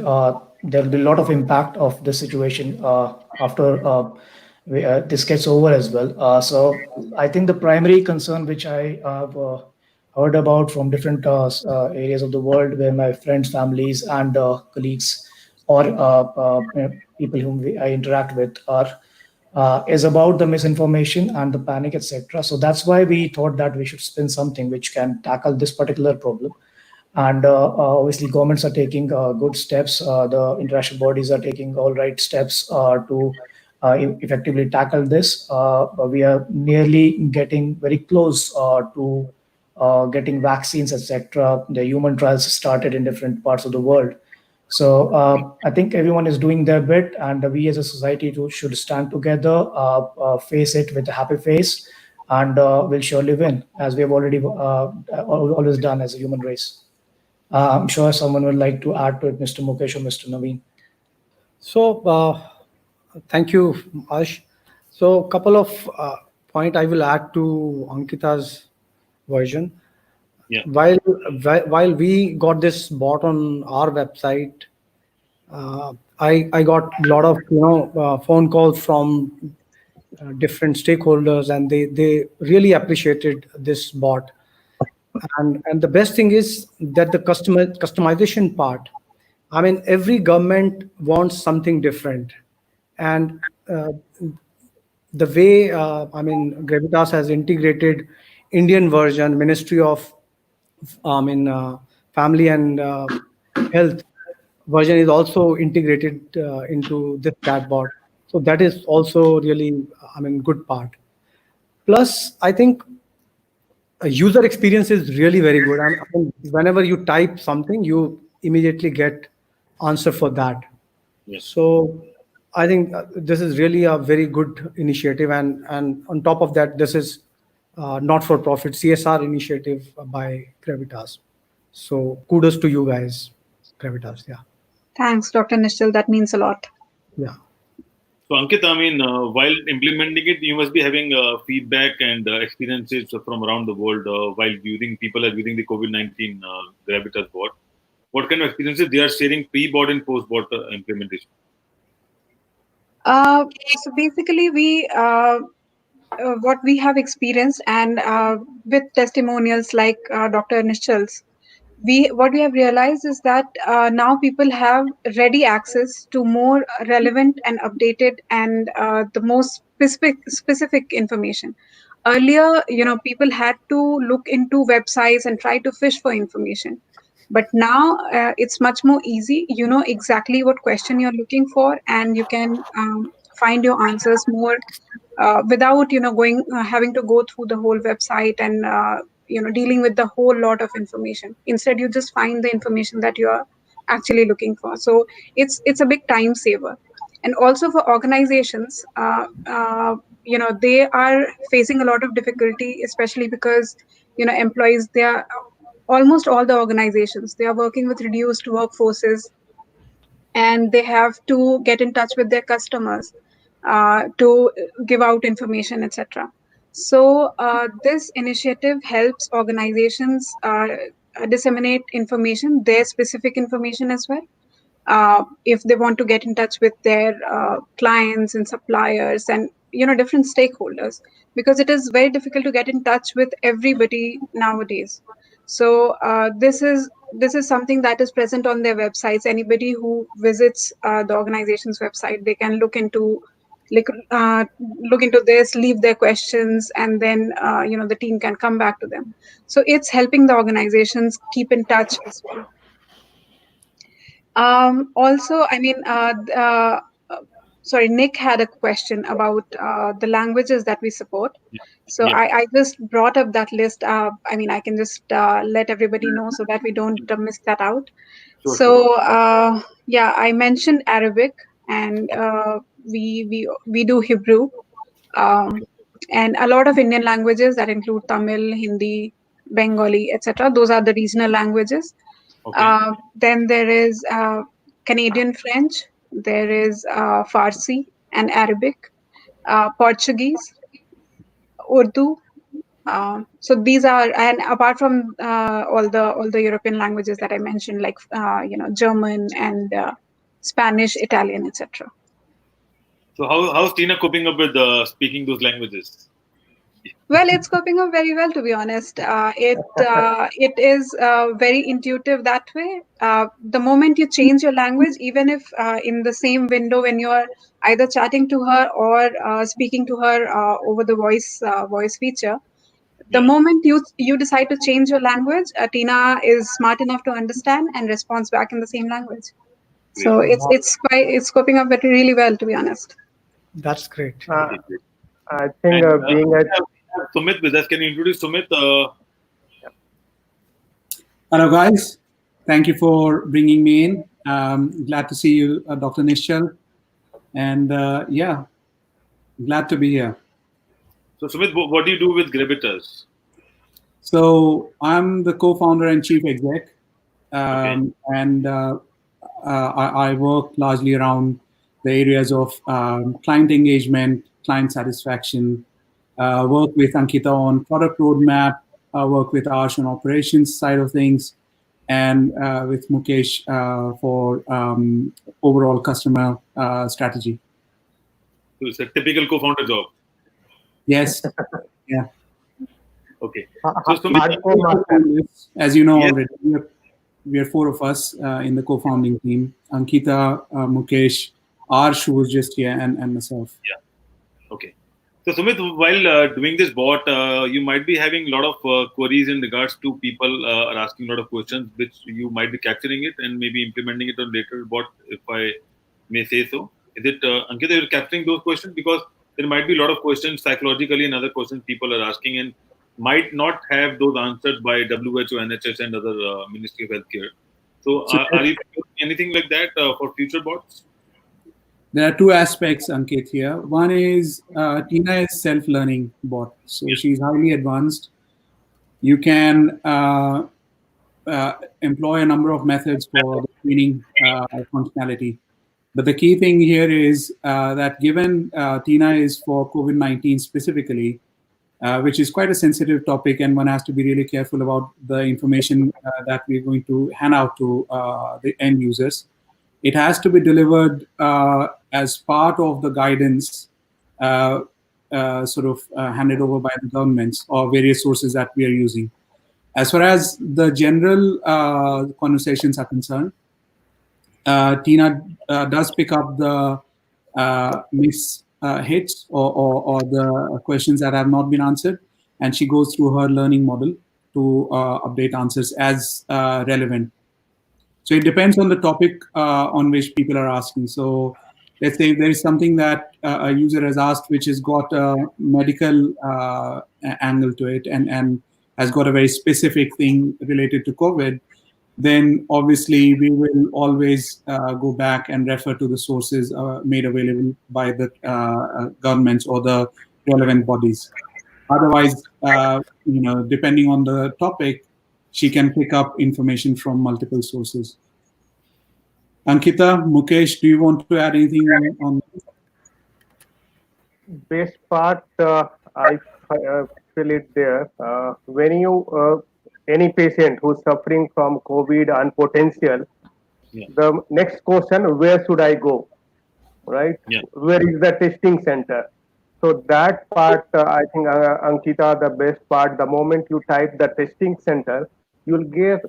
There will be a lot of impact of the situation after this gets over as well. So I think the primary concern which I have heard about from different areas of the world, where my friends, families, and colleagues or people whom I interact with are is about the misinformation and the panic, etc. So that's why we thought that we should spin something which can tackle this particular problem. And obviously, governments are taking good steps. The international bodies are taking all right steps to effectively tackle this. We are nearly getting very close to getting vaccines, etc. The human trials started in different parts of the world. So I think everyone is doing their bit, and we as a society too should stand together, face it with a happy face, and we'll surely win, as we have already always done as a human race. I'm sure someone would like to add to it, Mr. Mukesh or Mr. Naveen. So thank you, Ash. So a couple of point I will add to Ankita's version. Yeah. While we got this bot on our website, I got a lot of phone calls from different stakeholders, and they really appreciated this bot. And the best thing is that the customization part. I mean, every government wants something different, and the way Gravitas has integrated Indian version, Ministry of Family and Health version is also integrated into this chatbot. So that is also really, good part. Plus, I think user experience is really very good. Whenever you type something, you immediately get answer for that. Yes. So I think this is really a very good initiative, and on top of that, this is not-for-profit CSR initiative by Gravitas. So kudos to you guys, Gravitas. Yeah. Thanks, Dr. Nishchal. That means a lot. Yeah. So, Ankit, I mean, while implementing it, you must be having feedback and experiences from around the world while people are using the COVID-19 Gravitas bot. What kind of experiences they are sharing pre-bot and post-bot implementation? So basically, we what we have experienced, and with testimonials like Dr. Nishchal's, what we have realized is that now people have ready access to more relevant and updated and the most specific information. Earlier, people had to look into websites and try to fish for information, but now it's much more easy. You know exactly what question you're looking for, and you can find your answers more without going having to go through the whole website and dealing with the whole lot of information. Instead, you just find the information that you are actually looking for. So it's a big time saver. And also for organizations, they are facing a lot of difficulty, especially because employees, they are almost all the organizations, they are working with reduced workforces, and they have to get in touch with their customers to give out information, etc. So this initiative helps organizations disseminate information, their specific information as well. If they want to get in touch with their clients and suppliers, and different stakeholders, because it is very difficult to get in touch with everybody nowadays. So this is something that is present on their websites. Anybody who visits the organization's website, they can look into this, leave their questions, and then the team can come back to them. So it's helping the organizations keep in touch as well. Also, I mean, sorry, Nick had a question about the languages that we support. So I just brought up that list. I mean, I can just let everybody know so that we don't miss that out. So yeah, I mentioned Arabic, and we do Hebrew, and a lot of Indian languages that include Tamil, Hindi, Bengali, etc. Those are the regional languages. Then there is Canadian French, there is Farsi and Arabic, Portuguese, Urdu. So these are, and apart from all the European languages that I mentioned, like German and Spanish, Italian, etc. So how's Tina coping up with speaking those languages? Well, it's coping up very well, to be honest. It is very intuitive that way. The moment you change your language, even if in the same window when you are either chatting to her or speaking to her over the voice feature, the moment you decide to change your language, Tina is smart enough to understand and responds back in the same language. So it's coping up really well, to be honest. That's great. I think being a Sumit with us. Can you introduce Sumit? Hello, guys. Thank you for bringing me in. Glad to see you, Dr. Nishchal. And yeah, glad to be here. So, Sumit, what do you do with Gravitas? So I'm the co-founder and chief exec. And I work largely around the areas of client engagement, client satisfaction, work with Ankita on product roadmap, work with Ash on operations side of things, and with Mukesh for overall customer strategy. So it's a typical co-founder job. Yes. Yeah. Okay. So Sumit, as you know already, we are four of us in the co-founding team. Ankita, Mukesh, Arsh, who was just here, and myself. Yeah. Okay. So Sumit, while doing this bot, you might be having a lot of queries in regards to people are asking a lot of questions, which you might be capturing it and maybe implementing it on later bot, if I may say so. Is it, Ankita, you're capturing those questions? Because there might be a lot of questions psychologically and other questions people are asking and might not have those answered by WHO, NHS, and other Ministry of Healthcare. So are you doing anything like that for future bots? There are two aspects, Ankit, here. One is Tina is self-learning bot. So she's highly advanced. You can employ a number of methods for the training functionality. But the key thing here is that given Tina is for COVID-19 specifically, which is quite a sensitive topic, and one has to be really careful about the information that we're going to hand out to the end users. It has to be delivered as part of the guidance handed over by the governments or various sources that we are using. As far as the general conversations are concerned, Tina does pick up the hits or the questions that have not been answered, and she goes through her learning model to update answers as relevant. So it depends on the topic on which people are asking. So let's say there is something that a user has asked which has got a medical angle to it and has got a very specific thing related to COVID, then obviously we will always go back and refer to the sources made available by the governments or the relevant bodies. Otherwise, depending on the topic, she can pick up information from multiple sources. Ankita, Mukesh, do you want to add anything on base part? I feel it there. When you any patient who's suffering from COVID and potential, the next question, where should I go? Right? Where is the testing center? So that part, I think, Ankita, the best part, the moment you type the testing center, you'll get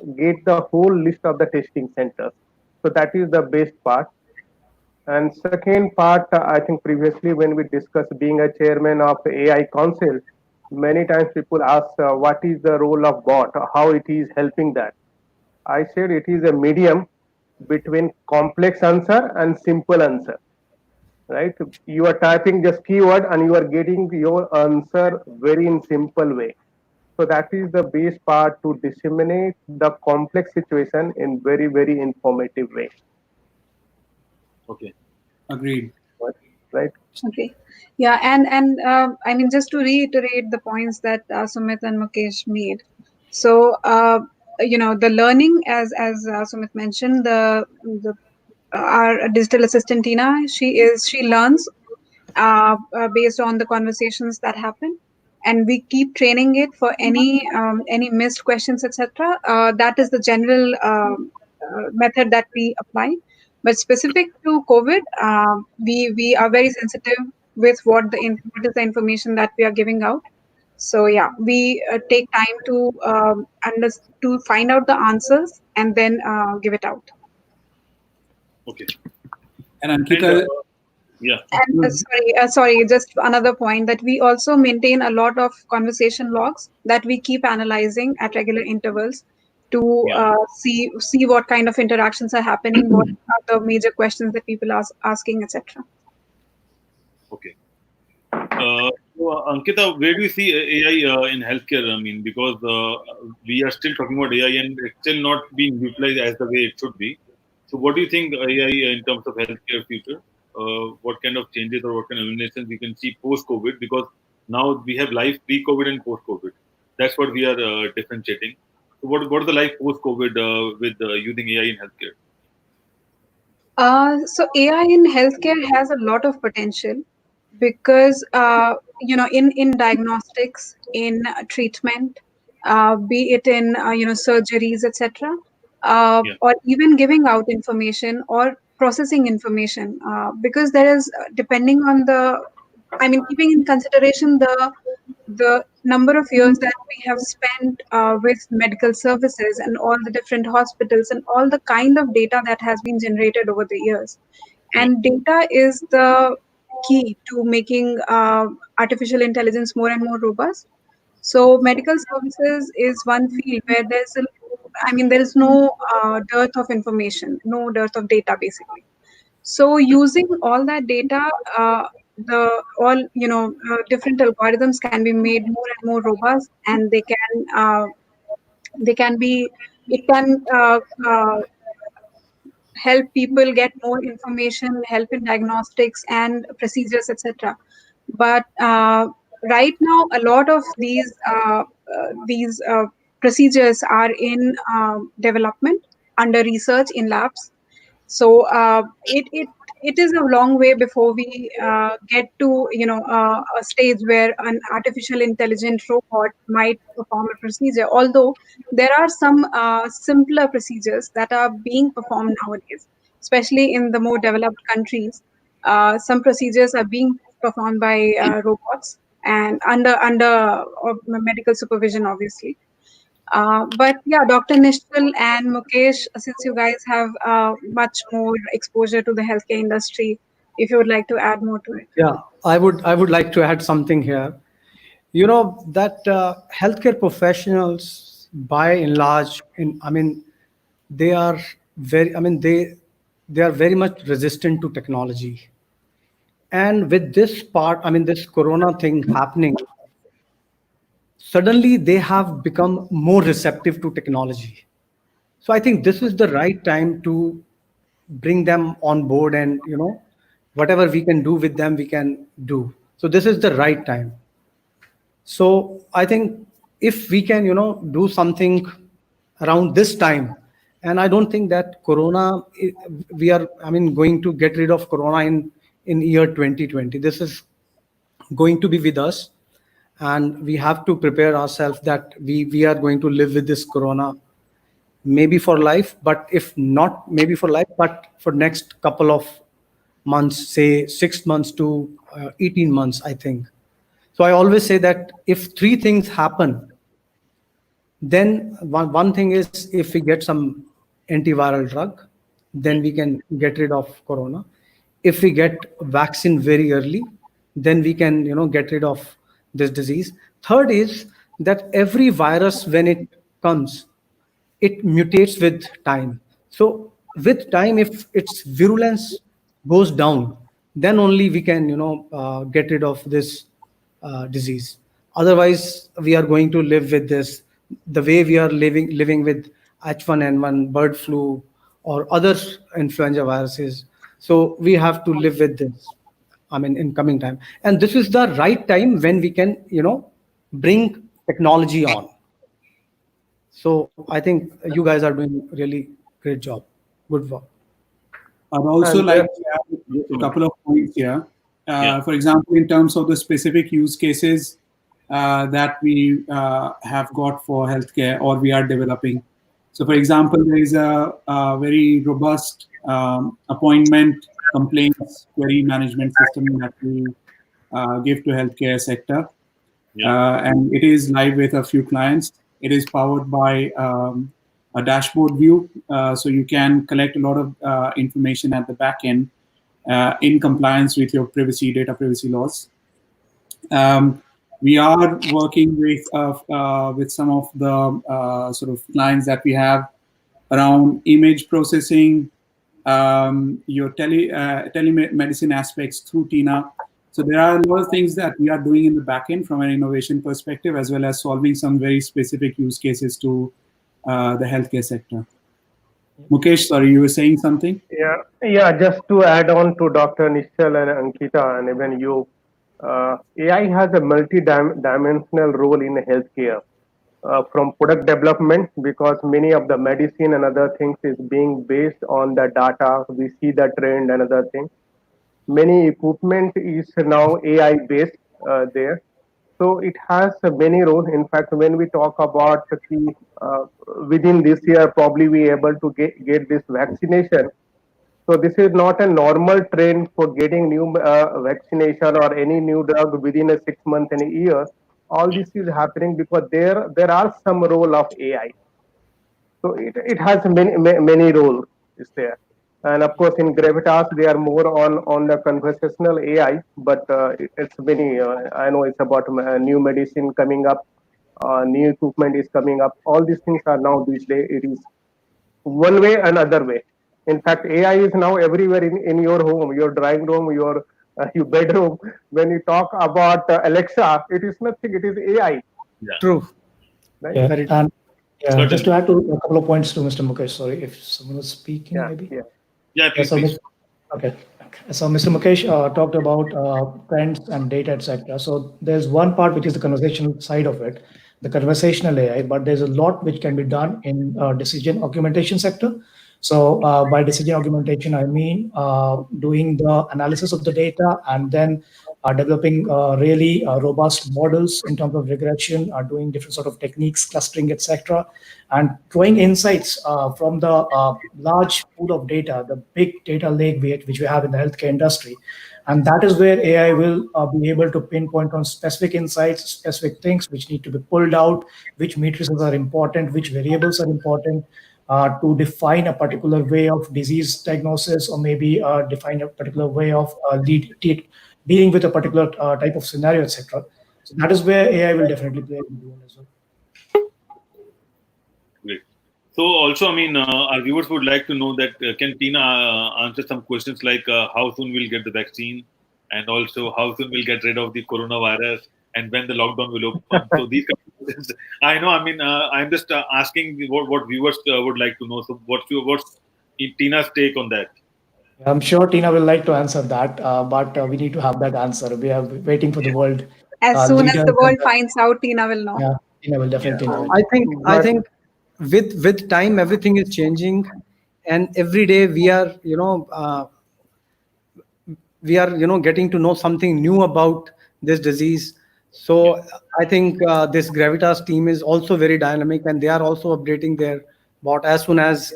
the whole list of the testing centers. So that is the best part. And second part, I think previously when we discussed being a chairman of AI Council, many times people ask what is the role of bot, how it is helping that. I said it is a medium between complex answer and simple answer, right? You are typing just keyword and you are getting your answer very in simple way. So that is the base part to disseminate the complex situation in very informative way. Okay. Agreed. Right? Okay. Yeah, and I mean, just to reiterate the points that Sumit and Mukesh made. So, the learning, as Sumit mentioned, the our digital assistant Tina, she learns based on the conversations that happen, and we keep training it for any missed questions, etc. That is the general method that we apply. But specific to COVID, we are very sensitive with what is the information that we are giving out. So yeah, we take time to to find out the answers and then give it out. Okay. And And Ankita, yeah. And sorry, just another point that we also maintain a lot of conversation logs that we keep analyzing at regular intervals to Yeah. see what kind of interactions are happening, what are the major questions that people are asking, etc. Okay. Ankita, where do you see AI in healthcare? I mean, because we are still talking about AI and it's still not being utilized as the way it should be. So, what do you think AI in terms of healthcare future? What kind of changes or what kind of innovations we can see post COVID? Because now we have life pre COVID and post COVID. That's what we are differentiating. So, what is the life post COVID with using AI in healthcare? So AI in healthcare has a lot of potential because in diagnostics, in treatment, be it in surgeries, etc., Yeah. or even giving out information or processing information, because there is depending on keeping in consideration the number of years that we have spent with medical services and all the different hospitals and all the kind of data that has been generated over the years. Yeah. And data is the key to making artificial intelligence more and more robust. So medical services is one field where there is no dearth of information, no dearth of data, basically. So using all that data, the all different algorithms can be made more and more robust, and they can be it can help people get more information, help in diagnostics and procedures, etc. But right now, a lot of these procedures are in development, under research in labs. So it is a long way before we get to a stage where an artificial intelligent robot might perform a procedure. Although there are some simpler procedures that are being performed nowadays, especially in the more developed countries. Some procedures are being performed by robots and under medical supervision, obviously. But yeah, Dr. Nishchal and Mukesh, since you guys have much more exposure to the healthcare industry, if you would like to add more to it. Yeah, I would like to add something here. That healthcare professionals, by and large, they are they are very much resistant to technology. And with this part, this Corona thing happening, suddenly they have become more receptive to technology. So I think this is the right time to bring them on board, and whatever we can do with them, we can do. So this is the right time. So I think if we can, do something around this time, and I don't think that Corona, we are, going to get rid of Corona in year 2020. This is going to be with us, and we have to prepare ourselves that we are going to live with this Corona, maybe for life, but if not maybe for life, but for next couple of months, say 6 months to 18 months, I think. So I always say that if three things happen, then one thing is if we get some antiviral drug, then we can get rid of corona. If we get vaccine very early, then we can get rid of this disease. Third is that every virus, when it comes, it mutates with time. So with time, if its virulence goes down, then only we can get rid of this disease. Otherwise, we are going to live with this the way we are living with H1N1, bird flu, or other influenza viruses. So we have to live with this. I mean, in coming time, and this is the right time when we can bring technology on. So I think you guys are doing really great job. Good work. I'd also And like to add a couple of points here. For example, in terms of the specific use cases that we have got for healthcare or we are developing. So, for example, there is a very robust appointment complaints query management system that we give to healthcare sector. And it is live with a few clients. It is powered by a dashboard view, so you can collect a lot of information at the back end in compliance with your data privacy laws. We are working with some of the sort of clients that we have around image processing, your telemedicine aspects through Tina. So there are a lot of things that we are doing in the backend from an innovation perspective, as well as solving some very specific use cases to the healthcare sector. Mukesh, sorry, you were saying something? Yeah. Just to add on to Dr. Nishal and Ankita and even you, AI has a multi-dimensional role in healthcare. From product development, because many of the medicine and other things is being based on the data. We see the trend and other things. Many equipment is now AI based there. So it has many roles. In fact, when we talk about within this year, probably we able to get this vaccination. So this is not a normal trend for getting new vaccination or any new drug within a 6 months and a year. All this is happening because there are some role of AI. So it has many roles is there. And of course, in Gravitas, they are more on the conversational AI, but it's many. I know it's about new medicine coming up, new equipment is coming up. All these things are now these days. It is one way, another way. In fact, AI is now everywhere in your home, your drawing room, your bedroom. When you talk about Alexa, it is nothing. It is AI. True. Right? Yeah. Very And just to add to a couple of points to Mr. Mukesh, sorry, if someone was speaking, maybe. Please, please. Okay. So Mr. Mukesh talked about trends and data, etc. So there's one part which is the conversational side of it, the conversational AI, but there's a lot which can be done in decision augmentation sector. So by decision augmentation, I mean doing the analysis of the data and then developing really robust models in terms of regression, doing different sort of techniques, clustering, etc., and drawing insights from the large pool of data, the big data lake which we have in the healthcare industry. And that is where AI will be able to pinpoint on specific insights, specific things which need to be pulled out, which matrices are important, which variables are important, to define a particular way of disease diagnosis, or maybe define a particular way of dealing with a particular type of scenario, etc. So that is where AI will definitely play a role as well. Great. So also, I mean, our viewers would like to know that can Tina answer some questions like how soon we'll get the vaccine, and also how soon we'll get rid of the coronavirus, and when the lockdown will open. So these kind of questions, I know. I mean, I'm just asking what viewers would like to know. So what's Tina's take on that? I'm sure Tina will like to answer that, but we need to have that answer. We are waiting for the world. As soon as leaders the world and finds out, Tina will know. yeah, Tina will definitely know. I think with time everything is changing, and every day we are getting to know something new about this disease. So I think this Gravitas team is also very dynamic, and they are also updating their bot as soon as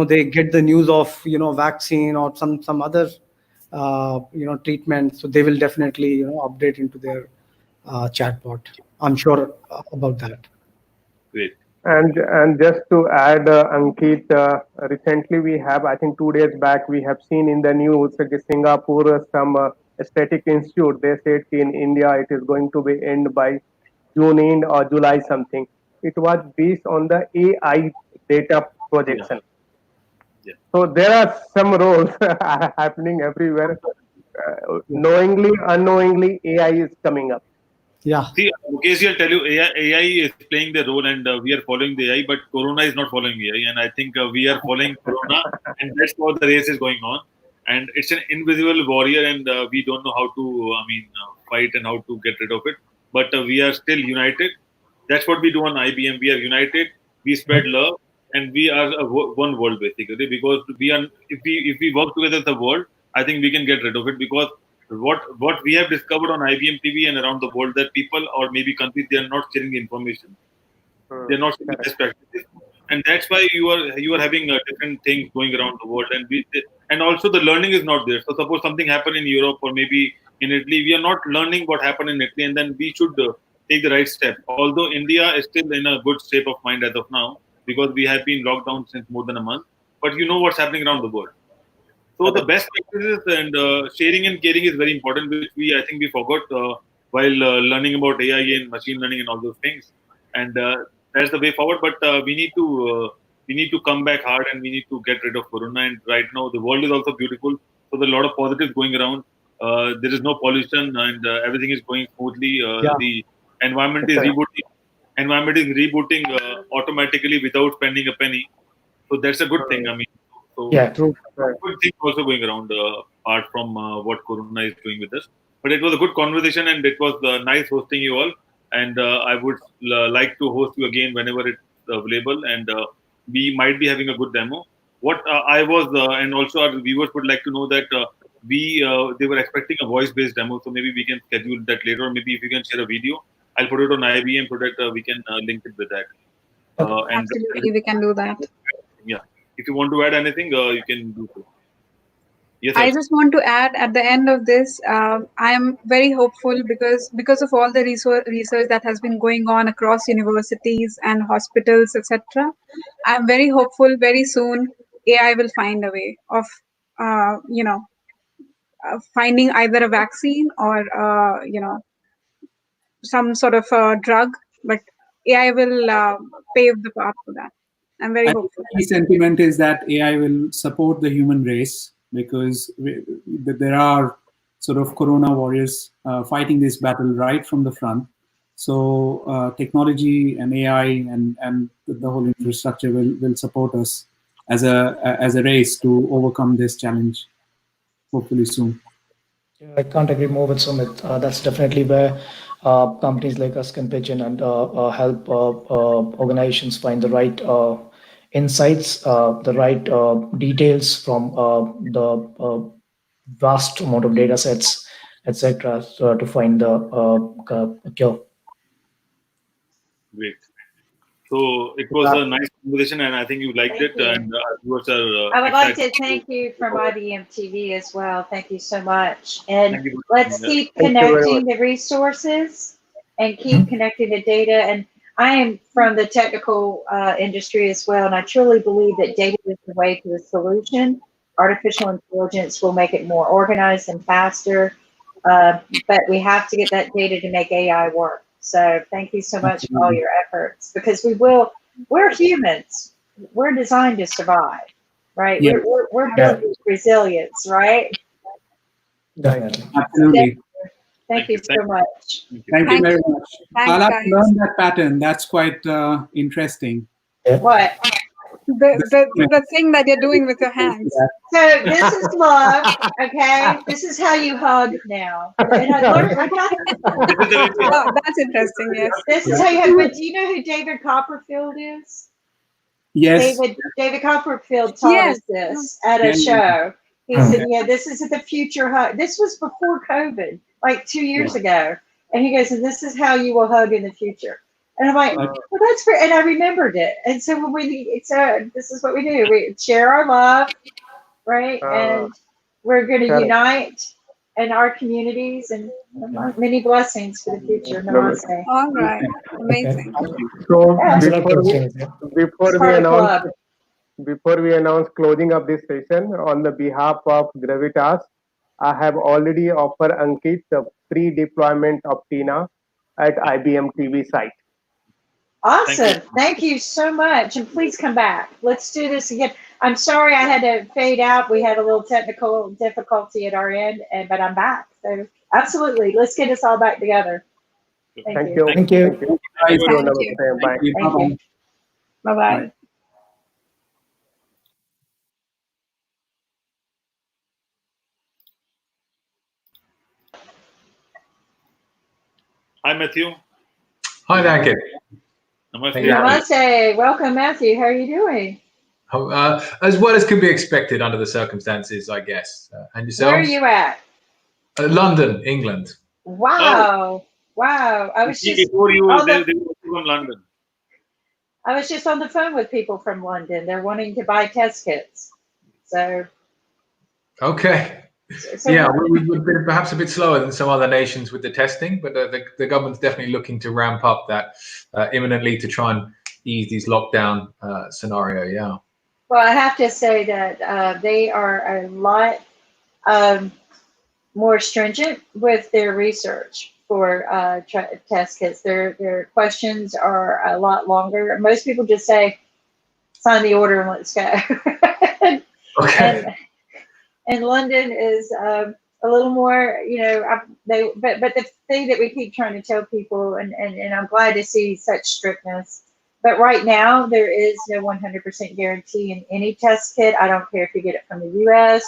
they get the news of vaccine or some other treatment. So they will definitely update into their chatbot. I'm sure about that. Great. And just to add, Ankit, recently we have, I think 2 days back, we have seen in the news that Singapore, some aesthetic institute, they said in India it is going to be end by June end or July something. It was based on the AI data projection. Yeah. So there are some roles happening everywhere. Knowingly, unknowingly, AI is coming up. Yeah. See, Mukesh, I'll tell you, AI is playing the role, and we are following the AI, but Corona is not following AI, and I think we are following Corona, and that's how the race is going on. And it's an invisible warrior, and we don't know how to, fight and how to get rid of it. But we are still united. That's what we do on IBM. We are united. We spread love, and we are one world basically. Because we are, if we work together as a world, I think we can get rid of it. Because what we have discovered on IBM TV and around the world, that people or maybe countries, they are not sharing the information. They're not sharing the best practices, and that's why you are having different things going around the world, and also the learning is not there. So suppose something happened in Europe or maybe in Italy, we are not learning what happened in Italy, and then we should take the right step. Although India is still in a good state of mind as of now, because we have been locked down since more than a month, but you know what's happening around the world. So the best practices and sharing and caring is very important, which I think we forgot while learning about AI and machine learning and all those things. And that's the way forward. But we need to come back hard, and we need to get rid of Corona. And right now the world is also beautiful, so there's a lot of positives going around. There is no pollution, and everything is going smoothly. The environment is rebooting. Environment is rebooting automatically without spending a penny. So that's a good thing. I mean, so Yeah, true. good things also going around apart from what Corona is doing with us. But it was a good conversation, and it was nice hosting you all. And I would like to host you again whenever it's available, and we might be having a good demo. What I was, and also our viewers would like to know that they were expecting a voice-based demo, so maybe we can schedule that later. Or maybe if you can share a video, I'll put it on IBM so that we can link it with that. And Absolutely, we can do that. yeah, if you want to add anything, you can do so. Yes, I just want to add at the end of this, I am very hopeful because of all the research that has been going on across universities and hospitals, etc. I'm very hopeful. Very soon, AI will find a way of, finding either a vaccine or some sort of drug. But AI will pave the path for that. I'm very hopeful. The key sentiment is that AI will support the human race, because there are sort of Corona warriors fighting this battle right from the front. So technology and AI and the whole infrastructure will support us as a race to overcome this challenge, hopefully soon. Yeah, I can't agree more with Sumit. That's definitely where companies like us can pitch in and help organizations find the right insights, the right details from the vast amount of data sets, etc., so to find the cure. great. So it was a nice conversation, and I think you liked Thank it. you. And viewers are I would like excited. to thank you from IBMTV as well. Thank you so much. And Thank you. let's keep Thank you very connecting the resources and keep connecting the data. And I am from the technical industry as well. And I truly believe that data is the way to the solution. Artificial intelligence will make it more organized and faster. But we have to get that data to make AI work. So thank you so much for all your efforts, because we're humans. We're designed to survive, right? Yeah. We're built with resilience, right? Definitely. Absolutely. Thank you so much. Thank you very much. Thanks, I'll have guys. to learn that pattern. That's quite interesting. What? The thing that you're doing with your hands. So this is love, okay? This is how you hug now. And I learned, Oh, that's interesting. Yes. this is how you hug. But do you know who David Copperfield is? Yes. David Copperfield taught us this at a show. He said, "Yeah, this is the future hug." This was before COVID, like 2 years ago. And he goes, "And this is how you will hug in the future." And I'm like, "Well, that's great." And I remembered it. And so this is what we do: we share our love, right? And we're going to Correct. unite in our communities, and many blessings for the future. Namaste. All right. Amazing. So Yeah. before we announce closing of this session, on the behalf of Gravitas, I have already offered Ankit the pre-deployment of Tina at IBMTV site. Awesome. Thank you so much. And please come back. Let's do this again. I'm sorry I had to fade out. We had a little technical difficulty at our end, but I'm back. So absolutely. Let's get us all back together. Thank you. Thank you. Thank you. Thank you. Namaste. Bye. Thank you. Bye-bye. Hi, Matthew. Hi there, Ankit. Namaste. Namaste. Welcome, Matthew. How are you doing? As well as could be expected under the circumstances, I guess. And yourselves? Where are you at? London, England. Wow. Wow. I was just Before you on they the, were from London. I was just on the phone with people from London. They're wanting to buy test kits. So Okay. Yeah, we've been perhaps a bit slower than some other nations with the testing, but the government's definitely looking to ramp up that imminently to try and ease these lockdown scenario. Yeah. Well, I have to say that they are a lot more stringent with their research for test kits. Their questions are a lot longer. Most people just say, sign the order and let's go. Okay. And London is a little more, but the thing that we keep trying to tell people, and I'm glad to see such strictness, but right now there is no 100% guarantee in any test kit. I don't care if you get it from the US,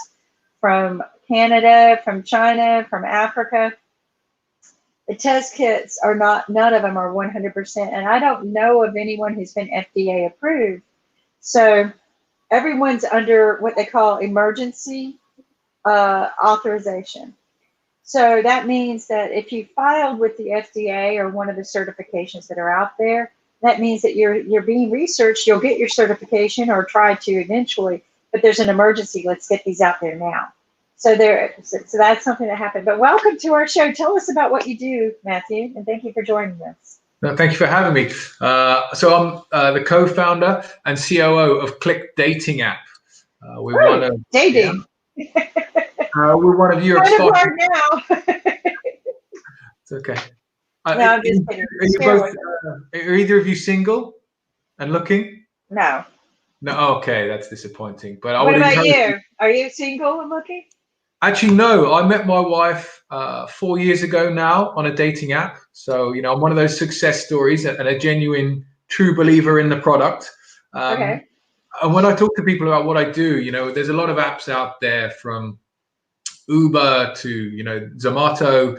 from Canada, from China, from Africa. The test kits are none of them are 100%. And I don't know of anyone who's been FDA approved. So everyone's under what they call emergency authorization. So that means that if you filed with the FDA or one of the certifications that are out there, that means that you're being researched. You'll get your certification or try to eventually, but there's an emergency. Let's get these out there now. So that's something that happened. But welcome to our show. Tell us about what you do, Matthew, and thank you for joining us. No, thank you for having me. So I'm the co-founder and COO of Click Dating app. We're one of dating. Yeah. We're one of Europe's kind of hard now. It's okay. No, I'm just kidding. Are either of you single and looking? No. No. Okay, that's disappointing. But I what would about you? Are you single and looking? Actually, no. I met my wife 4 years ago now on a dating app. So, I'm one of those success stories and a genuine, true believer in the product. Okay. And when I talk to people about what I do, there's a lot of apps out there from Uber to, Zomato,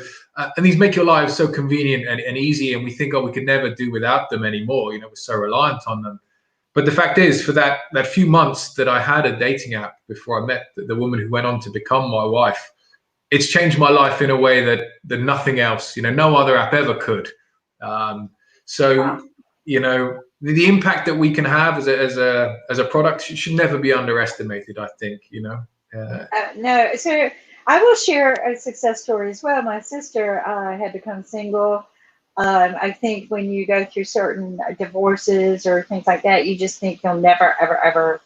and these make your lives so convenient and easy. And we think, we could never do without them anymore. We're so reliant on them. But the fact is, for that few months that I had a dating app before I met the woman who went on to become my wife, it's changed my life in a way that nothing else, no other app ever could. The impact that we can have as a product should never be underestimated, I think, No, so I will share a success story as well. My sister had become single. I think when you go through certain divorces or things like that, you just think you'll never, ever, ever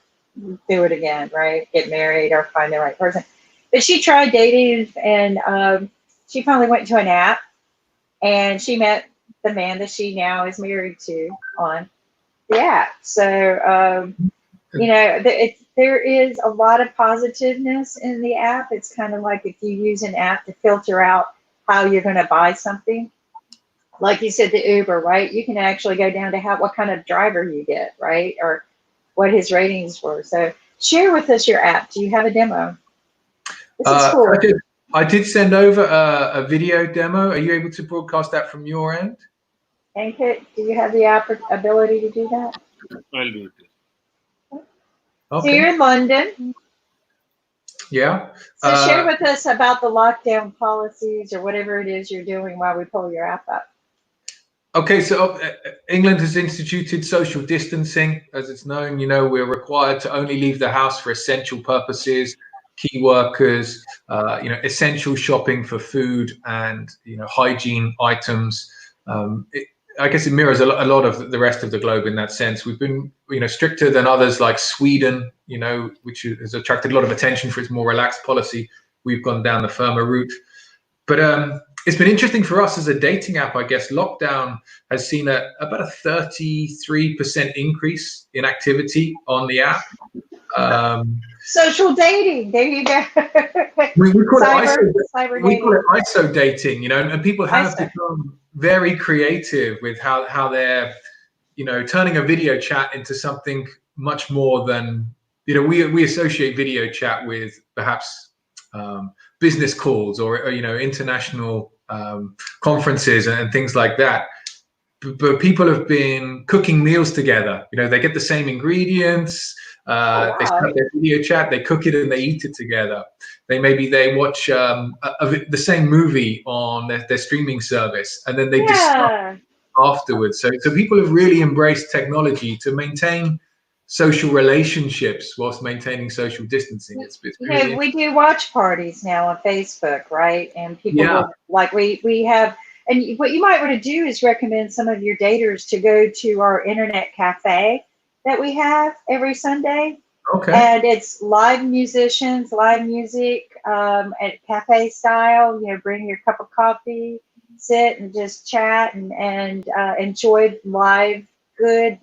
do it again, right? Get married or find the right person. But she tried dating, and she finally went to an app, and she met the man that she now is married to on the app. So, there is a lot of positiveness in the app. It's kind of like if you use an app to filter out how you're going to buy something. Like you said, the Uber, right? You can actually go down to what kind of driver you get, right? Or what his ratings were. So share with us your app. Do you have a demo? This is cool. I did send over a video demo. Are you able to broadcast that from your end? Ankit, do you have the ability to do that? I'll do it. Okay. So you're in London. Yeah. So share with us about the lockdown policies or whatever it is you're doing while we pull your app up. Okay, so England has instituted social distancing, as it's known. We're required to only leave the house for essential purposes. key workers, essential shopping for food and hygiene items. I guess it mirrors a lot of the rest of the globe in that sense. We've been stricter than others like Sweden, which has attracted a lot of attention for its more relaxed policy. We've gone down the firmer route. But it's been interesting for us as a dating app, I guess. Lockdown has seen about a 33% increase in activity on the app. Social dating. There you go. We call cyber we call it ISO dating, and people have become very creative with how they're, turning a video chat into something much more than, we associate video chat with perhaps business calls or international conferences and things like that. But people have been cooking meals together. They get the same ingredients. They start their video chat, they cook it and they eat it together. They watch the same movie on their streaming service, and then they discuss afterwards. So people have really embraced technology to maintain social relationships whilst maintaining social distancing. It's really we do watch parties now on Facebook, right? And people will, we have. And what you might want to do is recommend some of your daters to go to our internet cafe that we have every Sunday. Okay. And it's live musicians, live music, at cafe style. Bring your cup of coffee, sit and just chat and enjoy live good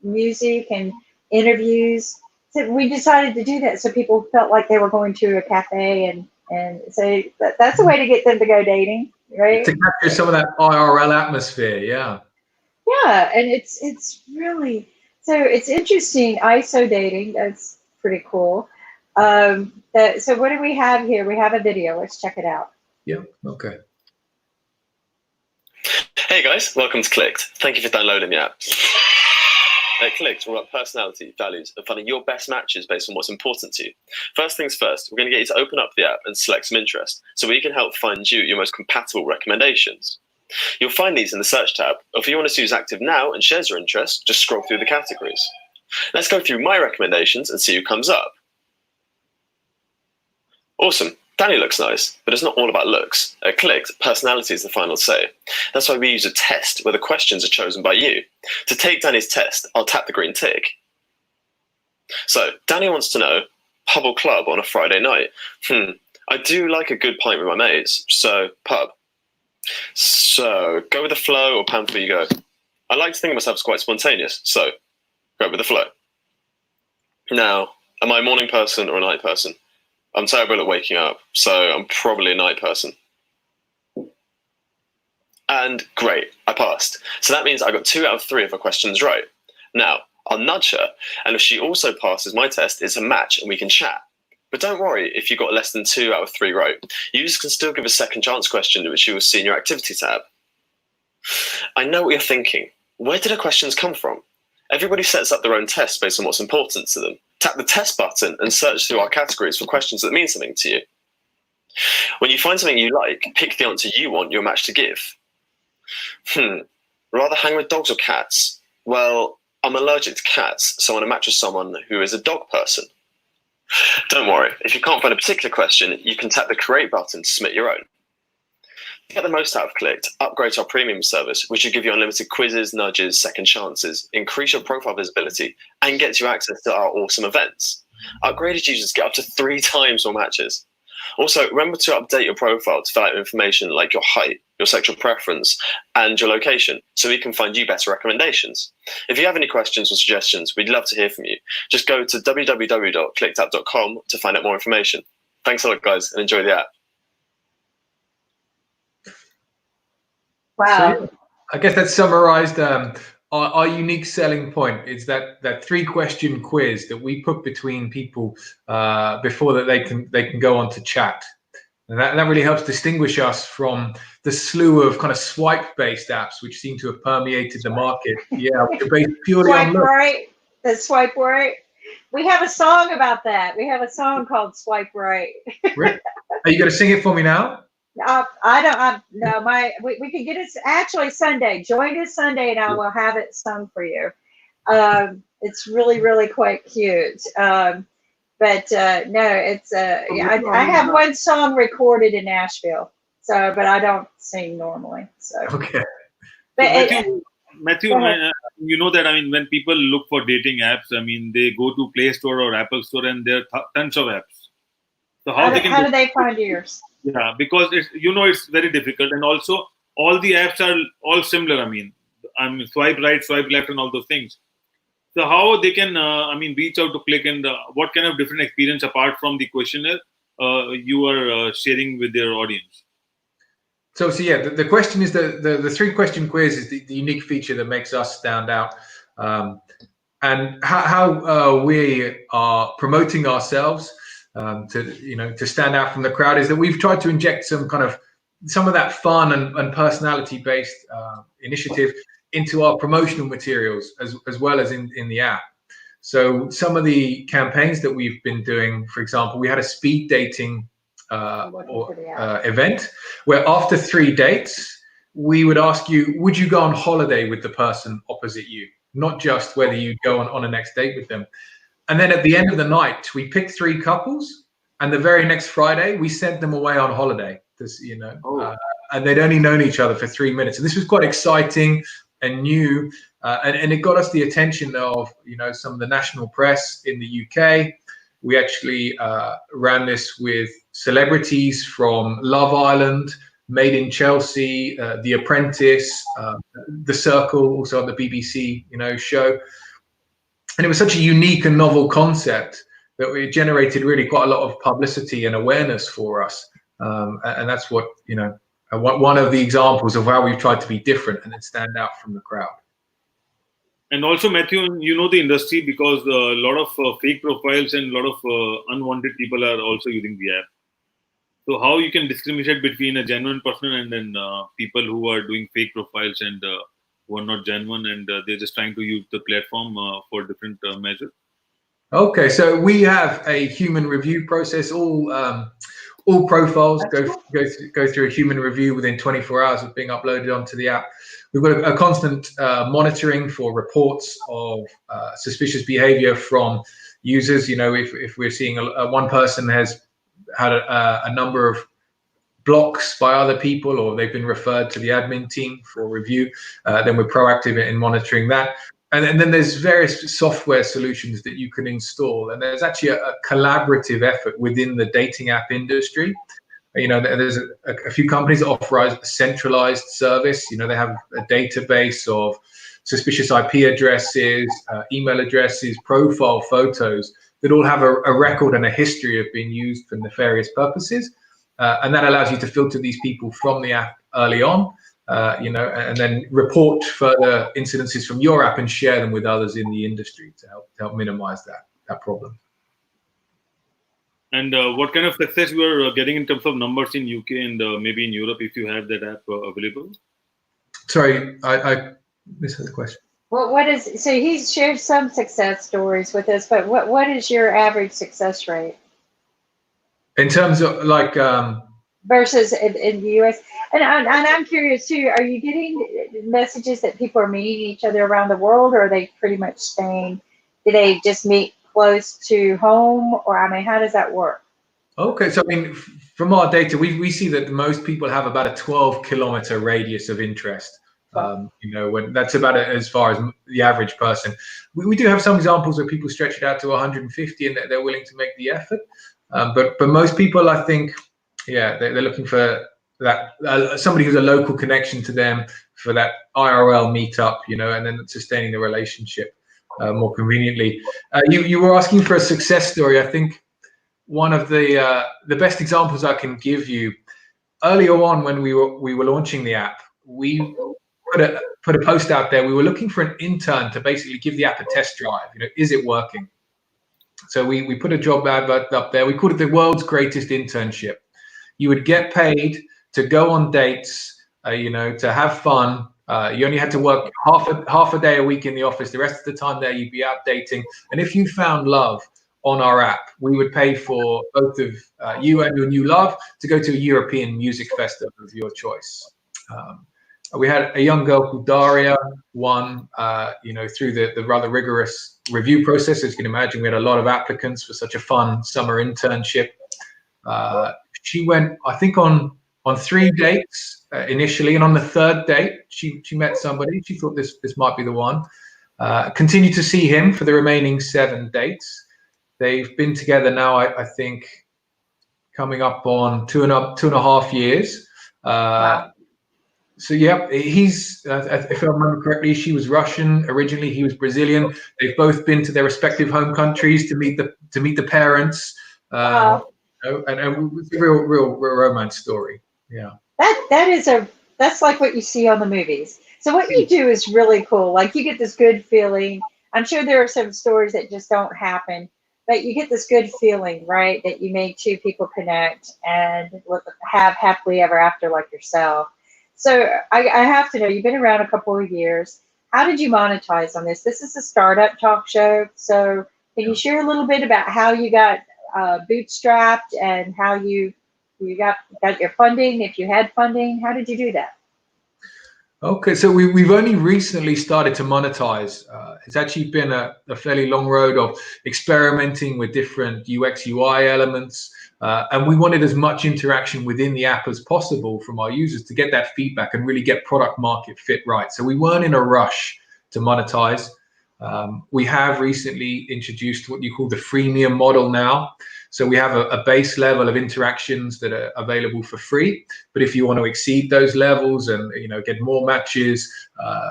music and interviews. So we decided to do that so people felt like they were going to a cafe, and so that's a way to get them to go dating. Right. To capture some of that IRL atmosphere, yeah. Yeah, and it's really it's interesting. ISO dating, that's pretty cool. So what do we have here? We have a video. Let's check it out. Yeah. Okay. Hey guys, welcome to Clicked. Thank you for downloading the app. At Clicked, we're about personality, values, and finding your best matches based on what's important to you. First things first, we're going to get you to open up the app and select some interest, so we can help find you your most compatible recommendations. You'll find these in the search tab, or if you want to see who's active now and shares your interest, just scroll through the categories. Let's go through my recommendations and see who comes up. Awesome. Danny looks nice, but it's not all about looks. At Clicked, personality is the final say. That's why we use a test where the questions are chosen by you. To take Danny's test, I'll tap the green tick. So, Danny wants to know, pub or club on a Friday night? I do like a good pint with my mates, so pub. So, go with the flow or pan before you go? I like to think of myself as quite spontaneous, so go with the flow. Now, am I a morning person or a night person? I'm terrible at waking up, so I'm probably a night person. And great, I passed. So that means I got 2 out of 3 of her questions right. Now, I'll nudge her, and if she also passes my test, it's a match and we can chat. But don't worry if you got less than 2 out of 3 right. Users can still give a second chance question, which you will see in your activity tab. I know what you're thinking. Where did her questions come from? Everybody sets up their own tests based on what's important to them. Tap the test button and search through our categories for questions that mean something to you. When you find something you like, pick the answer you want your match to give. Rather hang with dogs or cats? Well, I'm allergic to cats, so I want to match with someone who is a dog person. Don't worry, if you can't find a particular question, you can tap the create button to submit your own. To get the most out of Clicked, upgrade to our premium service, which will give you unlimited quizzes, nudges, second chances, increase your profile visibility, and get you access to our awesome events. Upgraded users get up to 3 times more matches. Also, remember to update your profile to fill out information like your height, your sexual preference, and your location, so we can find you better recommendations. If you have any questions or suggestions, we'd love to hear from you. Just go to www.clickedapp.com to find out more information. Thanks a lot, guys, and enjoy the app. Wow. So, I guess that summarized our unique selling point is that 3-question quiz that we put between people before that they can go on to chat. And that really helps distinguish us from the slew of kind of swipe-based apps which seem to have permeated the market. Yeah, which are based purely on look. Right. The swipe right. We have a song about that. We have a song called Swipe Right. Are you going to sing it for me now? We can get it actually Sunday. Join us Sunday and I will have it sung for you. It's really, really quite cute. But But no, it's I have one song recorded in Nashville, so but I don't sing normally. So Okay. but So Matthew, you know that, I mean, when people look for dating apps, I mean, they go to Play Store or Apple Store, and there are tons of apps. So how do they find yours? Yeah, because it's, you know, it's very difficult, and also all the apps are all similar. I mean, swipe right, swipe left, and all those things. So how they can, I mean, reach out to click, and what kind of different experience apart from the questionnaire you are sharing with their audience? So yeah, the question is the 3-question quiz is the unique feature that makes us stand out, and how we are promoting ourselves to stand out from the crowd is that we've tried to inject some of that fun and personality based initiative into our promotional materials as well as in the app. So some of the campaigns that we've been doing, for example, we had a speed dating event where after 3 dates, we would ask you, would you go on holiday with the person opposite you? Not just whether you go on a next date with them. And then at the end of the night, we picked 3 couples, and the very next Friday, we sent them away on holiday. And they'd only known each other for 3 minutes. And this was quite exciting and new, and it got us the attention of some of the national press in the UK. We actually ran this with celebrities from Love Island, Made in Chelsea, The Apprentice, The Circle, also on the BBC, show. And it was such a unique and novel concept that it generated really quite a lot of publicity and awareness for us. And that's what, one of the examples of how we've tried to be different and then stand out from the crowd. And also, Matthew, you know the industry because a lot of fake profiles and a lot of unwanted people are also using the app. So how you can discriminate between a genuine person and then people who are doing fake profiles and who are not genuine, and they're just trying to use the platform for different measures? Okay, so we have a human review process. All profiles go through a human review within 24 hours of being uploaded onto the app. We've got a constant monitoring for reports of suspicious behavior from users. If we're seeing one person has had a number of blocks by other people, or they've been referred to the admin team for review, then we're proactive in monitoring that. And then there's various software solutions that you can install, and there's actually a collaborative effort within the dating app industry. There's a few companies that offer a centralized service. They have a database of suspicious IP addresses, email addresses, profile photos that all have a record and a history of being used for nefarious purposes. And that allows you to filter these people from the app early on, and then report further incidences from your app and share them with others in the industry to help minimize that problem. And what kind of success you are getting in terms of numbers in UK and maybe in Europe, if you have that app available? Sorry, I missed the question. Well, so he's shared some success stories with us, but what is your average success rate? In terms of versus in the US? And I'm curious too, are you getting messages that people are meeting each other around the world, or are they pretty much staying, do they just meet close to home, or how does that work? Okay, so from our data, we see that most people have about a 12-kilometer radius of interest. When that's about as far as the average person. We do have some examples where people stretch it out to 150 and they're willing to make the effort. But most people, I think, they're looking for that somebody who's a local connection to them for that IRL meetup, and then sustaining the relationship more conveniently. You were asking for a success story. I think one of the best examples I can give you, earlier on when we were launching the app, we put a post out there. We were looking for an intern to basically give the app a test drive. Is it working? So we put a job advert up there. We called it the world's greatest internship. You would get paid to go on dates, to have fun. You only had to work half a day a week in the office. The rest of the time there, you'd be out dating. And if you found love on our app, we would pay for both of you and your new love to go to a European music festival of your choice. We had a young girl called Daria won, through the rather rigorous review process. As you can imagine, we had a lot of applicants for such a fun summer internship. She went, I think, on 3 dates initially, and on the 3rd date, she met somebody. She thought this might be the one. Continued to see him for the remaining 7 dates. They've been together now, I think, coming up on 2.5 years. Wow. So yeah, he's, if I remember correctly, she was Russian originally. He was Brazilian. They've both been to their respective home countries to meet the parents. Wow. And it's a real romance story. Yeah. That's like what you see on the movies. So what you do is really cool. Like you get this good feeling. I'm sure there are some stories that just don't happen, but you get this good feeling, right? That you make 2 people connect and have happily ever after like yourself. So I have to know, you've been around a couple of years. How did you monetize on this? This is a startup talk show. So can you share a little bit about how you got bootstrapped and how you got your funding, if you had funding? How did you do that? Okay, so we've only recently started to monetize. It's actually been a fairly long road of experimenting with different UX UI elements, and we wanted as much interaction within the app as possible from our users to get that feedback and really get product market fit right. So we weren't in a rush to monetize. We have recently introduced what you call the freemium model now. So we have a base level of interactions that are available for free. But if you want to exceed those levels and get more matches,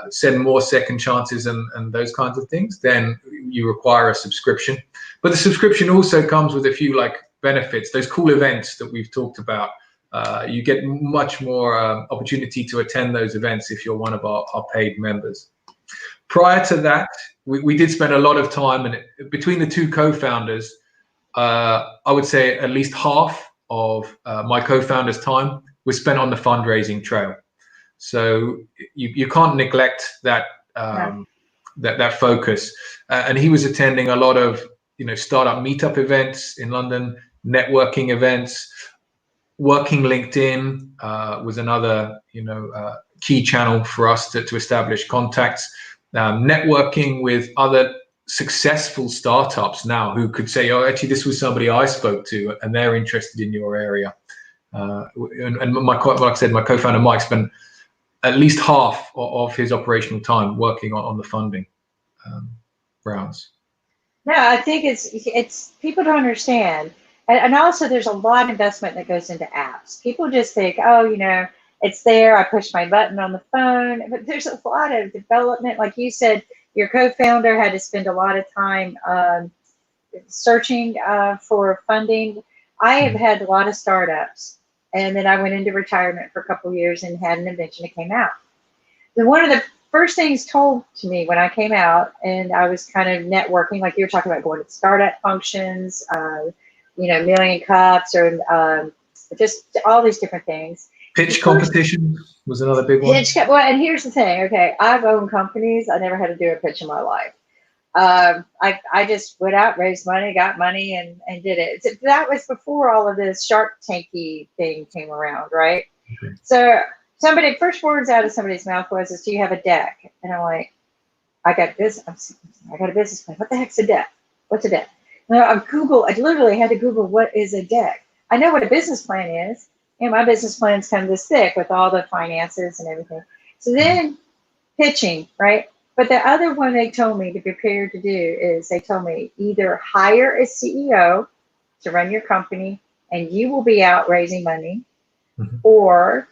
send more second chances and those kinds of things, then you require a subscription. But the subscription also comes with a few benefits, those cool events that we've talked about. You get much more opportunity to attend those events if you're one of our paid members. Prior to that, we did spend a lot of time, and between the 2 co-founders, I would say at least half of my co-founder's time was spent on the fundraising trail. So you can't neglect that that focus. And he was attending a lot of startup meetup events in London, networking events. Working LinkedIn was another key channel for us to establish contacts. Networking with other successful startups now who could say, oh, actually, this was somebody I spoke to and they're interested in your area. And like I said, my co-founder Mike spent at least half of his operational time working on the funding rounds. No, I think it's people don't understand. And also there's a lot of investment that goes into apps. People just think, oh, it's there. I push my button on the phone. But there's a lot of development. Like you said, your co-founder had to spend a lot of time searching for funding. I have had a lot of startups, and then I went into retirement for a couple of years and had an invention that came out. Then one of the first things told to me when I came out, and I was kind of networking, like you were talking about going to startup functions, Million Cups, or just all these different things. Pitch competition was another big one. Well, and here's the thing. Okay, I've owned companies. I never had to do a pitch in my life. I just went out, raised money, got money, and did it. That was before all of this Shark Tanky thing came around, right? Okay. So first words out of somebody's mouth was, "Do you have a deck?" And I'm like, I got a business plan. What the heck's a deck? What's a deck? I literally had to Google what is a deck. I know what a business plan is. And my business plan's kind of this thick with all the finances and everything. So then pitching, right? But the other one they told me to prepare to do is they told me either hire a CEO to run your company and you will be out raising money, or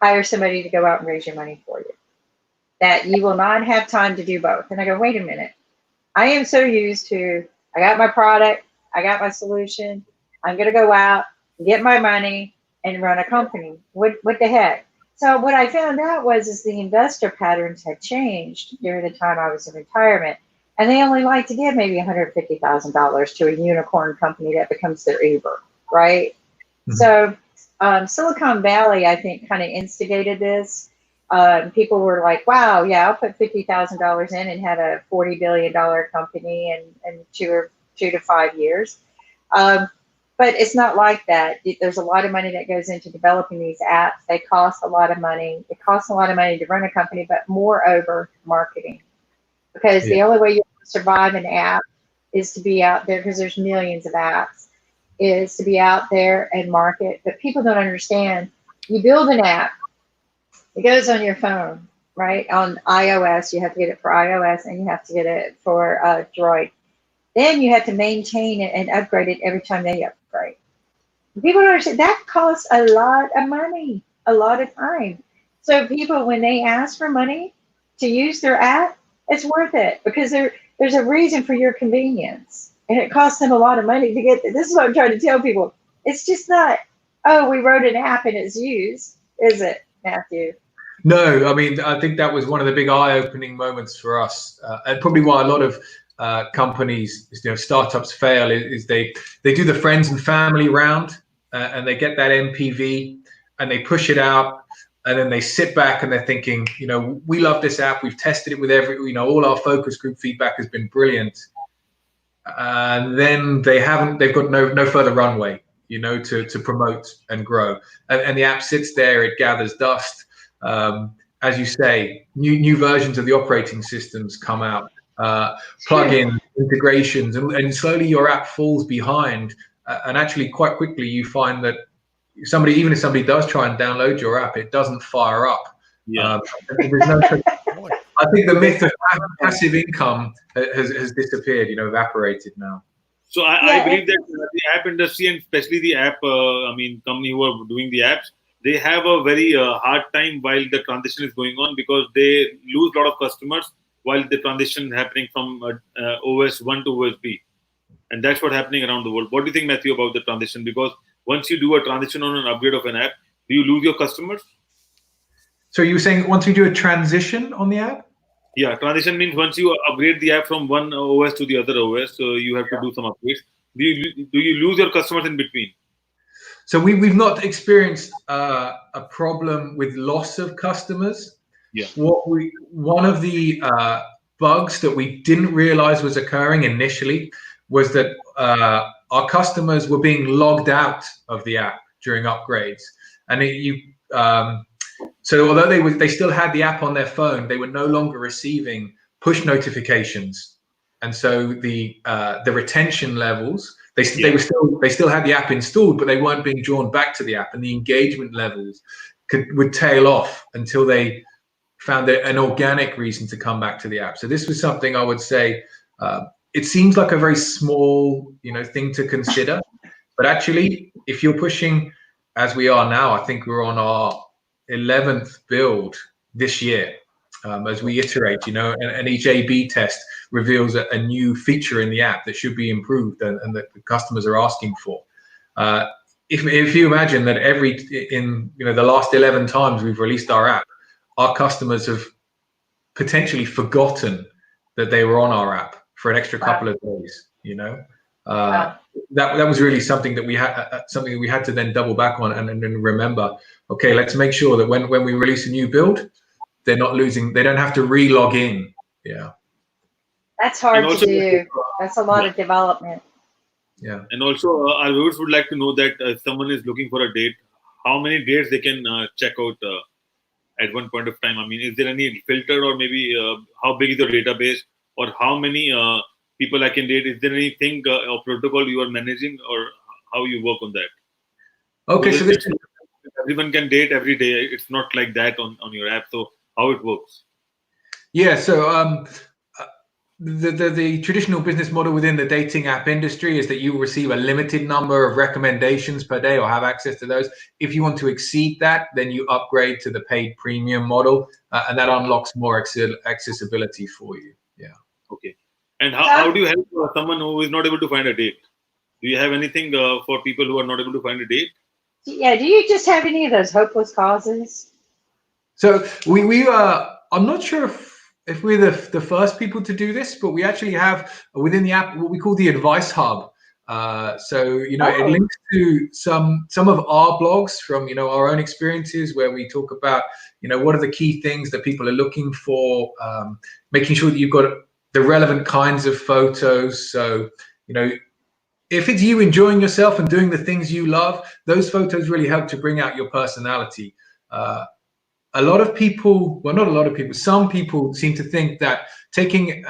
hire somebody to go out and raise your money for you. That you will not have time to do both. And I go, wait a minute. I am so used to, I got my product, I got my solution, I'm going to go out, get my money, and run a company. What the heck? So what I found out is the investor patterns had changed during the time I was in retirement, and they only like to give maybe $150,000 to a unicorn company that becomes their Uber, right? So Silicon Valley, I think, kind of instigated this. People were like, wow, yeah, I'll put $50,000 in and have a $40 billion company in 2 to 5 years. But But it's not like that. There's a lot of money that goes into developing these apps. They cost a lot of money. It costs a lot of money to run a company, but moreover, marketing. Because the only way you survive an app is to be out there, because there's millions of apps, is to be out there and market. But people don't understand. You build an app, it goes on your phone, right? On iOS, you have to get it for iOS, and you have to get it for Droid. Then you have to maintain it and upgrade it every time they upgrade. People don't understand that costs a lot of money, a lot of time. So people, when they ask for money to use their app, it's worth it, because there's a reason for your convenience, and it costs them a lot of money to get. This is what I'm trying to tell people. It's just not, oh, we wrote an app and it's used, is it, Matthew? No, I mean, I think that was one of the big eye-opening moments for us, and probably why a lot of companies, startups fail is they do the friends and family round, and they get that MPV and they push it out, and then they sit back and they're thinking, we love this app, we've tested it with all our focus group feedback has been brilliant, and then they've got no further runway, to promote and grow, and the app sits there, it gathers dust. As you say, new versions of the operating systems come out, plugin integrations, and slowly your app falls behind. And actually, quite quickly, you find that even if somebody does try and download your app, it doesn't fire up. Yeah. I think the myth of passive income has disappeared, evaporated now. So I believe that the app industry, and especially the app, company who are doing the apps, they have a very hard time while the transition is going on, because they lose a lot of customers while the transition is happening from OS 1 to OS B. And that's what's happening around the world. What do you think, Matthew, about the transition? Because once you do a transition on an upgrade of an app, do you lose your customers? So you were saying once we do a transition on the app? Yeah, transition means once you upgrade the app from one OS to the other OS, so you have to do some upgrades. Do you lose your customers in between? So we've not experienced a problem with loss of customers. Yeah. One of the bugs that we didn't realize was occurring initially was that our customers were being logged out of the app during upgrades, and so although they still had the app on their phone, they were no longer receiving push notifications, and so the retention levels. They still had the app installed, but they weren't being drawn back to the app, and the engagement levels would tail off until they found an organic reason to come back to the app. So this was something I would say. It seems like a very small, thing to consider, but actually, if you're pushing, as we are now, I think we're on our 11th build this year. As we iterate, and each A/B test reveals a new feature in the app that should be improved and that the customers are asking for. If you imagine that in the last 11 times we've released our app, our customers have potentially forgotten that they were on our app for an extra couple of days. That was really something that we had to then double back on and remember. Okay, let's make sure that when we release a new build, they're not losing. They don't have to re-log in. Yeah. That's hard to do. That's a lot of development. Yeah. And also, our viewers would like to know that if someone is looking for a date, how many dates they can check out at one point of time. I mean, is there any filter, or maybe how big is your database, or how many people I can date? Is there anything or protocol you are managing, or how you work on that? Okay, so everyone can date every day. It's not like that on your app. So how it works? Yeah, so the traditional business model within the dating app industry is that you receive a limited number of recommendations per day or have access to those. If you want to exceed that, then you upgrade to the paid premium model, and that unlocks more accessibility for you. Yeah. Okay. And how do you help someone who is not able to find a date? Do you have anything for people who are not able to find a date? Yeah. Do you just have any of those hopeless causes? So I'm not sure if we're the first people to do this, but we actually have within the app what we call the advice hub. It links to some of our blogs from our own experiences, where we talk about what are the key things that people are looking for, making sure that you've got the relevant kinds of photos. So if it's you enjoying yourself and doing the things you love, those photos really help to bring out your personality. A lot of people, well, not a lot of people, some people seem to think that taking,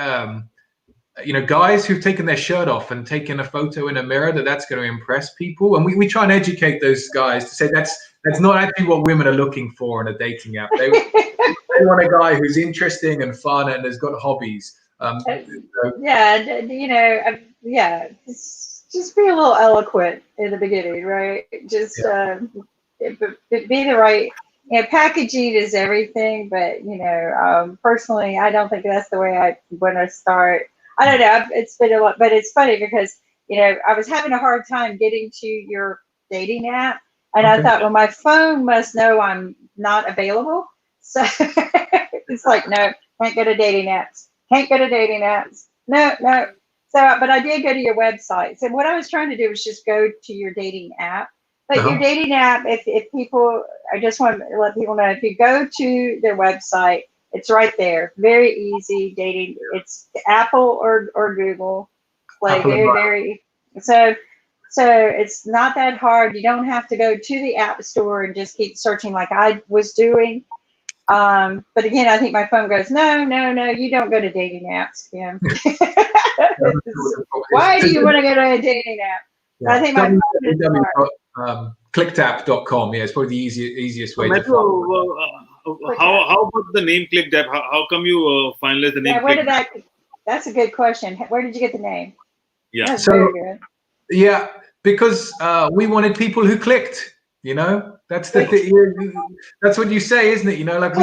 guys who've taken their shirt off and taken a photo in a mirror, that's going to impress people. And we try and educate those guys to say that's not actually what women are looking for in a dating app. They want a guy who's interesting and fun and has got hobbies. Just be a little eloquent in the beginning, right? Just be the right. Packaging is everything, but personally, I don't think that's the way I want to start. I don't know. It's been a lot, but it's funny because I was having a hard time getting to your dating app, and I thought, well, my phone must know I'm not available, so it's like, no, can't go to dating apps. Can't go to dating apps. No. So, but I did go to your website. So what I was trying to do was just go to your dating app. But your dating app, if people, I just want to let people know, if you go to their website, it's right there. Very easy dating. It's Apple or Google Play. Very. So it's not that hard. You don't have to go to the app store and just keep searching like I was doing. But again, I think my phone goes, no, you don't go to dating apps, Kim. Why do you want to go to a dating app? Yeah. I think my phone is clickedapp.com. Yeah, it's probably the easiest way. How about the name ClickDapp? How come you finalized the name? Yeah, that's a good question. Where did you get the name? Yeah, that's very good. Yeah, because we wanted people who clicked. That's the thing. That's what you say, isn't it? Like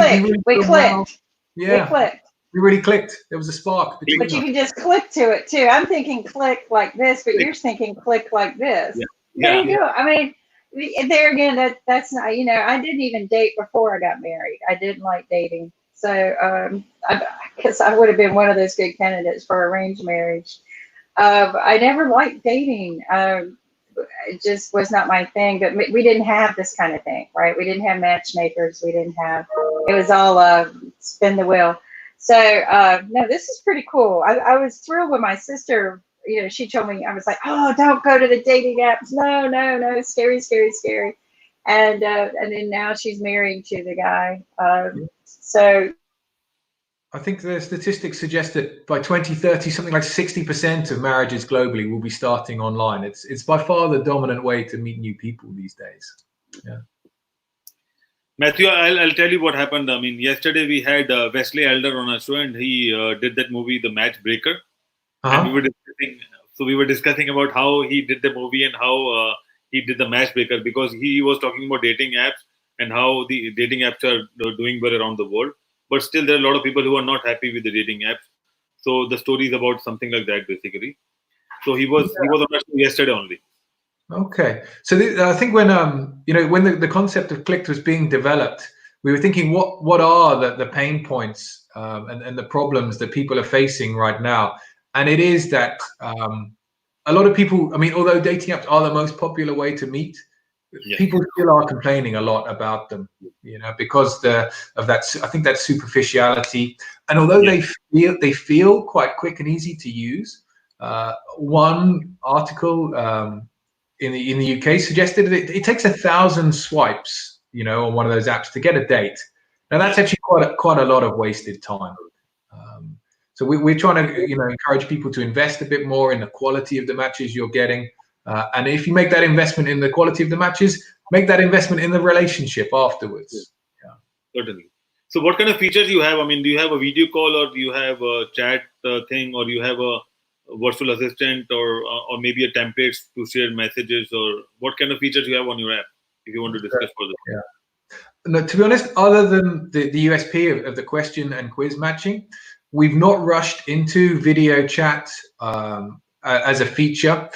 we clicked. Yeah, we clicked. We really clicked. There was a spark. But you can just click to it too. I'm thinking click like this, but you're thinking click like this. Yeah. There you go. I mean, there again, that's not. I didn't even date before I got married. I didn't like dating, so I guess I would have been one of those good candidates for arranged marriage. I never liked dating. It just was not my thing. But we didn't have this kind of thing, right? We didn't have matchmakers. We didn't have. It was all spin the wheel. So no, this is pretty cool. I was thrilled when my sister, she told me, I was like, oh, don't go to the dating apps. No, scary. And then now she's married to the guy. So I think the statistics suggest that by 2030, something like 60% of marriages globally will be starting online. It's by far the dominant way to meet new people these days. Yeah. Matthew, I'll tell you what happened. I mean, yesterday we had Wesley Elder on our show, and he did that movie, The Matchbreaker. And we were discussing about how he did the movie and how he did The Matchbreaker, because he was talking about dating apps and how the dating apps are doing well around the world. But still, there are a lot of people who are not happy with the dating apps. So the story is about something like that, basically. So he was on our show yesterday only. Okay, so I think when when the concept of Clicked was being developed, we were thinking what are the pain points and the problems that people are facing right now, and it is that a lot of people. I mean, although dating apps are the most popular way to meet, people still are complaining a lot about them. Because of that. I think that superficiality, and although they feel quite quick and easy to use, one article. In the UK suggested that it takes 1,000 swipes, on one of those apps to get a date. Now that's actually quite a lot of wasted time. So we're trying to encourage people to invest a bit more in the quality of the matches you're getting, and if you make that investment in the quality of the matches, make that investment in the relationship afterwards. Yeah, certainly. So what kind of features you have? I mean, do you have a video call, or do you have a chat thing, or you have a virtual assistant, or maybe a template to share messages, or what kind of features you have on your app, if you want to discuss further? No, to be honest, other than the USP of the question and quiz matching, we've not rushed into video chat as a feature,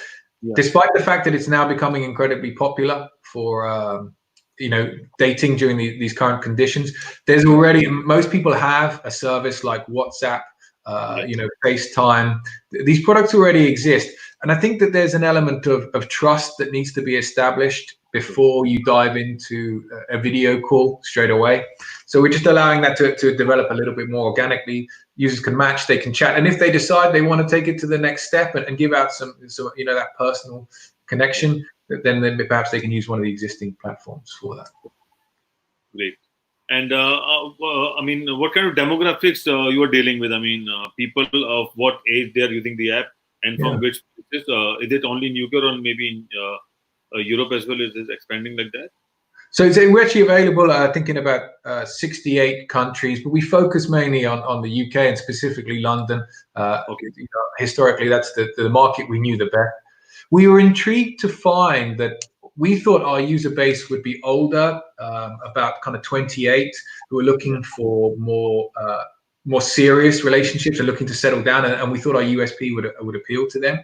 despite the fact that it's now becoming incredibly popular for dating during these current conditions. There's already, most people have a service like WhatsApp, FaceTime. These products already exist, And I think that there's an element of trust that needs to be established before you dive into a video call straight away. So we're just allowing that to develop a little bit more organically. Users can match, they can chat, and if they decide they want to take it to the next step and give out some that personal connection, then perhaps they can use one of the existing platforms for that. Great. And I mean, what kind of demographics you are dealing with? I mean, people of what age they are using the app, and from which places? Is it only in UK or maybe in Europe as well? Is it expanding like that? So we're actually available, I think, in about 68 countries, but we focus mainly on the UK and specifically London. Historically, that's the market we knew the best. We were intrigued to find that we thought our user base would be older, about kind of 28, who were looking for more serious relationships and looking to settle down, and we thought our USP would appeal to them.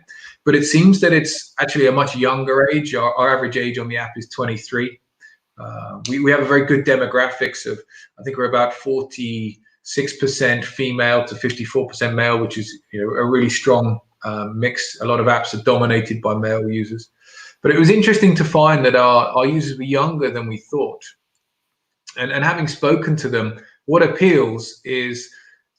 But it seems that it's actually a much younger age. Our average age on the app is 23. We have a very good demographics of, I think we're about 46% female to 54% male, which is a really strong mix. A lot of apps are dominated by male users. But it was interesting to find that our users were younger than we thought. And having spoken to them, what appeals is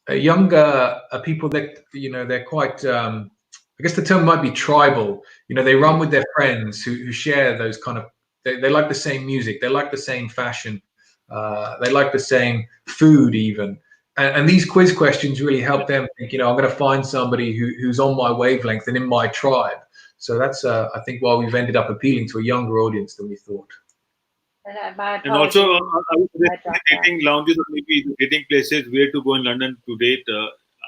younger people that, they're quite, I guess the term might be tribal. They run with their friends who share those kind of, they like the same music, they like the same fashion, they like the same food even. And these quiz questions really help them think, I'm going to find somebody who's on my wavelength and in my tribe. So that's, I think, why we've ended up appealing to a younger audience than we thought. And also, I was dating lounges or maybe dating places where to go in London to date.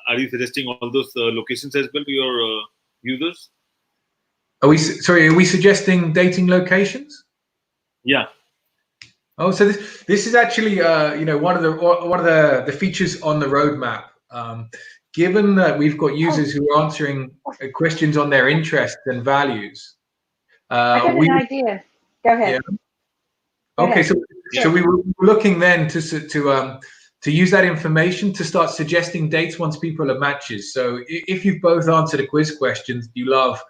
Are you suggesting all those locations as well to your users? Are we suggesting dating locations? Yeah. Oh, so this is actually one of the features on the roadmap. Given that we've got users who are answering questions on their interests and values, I got an idea. Go ahead. Yeah. Okay, so we were looking then to use that information to start suggesting dates once people are matches. So if you've both answered a quiz question, you love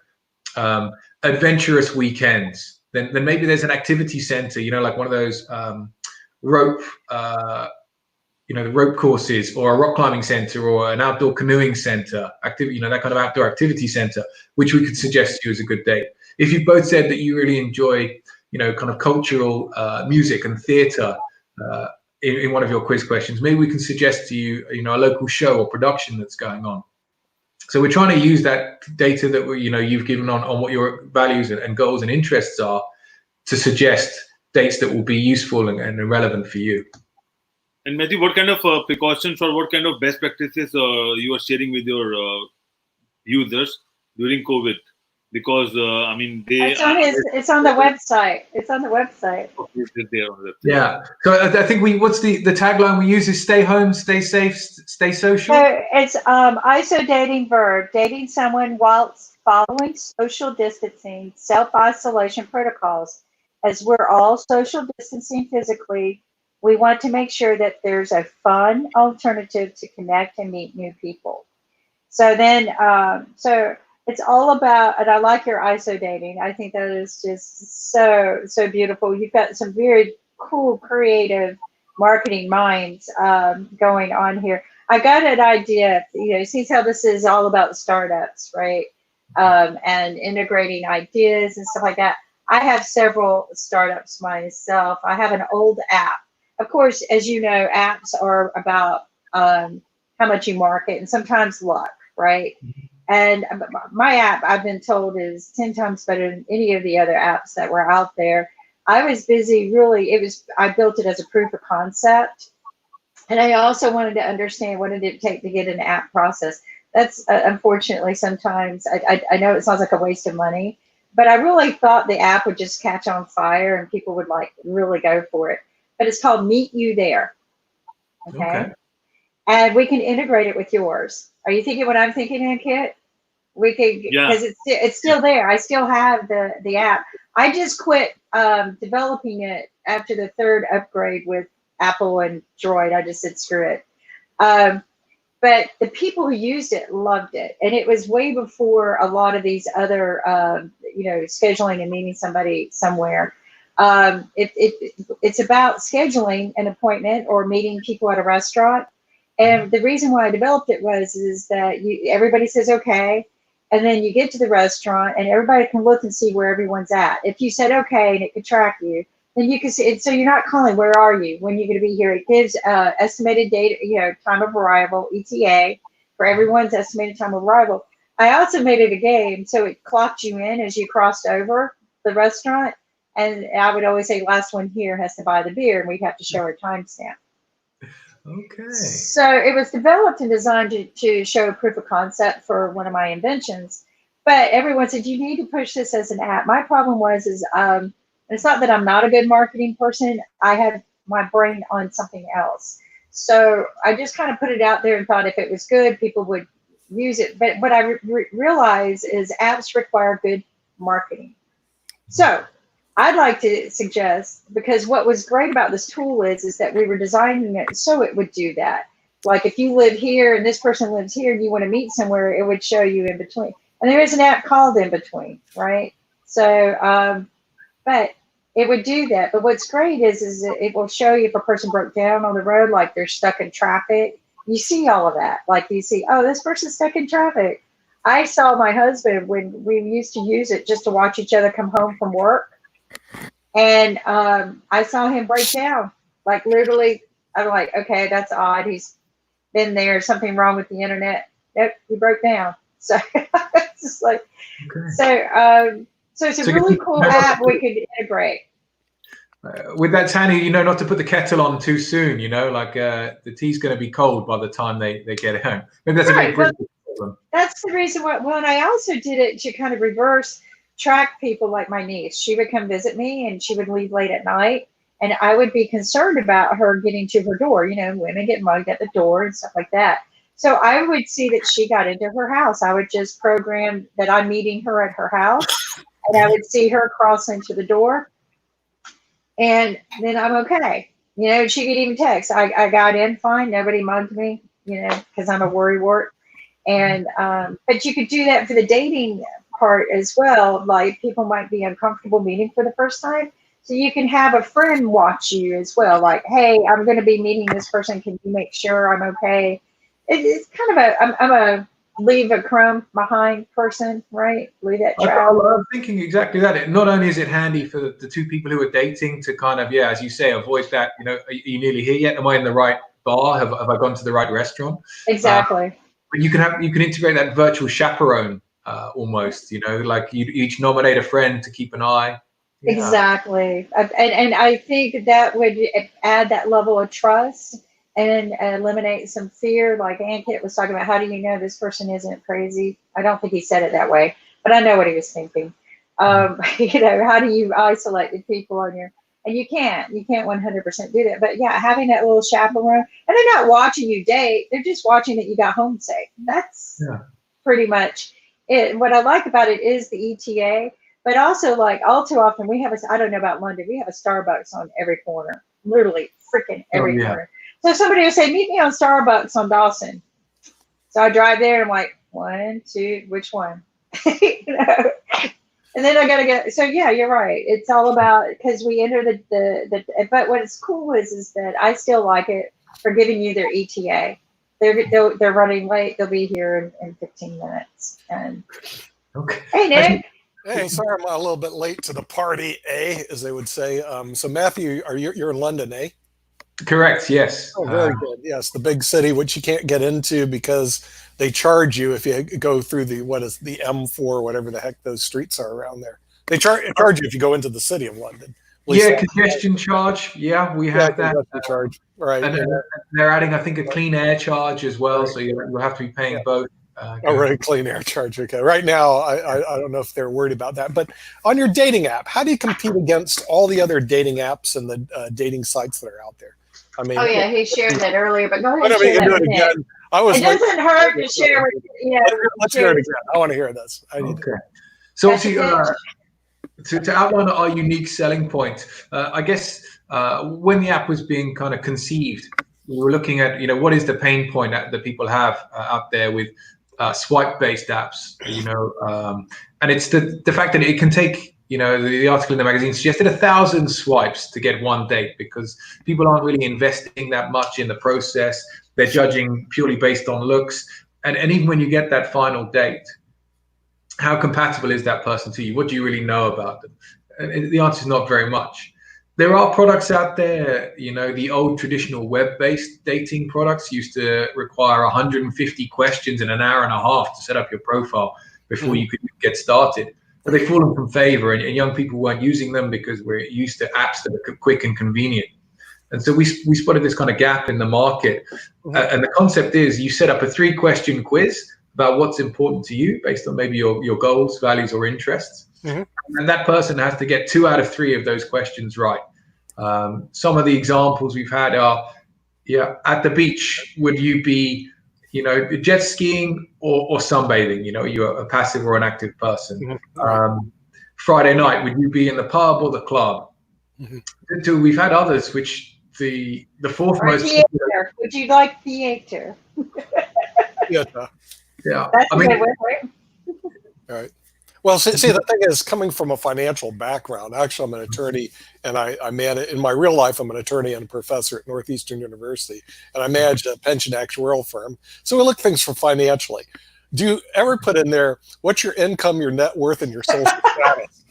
adventurous weekends, then maybe there's an activity center, like one of those rope the rope courses, or a rock climbing center, or an outdoor canoeing center, that kind of outdoor activity center, which we could suggest to you as a good date. If you both said that you really enjoy kind of cultural music and theater in one of your quiz questions, maybe we can suggest to you a local show or production that's going on. So we're trying to use that data that you've given on what your values and goals and interests are to suggest dates that will be useful and relevant for you. And Matthew, what kind of precautions or what kind of best practices you are sharing with your users during COVID? Because I mean, it's on the website. It's on the website. Yeah. So I think what's the tagline we use is stay home, stay safe, stay social. So it's ISO dating verb, dating someone whilst following social distancing, self-isolation protocols. As we're all social distancing physically, we want to make sure that there's a fun alternative to connect and meet new people. So then, so it's all about, and I like your ISO dating. I think that is just so beautiful. You've got some very cool, creative marketing minds going on here. I got an idea, see how this is all about startups, right? And integrating ideas and stuff like that. I have several startups myself. I have an old app. Of course, as you know, apps are about how much you market and sometimes luck, right? And my app, I've been told, is 10 times better than any of the other apps that were out there. I was busy, I built it as a proof of concept. And I also wanted to understand what did it take to get an app process. That's unfortunately sometimes, I know it sounds like a waste of money, but I really thought the app would just catch on fire and people would really go for it. But it's called Meet You There. Okay. And we can integrate it with yours. Are you thinking what I'm thinking, Ankit? We could, because it's still there. I still have the app. I just quit developing it after the third upgrade with Apple and Droid. I just said screw it. But but the people who used it loved it, and it was way before a lot of these other, scheduling and meeting somebody somewhere. It's about scheduling an appointment or meeting people at a restaurant. And the reason why I developed it is that everybody says okay, and then you get to the restaurant and everybody can look and see where everyone's at. If you said okay and it could track you, then you can see it. So you're not calling, where are you, when you're going to be here. It gives estimated date, time of arrival, ETA, for everyone's estimated time of arrival. I also made it a game, so it clocked you in as you crossed over the restaurant. And I would always say, last one here has to buy the beer, and we'd have to show our timestamp. Okay. So it was developed and designed to show a proof of concept for one of my inventions. But everyone said, you need to push this as an app. My problem is it's not that I'm not a good marketing person. I have my brain on something else. So I just kind of put it out there and thought if it was good, people would use it. But what I realize is apps require good marketing. So I'd like to suggest, because what was great about this tool is that we were designing it so it would do that. Like if you live here and this person lives here and you want to meet somewhere, it would show you in between. And there is an app called In Between, right? So, but it would do that. But what's great is that it will show you if a person broke down on the road, like they're stuck in traffic. You see all of that. Like you see, oh, this person's stuck in traffic. I saw my husband when we used to use it just to watch each other come home from work. And I saw him break down, like literally. I'm like, okay, that's odd. He's been there. Something wrong with the internet. Nope, he broke down. So it's just like, okay. So it's a really cool app we could integrate. With that, Tanya, not to put the kettle on too soon. Like the tea's going to be cold by the time they get home. Maybe that's a big problem. That's the reason why. Well, and I also did it to kind of reverse track people, like my niece. She would come visit me and she would leave late at night, and I would be concerned about her getting to her door. Women get mugged at the door and stuff like that. So I would see that she got into her house. I would just program that I'm meeting her at her house, and I would see her cross into the door, and then I'm okay. She could even text, I got in fine, nobody mugged me, because I'm a worrywart. And but you could do that for the dating part as well. Like people might be uncomfortable meeting for the first time, so you can have a friend watch you as well. Like, hey, I'm going to be meeting this person. Can you make sure I'm okay? It's kind of I'm a leave a crumb behind person, right? Leave that trail. I'm thinking exactly that. Not only is it handy for the two people who are dating to kind of, as you say, avoid that. Are you nearly here yet? Am I in the right bar? Have I gone to the right restaurant? Exactly. But you can integrate that virtual chaperone almost. Like you each nominate a friend to keep an eye. Yeah. Exactly, and I think that would add that level of trust and eliminate some fear. Like Ankit was talking about, how do you know this person isn't crazy? I don't think he said it that way, but I know what he was thinking. How do you isolate the people on your, and you can't 100% do that. But yeah, having that little chaperone, and they're not watching you date, they're just watching that you got home safe. That's pretty much it. What I like about it is the ETA, but also like all too often we have I don't know about London, we have a Starbucks on every corner, literally freaking every corner. So somebody will say, meet me on Starbucks on Dawson. So I drive there and I'm like, 1, 2, which one? And then I got to go. So yeah, you're right. It's all about, because we enter the but what's cool is that I still like it for giving you their ETA. They're running late. They'll be here in 15 minutes. And okay. Hey, Nick. Hey, sorry, I'm a little bit late to the party, as they would say. So Matthew, you're in London, eh? Correct. Yes. Oh, very good. Yes, the big city, which you can't get into because they charge you if you go through the M4, whatever the heck those streets are around there. They charge you if you go into the city of London. Yeah, congestion charge. Yeah, we have that. Charge. Right. And they're adding, I think, a clean air charge as well. Right. So you'll have to be paying both. Right, clean air charge. Okay. Right now, I don't know if they're worried about that. But on your dating app, how do you compete against all the other dating apps and the dating sites that are out there? I mean, oh yeah, he shared that earlier, but go ahead. I mean, you can do it again. It doesn't hurt to share. Let's hear it again. I want to hear this. So obviously, to outline our unique selling point, I guess when the app was being kind of conceived, we were looking at, what is the pain point that people have out there with swipe-based apps, and it's the fact that it can take, the article in the magazine suggested 1,000 swipes to get one date, because people aren't really investing that much in the process. They're judging purely based on looks. And even when you get that final date, how compatible is that person to you? What do you really know about them? And the answer is not very much. There are products out there, the old traditional web-based dating products used to require 150 questions in an hour and a half to set up your profile before you could get started. But they've fallen from favor, and young people weren't using them because we're used to apps that are quick and convenient. And so we spotted this kind of gap in the market. And the concept is you set up a 3-question quiz about what's important to you based on maybe your goals, values, or interests. And that person has to get 2 out of 3 of those questions right. Some of the examples we've had are, at the beach, would you be, jet skiing or sunbathing? You're a passive or an active person. Friday night, would you be in the pub or the club? We've had others, which the fourth or most. Theater. Would you like theater? Yeah. That's I mean, a good one, right? All right. Well, see, the thing is, coming from a financial background, actually, I'm an attorney, and I manage, in my real life, I'm an attorney and a professor at Northeastern University, and I manage a pension actuarial firm. So we look at things from financially. Do you ever put in there, what's your income, your net worth, and your social status?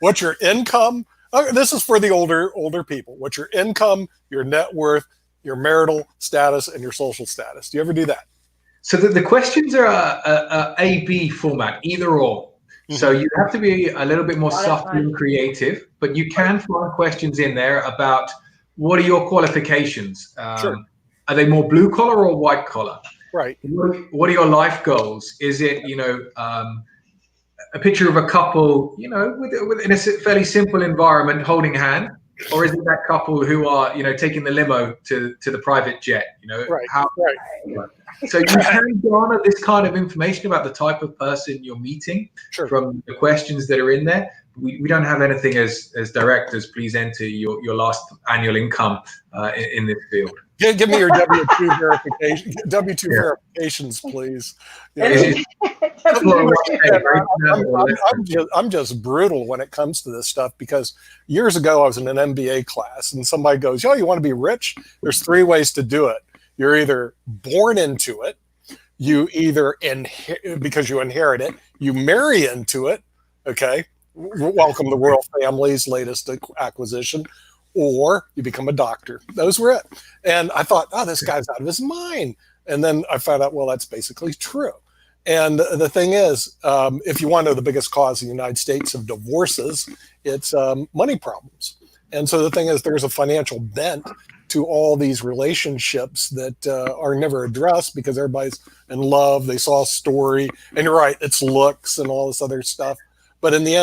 What's your income? This is for the older people. What's your income, your net worth, your marital status, and your social status? Do you ever do that? So the questions are a A/B format, either or. So you have to be a little bit more subtle and creative, but you can find questions in there about what are your qualifications? Are they more blue collar or white collar? Right. What are your life goals? Is it, a picture of a couple, in a fairly simple environment holding hands? Or is it that couple who are, taking the limo to the private jet? So you can garner this kind of information about the type of person you're meeting from the questions that are in there. We don't have anything as direct as please enter your last annual income in this field. Give me your W-2 verification. W-2 verifications, please. I'm just brutal when it comes to this stuff, because years ago I was in an MBA class and somebody goes, "Oh, you want to be rich? There's 3 ways to do it. You're either born into it, you either because you inherit it, you marry into it, okay? Welcome the royal family's latest acquisition, or you become a doctor." Those were it. And I thought, oh, this guy's out of his mind. And then I found out, well, that's basically true. And the thing is, if you want to know the biggest cause in the United States of divorces, it's money problems. And so the thing is, there's a financial bent to all these relationships that are never addressed because everybody's in love. They saw a story, and you're right, it's looks and all this other stuff. But in the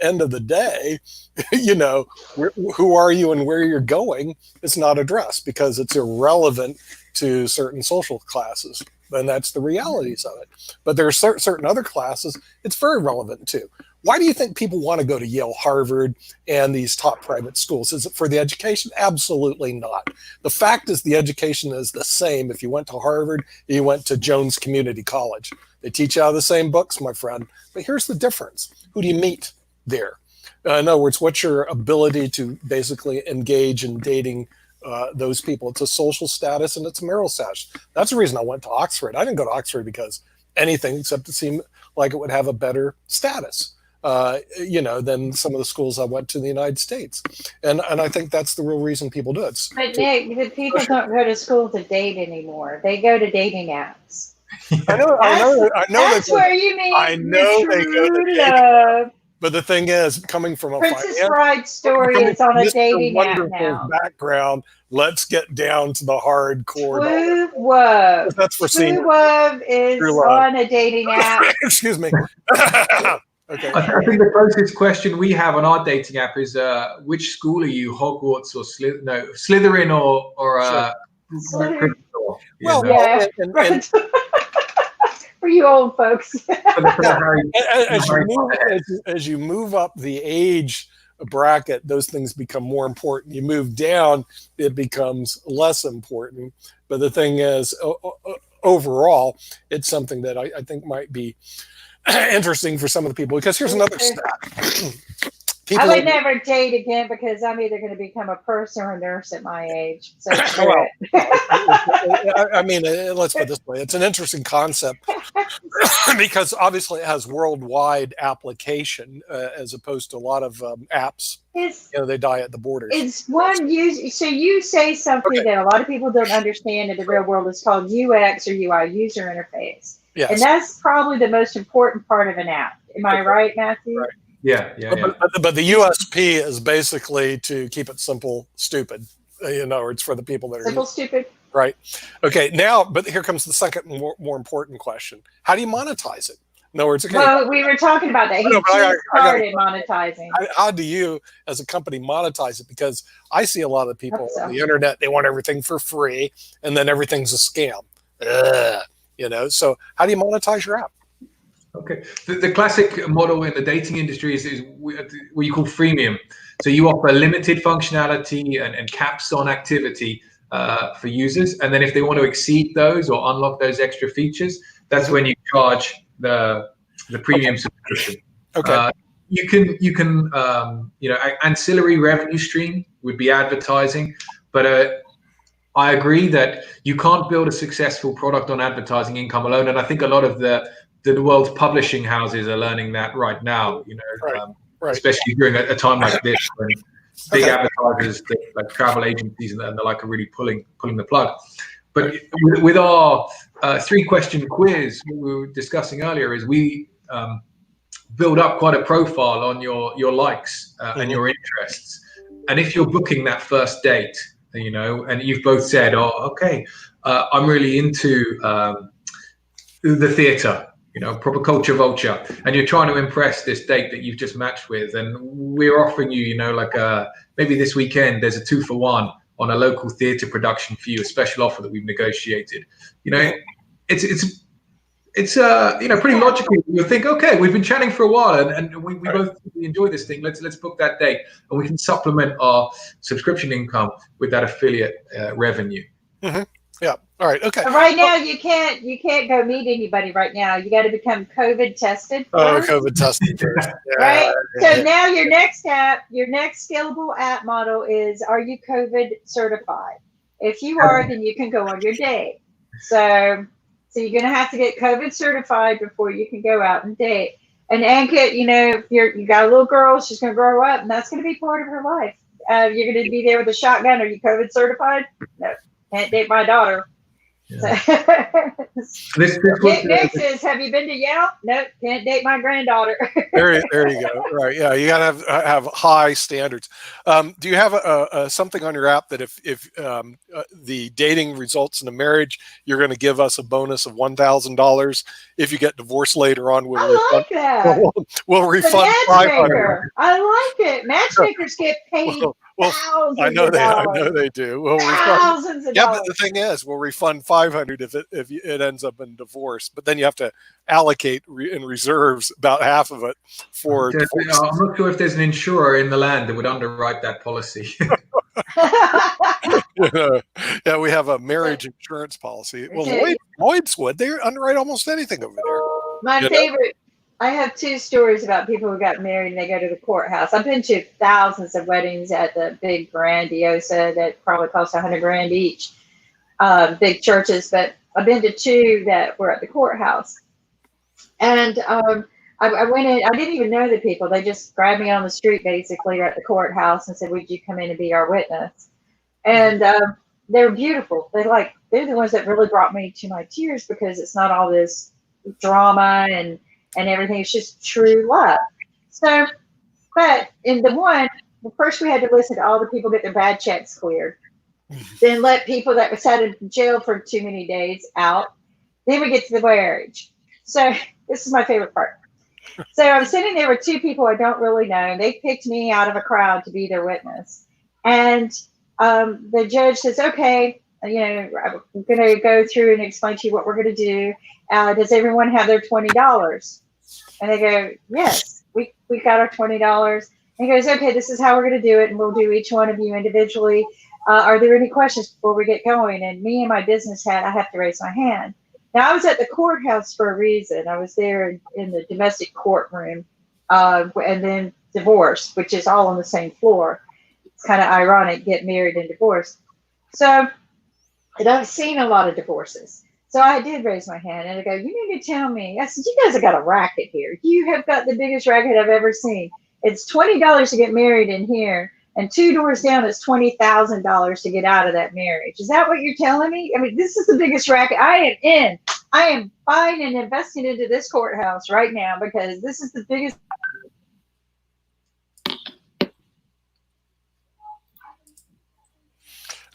end of the day, who are you and where you're going is not addressed because it's irrelevant to certain social classes. And that's the realities of it. But there are certain other classes it's very relevant to. Why do you think people want to go to Yale, Harvard, and these top private schools? Is it for the education? Absolutely not. The fact is the education is the same if you went to Harvard or you went to Jones Community College. They teach you out of the same books, my friend. But here's the difference. Who do you meet there? In other words, what's your ability to basically engage in dating those people? It's a social status and it's a marital status. That's the reason I went to Oxford. I didn't go to Oxford because anything except it seemed like it would have a better status. Than some of the schools I went to in the United States. And I think that's the real reason people do it. But Nick, the people don't go to school to date anymore. They go to dating apps. I know. That's where you meet I know they go to dating love. But the thing is, coming from a Princess Bride story is on a dating app now. Background, let's get down to the hardcore. True love. That's for seniors. True love is on a dating app. Excuse me. Okay. I think the closest question we have on our dating app is which school are you, Hogwarts or Slytherin or Gryffindor? Well, yeah. And for you old folks. as you move up the age bracket, those things become more important. You move down, it becomes less important. But the thing is, overall, it's something that I think might be interesting for some of the people, because here's another stat. I would never date again because I'm either going to become a purser or a nurse at my age. So well, I mean, let's put it this way. It's an interesting concept because obviously it has worldwide application as opposed to a lot of apps. They die at the borders. It's one use. So you say something that a lot of people don't understand in the real world. It's called UX or UI, user interface. Yes. And that's probably the most important part of an app. Am I right, Matthew? Right. Yeah. But the USP is basically to keep it simple, stupid. In other words, for the people that are simple, stupid. Right. Okay. Now, but here comes the second more important question: how do you monetize it? In other words, okay. Well, we were talking about that. He just started monetizing. How do you, as a company, monetize it? Because I see a lot of people on the internet; they want everything for free, and then everything's a scam. So how do you monetize your app? Okay. The classic model in the dating industry is what you call freemium. So you offer limited functionality and caps on activity for users. And then if they want to exceed those or unlock those extra features, that's when you charge the premium subscription. Okay. You can ancillary revenue stream would be advertising, but I agree that you can't build a successful product on advertising income alone. And I think a lot of the world's publishing houses are learning that right now, especially during a time like this when big advertisers like travel agencies and the like are really pulling the plug. But with our 3-question quiz we were discussing earlier, is we build up quite a profile on your likes and your interests. And if you're booking that first date, and you've both said, oh, okay, I'm really into the theater, proper culture vulture, and you're trying to impress this date that you've just matched with, and we're offering you, maybe this weekend there's a 2-for-1 on a local theater production for you, a special offer that we've negotiated. It's pretty logical. You'll think, okay, we've been chatting for a while, and we both enjoy this thing. Let's book that date, and we can supplement our subscription income with that affiliate revenue. Mm-hmm. Yeah. All right. Okay. Right now, you can't go meet anybody right now. You got to become COVID tested. COVID tested first. Right. So now your next scalable app model is: are you COVID certified? If you are, then you can go on your date. So you're going to have to get COVID certified before you can go out and date. And Ankit, if you got a little girl, she's going to grow up, and that's going to be part of her life. You're going to be there with a shotgun. Are you COVID certified? No. Can't date my daughter. Yeah. Nick says, have you been to Yale? Nope, can't date my granddaughter. there you go. Right. Yeah, you got to have high standards. Do you have something on your app that if the dating results in a marriage, you're going to give us a bonus of $1,000? If you get divorced later on, we'll refund $500. I like it. Matchmakers get paid. I know they do. We'll thousands of dollars. But the thing is, we'll refund $500 if it ends up in divorce. But then you have to allocate in reserves about half of it for divorce. I'm not sure if there's an insurer in the land that would underwrite that policy. Yeah, we have a marriage insurance policy. Well, Lloyd's would. They underwrite almost anything over there. My favorite. I have 2 stories about people who got married and they go to the courthouse. I've been to thousands of weddings at the big grandiosa that probably cost $100,000 each, big churches. But I've been to 2 that were at the courthouse. And I went in. I didn't even know the people. They just grabbed me on the street, basically, at the courthouse and said, "Would you come in and be our witness?" And they were beautiful. They're the ones that really brought me to my tears, because it's not all this drama and everything. It's just true love. So, but in the one, first we had to listen to all the people get their bad checks cleared, then let people that were sat in jail for too many days out. Then we get to the marriage. So this is my favorite part. So I'm sitting there with 2 people I don't really know. They picked me out of a crowd to be their witness. And the judge says, okay, I'm going to go through and explain to you what we're going to do. Does everyone have their $20? And they go, yes, we got our $20. He goes, okay, this is how we're going to do it, and we'll do each one of you individually. Are there any questions before we get going? And me and my business hat, I have to raise my hand. Now, I was at the courthouse for a reason. I was there in the domestic courtroom, and then divorce, which is all on the same floor. It's kind of ironic, get married and divorced. So, and I've seen a lot of divorces. So I did raise my hand and I go, you need to tell me. I said, you guys have got a racket here. You have got the biggest racket I've ever seen. It's $20 to get married in here, and 2 doors down it's $20,000 to get out of that marriage. Is that what you're telling me? I mean, this is the biggest racket I am in. I am buying and investing into this courthouse right now because this is the biggest.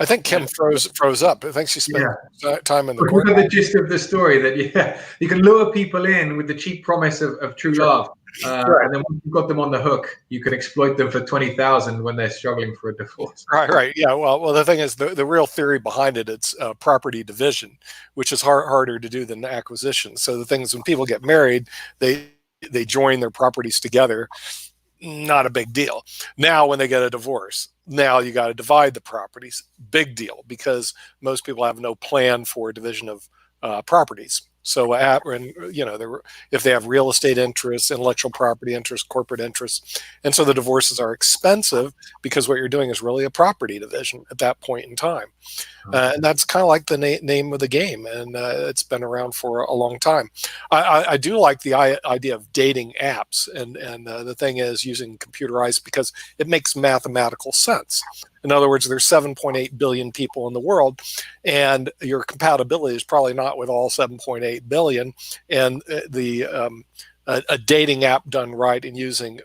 I think Kim froze up. I think she spent time in the court. The gist of the story that you can lure people in with the cheap promise of true love, and then once you've got them on the hook, you can exploit them for $20,000 when they're struggling for a divorce. Right. Yeah. Well, the thing is, the real theory behind it, it's property division, which is harder to do than acquisition. So the thing is, when people get married, they join their properties together. Not a big deal. Now, when they get a divorce, now you got to divide the properties. Big deal, because most people have no plan for division of properties. So, if they have real estate interests, intellectual property interests, corporate interests, and so the divorces are expensive because what you're doing is really a property division at that point in time. And that's kind of like the name of the game, and it's been around for a long time. I do like the idea of dating apps, and the thing is using computerized because it makes mathematical sense. In other words, there's 7.8 billion people in the world, and your compatibility is probably not with all 7.8 billion. And a dating app done right and using,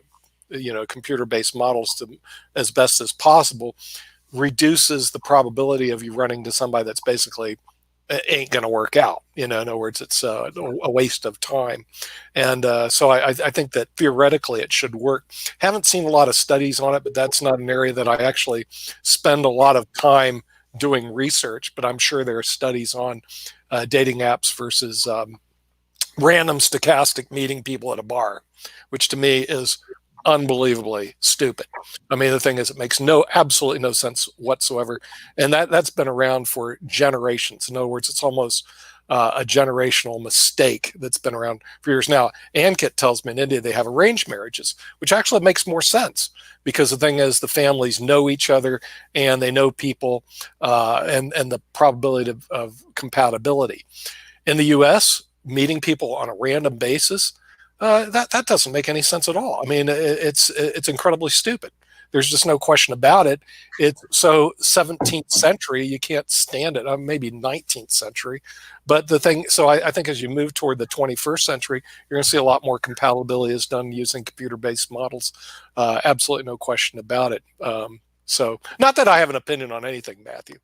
computer-based models to as best as possible reduces the probability of you running to somebody that's basically ain't going to work out. In other words, it's a waste of time. And so I think that theoretically it should work. Haven't seen a lot of studies on it, but that's not an area that I actually spend a lot of time doing research. But I'm sure there are studies on dating apps versus random stochastic meeting people at a bar, which to me is unbelievably stupid. I mean, the thing is, it makes absolutely no sense whatsoever. And that's been around for generations. In other words, it's almost a generational mistake that's been around for years now. Ankit tells me in India they have arranged marriages, which actually makes more sense because the thing is the families know each other and they know people and the probability of compatibility. In the US, meeting people on a random basis, that doesn't make any sense at all. I mean, it's incredibly stupid. There's just no question about it. It's so 17th century, you can't stand it. Maybe 19th century, but the thing. So I think as you move toward the 21st century, you're going to see a lot more compatibility is done using computer-based models. Absolutely no question about it. So not that I have an opinion on anything, Matthew.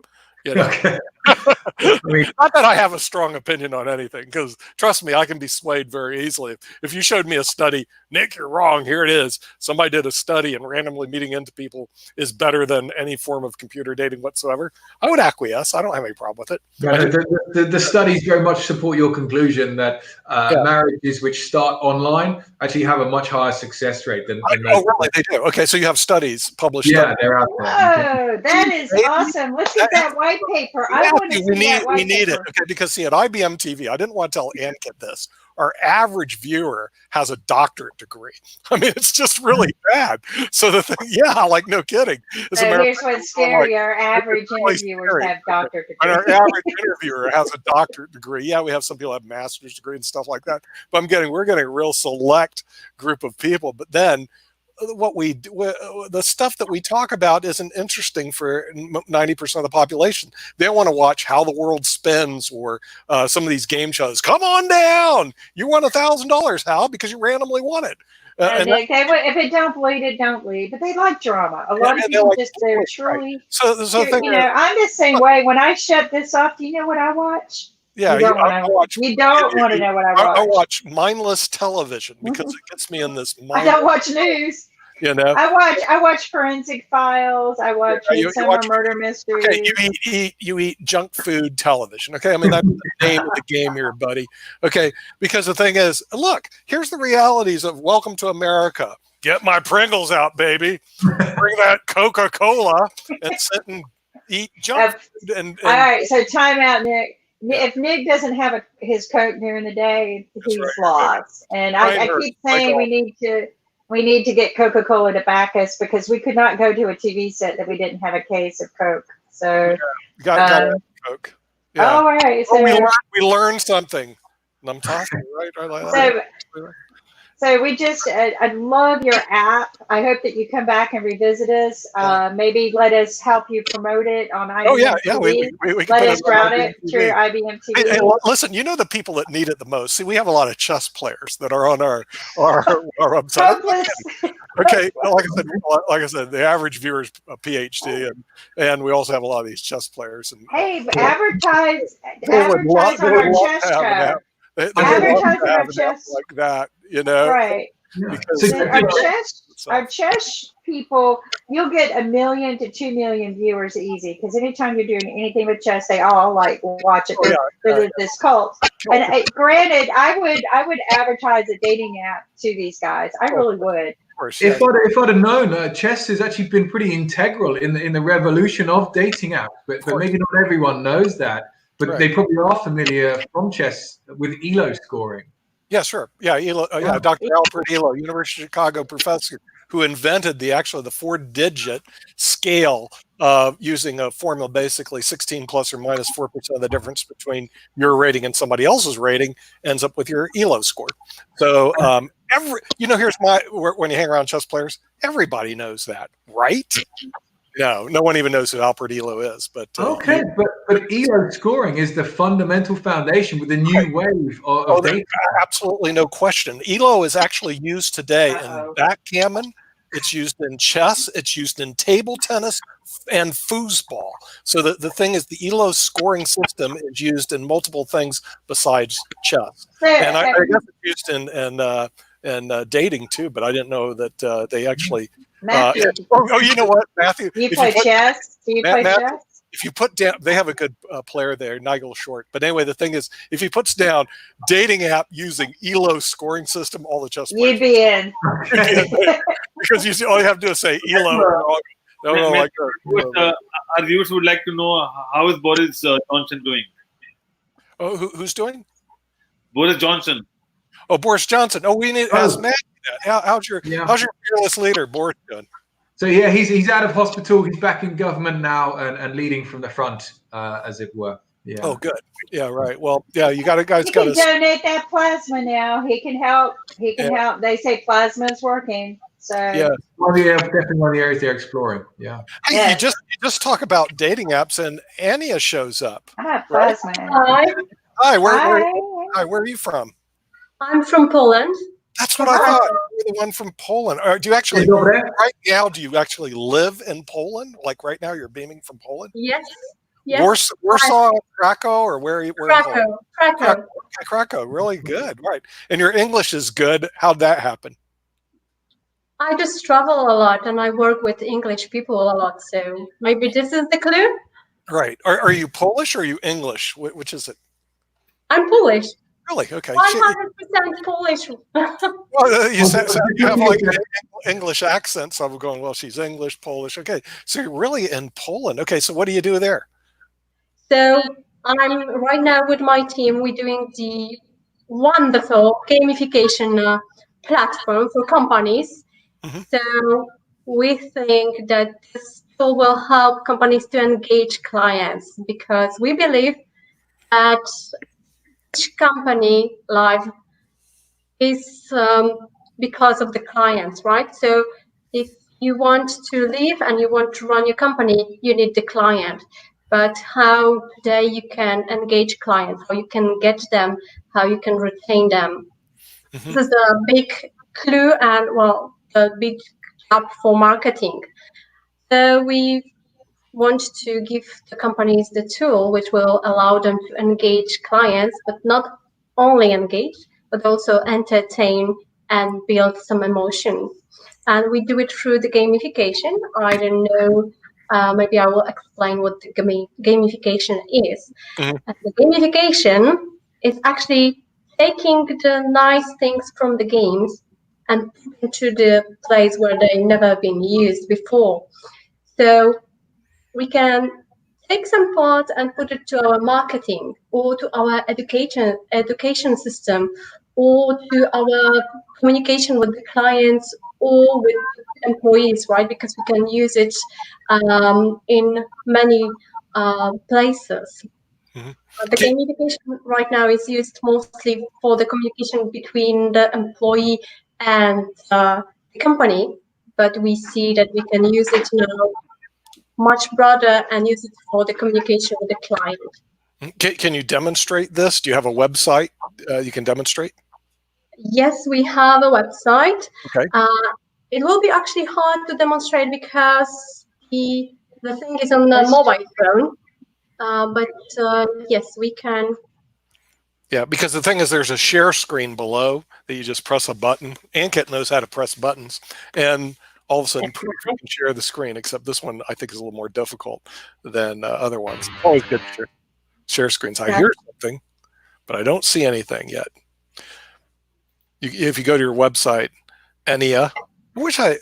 Okay. Not that I have a strong opinion on anything, because trust me, I can be swayed very easily. If you showed me a study, Nick, you're wrong, here it is. Somebody did a study and randomly meeting into people is better than any form of computer dating whatsoever, I would acquiesce. I don't have any problem with it. Yeah, the studies very much support your conclusion that marriages which start online actually have a much higher success rate than really? They do? Okay, so you have studies published. Yeah, they're out there. Whoa, that is awesome. Let's get that white paper. We need it. Okay, because see, at IBMTV, I didn't want to tell Ankit this. Our average viewer has a doctorate degree. I mean, it's just really bad. So the thing, like no kidding. Here's what's scary: our average interviewers have doctorate degrees. And our average interviewer has a doctorate degree. Yeah, we have some people have master's degree and stuff like that. But we're getting a real select group of people. But then the stuff that we talk about isn't interesting for 90% of the population. They don't want to watch How the World Spins or some of these game shows. Come on down. You won $1,000, Hal, because you randomly won it. If it don't bleed, it don't bleed. But they like drama. A lot of people they're truly. Right. So I'm the same way. When I shut this off, do you know what I watch? Yeah, you don't want to know what I watch. I watch mindless television because it gets me in this. I don't watch news. I watch Forensic Files. I watch Midsummer Murder Mysteries. Okay, you eat junk food television. Okay, I mean that's the name of the game here, buddy. Okay, because the thing is, look, here's the realities of Welcome to America. Get my Pringles out, baby. Bring that Coca-Cola and sit and eat junk food. And all right, so time out, Nick. If Nick doesn't have his Coke during the day, he's lost. And I keep saying we need to get Coca-Cola to back us, because we could not go to a TV set that we didn't have a case of Coke. So got Coke. Yeah. All right. So we learned something. I'm talking right. So we just, I love your app. I hope that you come back and revisit us. Maybe let us help you promote it on IBMTV. Oh yeah. We let us route it through IBMTV. Hey, listen, you know the people that need it the most. See, we have a lot of chess players that are on our website. Okay, like I said, the average viewer is a PhD, and we also have a lot of these chess players. And hey, advertise on our chess show. Advertise on our chess like that, you know. Right. Because our chess people, you'll get 1 million to 2 million viewers easy, because anytime you're doing anything with chess, they all like watch it. There's this cult. And granted, I would advertise a dating app to these guys. I really would. If I'd have known, chess has actually been pretty integral in the revolution of dating apps, but maybe not everyone knows that. But they probably are familiar from chess with ELO scoring. Yeah, sure. Yeah, ELO, Dr. Alfred Elo, University of Chicago professor, who invented the 4-digit scale using a formula, basically 16 plus or minus 4% of the difference between your rating and somebody else's rating ends up with your ELO score. So here's when you hang around chess players, everybody knows that, right? No one even knows who Alfred Elo is. But but ELO scoring is the fundamental foundation with the new wave of data. Absolutely no question. ELO is actually used today in backgammon. It's used in chess. It's used in table tennis and foosball. So the thing is, the ELO scoring system is used in multiple things besides chess. And I guess it's used in dating too, but I didn't know that they actually. Matthew. You know what, Matthew? You play chess? Do you play chess? If you put down, they have a good player there, Nigel Short. But anyway, the thing is, if he puts down dating app using ELO scoring system, all the chess players. You'd be in. Because all you have to do is say ELO. Our viewers would like to know, how is Boris Johnson doing? Oh, who's doing? Boris Johnson. Oh, Boris Johnson. Oh, we need to ask Matt. How's your fearless leader, Boris, doing? So yeah, he's out of hospital. He's back in government now and leading from the front, as it were. Yeah. Oh, good. Yeah, right. Well, yeah, you got to donate that plasma now. He can help. He can help. They say plasma is working. So yeah, definitely one of the areas they're exploring. Yeah. Hey, you just talk about dating apps, and Ania shows up. Plasma. Right? Hi. Where are you from? I'm from Poland. That's what I thought. You're the one from Poland. Or do you actually right now? Do you actually live in Poland? Like right now, you're beaming from Poland? Yes. Warsaw, Krakow, or where are you? Krakow. Krakow. Really good. Right. And your English is good. How'd that happen? I just travel a lot, and I work with English people a lot. So maybe this is the clue. Right. Are you Polish or are you English? Which is it? I'm Polish. Really? Okay. 100% Polish. Well, you have like an English accent, so I'm going, well, she's English, Polish. Okay, so you're really in Poland. Okay, so what do you do there? So I'm right now with my team. We're doing the wonderful gamification platform for companies. Mm-hmm. So we think that this tool will help companies to engage clients, because we believe that each company life is because of the clients, right? So if you want to live and you want to run your company, you need the client. But how today you can engage clients, how you can get them, how you can retain them. Mm-hmm. This is a big clue and, a big job for marketing. So we want to give the companies the tool which will allow them to engage clients, but not only engage, but also entertain and build some emotion. And we do it through the gamification. I don't know, maybe I will explain what the gamification is. Mm-hmm. And the gamification is actually taking the nice things from the games and put into the place where they never been used before. So we can take some part and put it to our marketing or to our education system or to our communication with the clients or with employees, right? Because we can use it in many places. The gamification right now is used mostly for the communication between the employee and the company, but we see that we can use it now much broader and use it for the communication with the client. Can you demonstrate this? Do you have a website you can demonstrate? Yes, we have a website. Okay. It will be actually hard to demonstrate because the thing is on the mobile phone. But yes, we can. Yeah, because the thing is, there's a share screen below that you just press a button. Ankit knows how to press buttons, and all of a sudden, poof, you can share the screen. Except this one, I think, is a little more difficult than other ones. It's always good to share screens. I hear something, but I don't see anything yet. If you go to your website, Enia, I wish I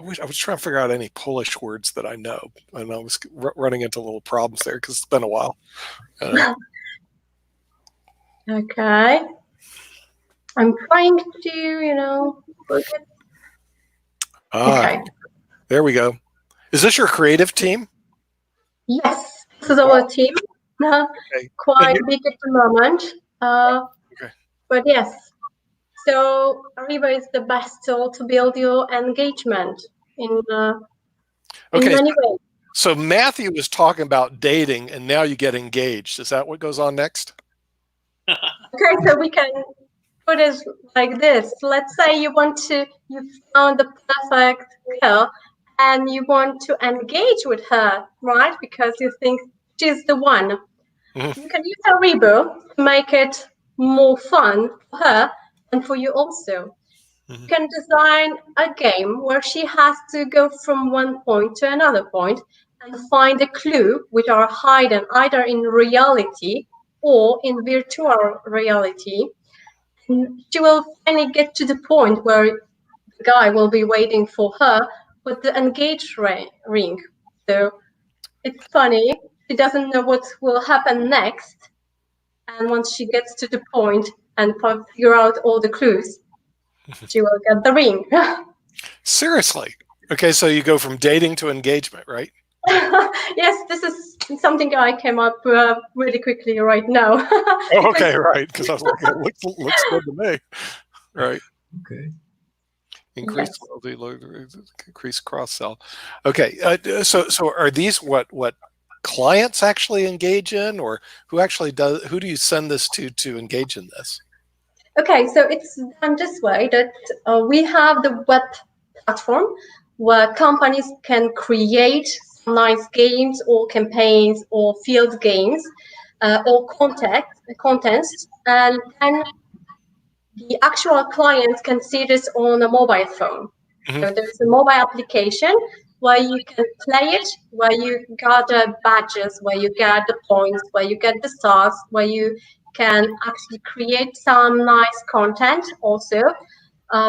was trying to figure out any Polish words that I know, and I was running into little problems there because it's been a while. Okay. I'm trying to, look at. Okay. There we go. Is this your creative team? Yes, this is our team. Okay. Quite big at the moment. Okay. But yes. So Ariba is the best tool to build your engagement in many ways. So Matthew was talking about dating, and now you get engaged. Is that what goes on next? Okay, so we can put it like this. Let's say you found the perfect girl and you want to engage with her, right? Because you think she's the one. Mm-hmm. You can use Ariba to make it more fun for her and for you also. Mm-hmm. You can design a game where she has to go from one point to another point and find a clue which are hidden either in reality or in virtual reality. And she will finally get to the point where the guy will be waiting for her with the engage ring. So it's funny. She doesn't know what will happen next. And once she gets to the point and figure out all the clues, she will get the ring. Seriously? Okay, so you go from dating to engagement, right? Yes, this is something I came up really quickly right now. Okay, right. Because I was like, it looks good to me. Right. Okay. Increase cross sell. Okay. So are these what clients actually engage in, or who do you send this to engage in this? Okay, so it's done this way that we have the web platform where companies can create nice games or campaigns or field games or contents, and then the actual clients can see this on a mobile phone. Mm-hmm. So there's a mobile application where you can play it, where you gather badges, where you get the points, where you get the stars, where you can actually create some nice content also.